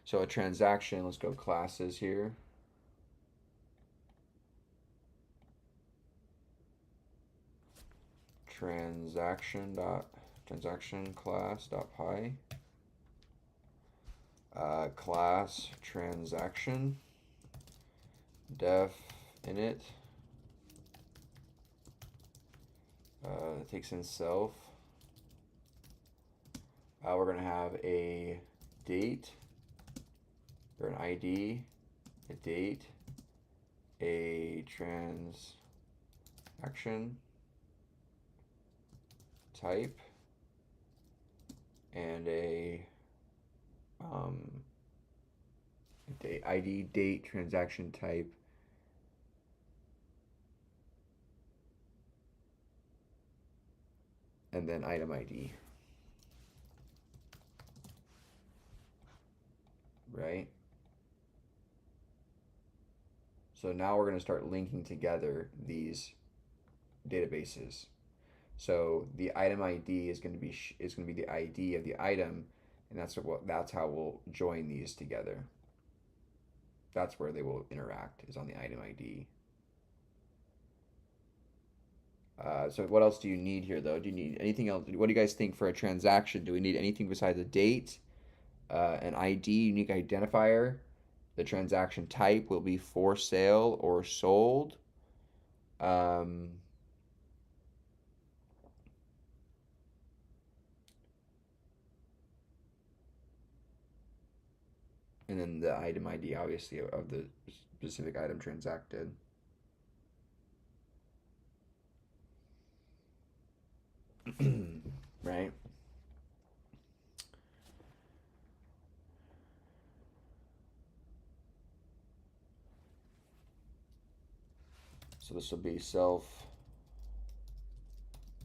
so a transaction, let's go classes here. Transaction class dot py class transaction def init takes in self. We're gonna have a date or an ID, a date, a transaction type, and a date, ID, date, transaction type, and then item ID, right? So now we're going to start linking together these databases. So the item ID is going to be the ID of the item, and that's how we'll join these together. That's where they will interact, is on the item ID. So what else do you need here, though? Do you need anything else? What do you guys think for a transaction? Do we need anything besides a date, an ID, unique identifier? The transaction type will be for sale or sold. Um, and then the item ID, obviously, of the specific item transacted. Right? So this will be self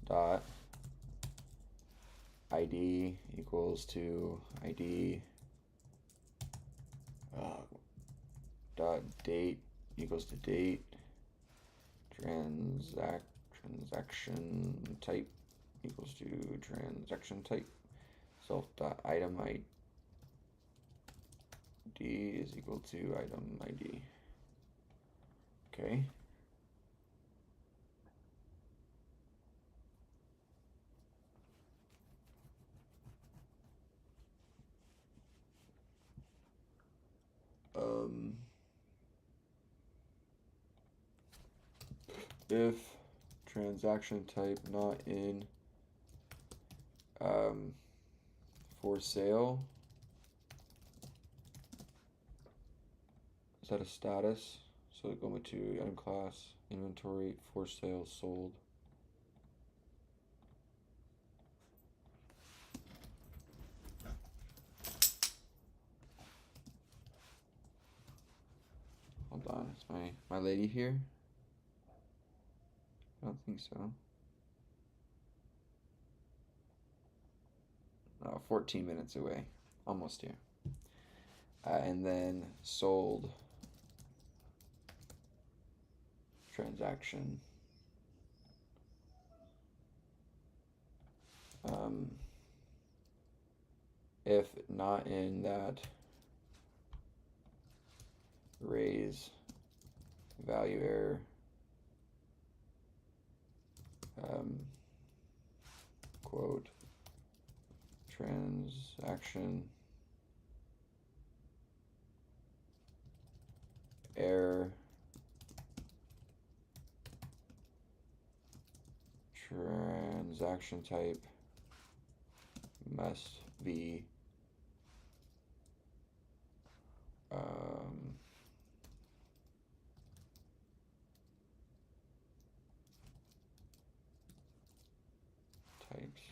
dot ID equals to ID dot date equals to date, transaction type equals to transaction type, self dot item ID is equal to item ID. Okay. If transaction type not in for sale, is that a status? So going to item class, inventory, for sale, sold. Hold on, is my lady here? I don't think so. 14 minutes away, almost here. And then sold transaction. If not in that raise value error, quote, transaction error, transaction type must be types.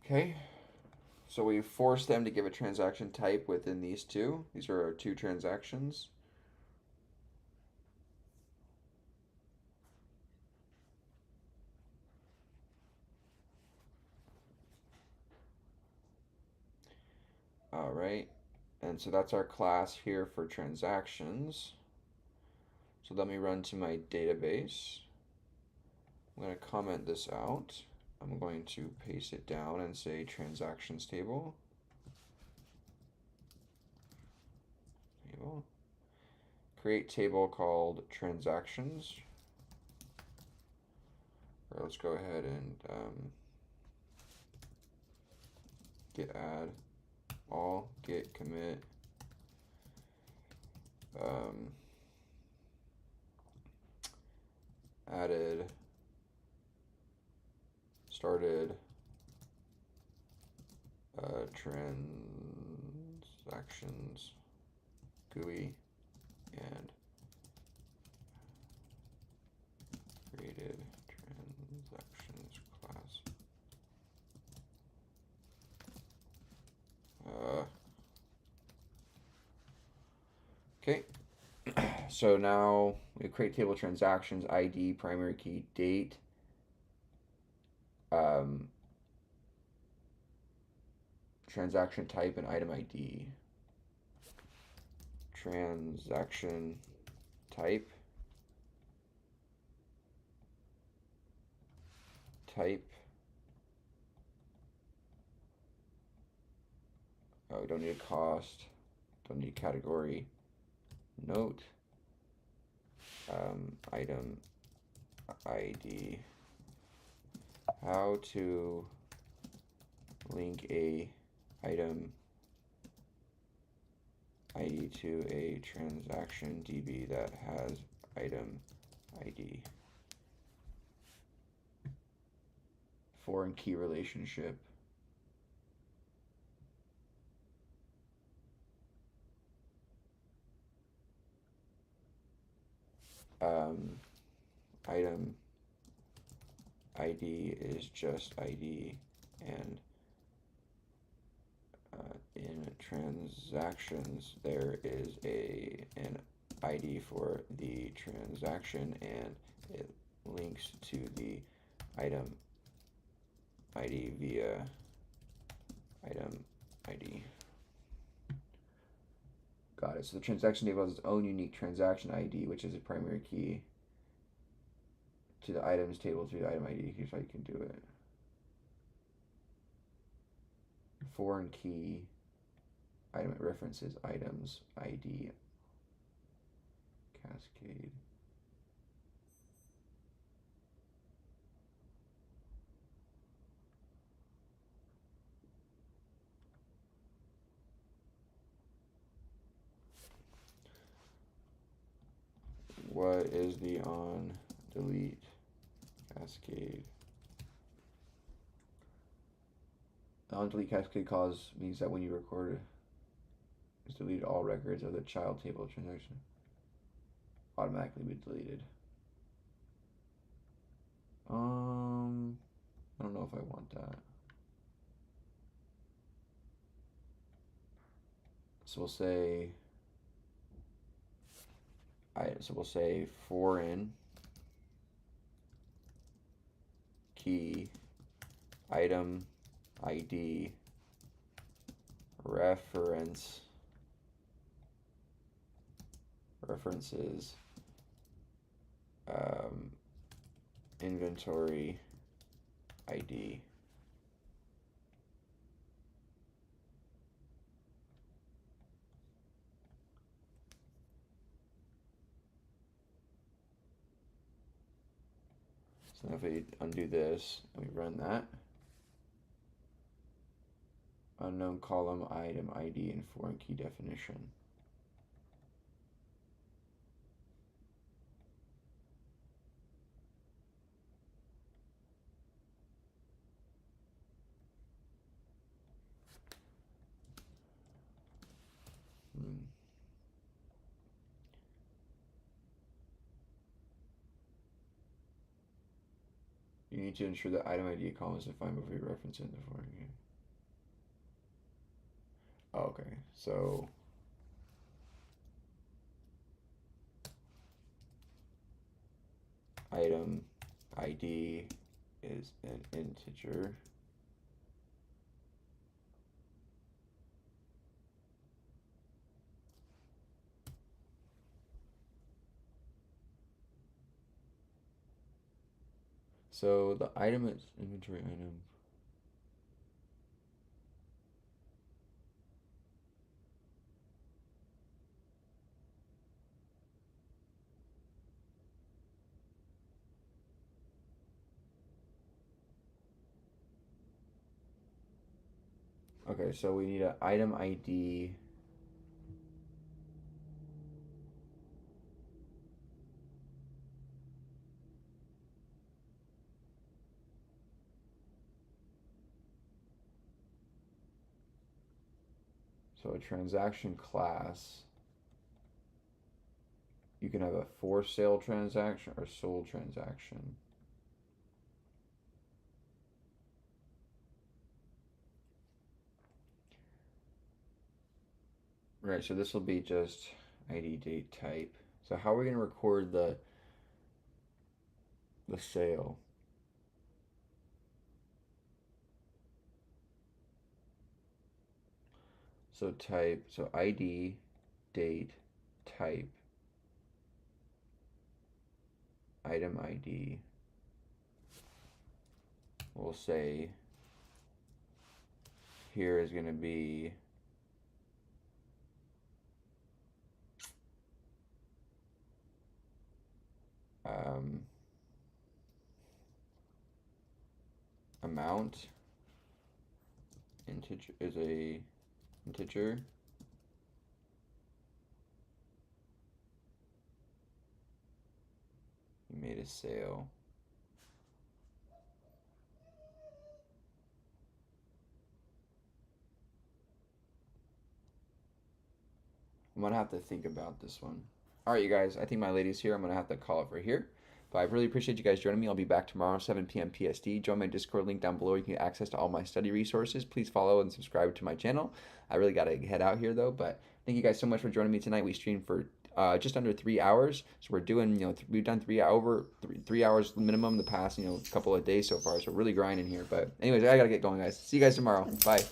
Okay, so we force them to give a transaction type within these two. These are our two transactions. All right, and so that's our class here for transactions. So let me run to my database. I'm going to comment this out. I'm going to paste it down and say transactions table. Create table called transactions. Or let's go ahead and git add all, git commit added, started, transactions GUI, and created transactions class. Okay, so now we create table transactions, ID, primary key, date, transaction type, and item ID. Transaction type, oh, we don't need a cost, don't need a category, note, item ID, how to link a item ID to a transaction DB that has item ID. Foreign key relationship. Item ID is just ID, and in transactions there is an ID for the transaction, and it links to the item ID via item ID. Got it. So the transaction table has its own unique transaction ID, which is a primary key to the items table through the item ID. Here's how you can do it. Foreign key, item references, items, ID, cascade. What is the on delete cascade? The on delete cascade clause means that when you record, it's deleted all records of the child table transaction. Automatically be deleted. I don't know if I want that. So we'll say foreign key item ID references inventory ID. So now if we undo this and we run that, unknown column, item ID, and foreign key definition. You need to ensure that item ID column is defined before you reference it in the foreign key. Oh, okay, so item ID is an integer. So the item is inventory item. Okay, so we need an item ID. So a transaction class, you can have a for sale transaction or sold transaction. Right, so this will be just ID, date, type. So how are we going to record the sale? So type, so ID, date, type, item ID. We'll say here is going to be amount integer is a integer. You made a sale. I'm gonna have to think about this one. All right, you guys. I think my lady's here. I'm gonna have to call it for here. But I really appreciate you guys joining me. I'll be back tomorrow, 7 p.m. PST. Join my Discord link down below. You can get access to all my study resources. Please follow and subscribe to my channel. I really gotta head out here though. But thank you guys so much for joining me tonight. We streamed for just under 3 hours. So we're doing, we've done 3 hours minimum the past, couple of days so far. So we're really grinding here. But anyways, I gotta get going, guys. See you guys tomorrow. Bye.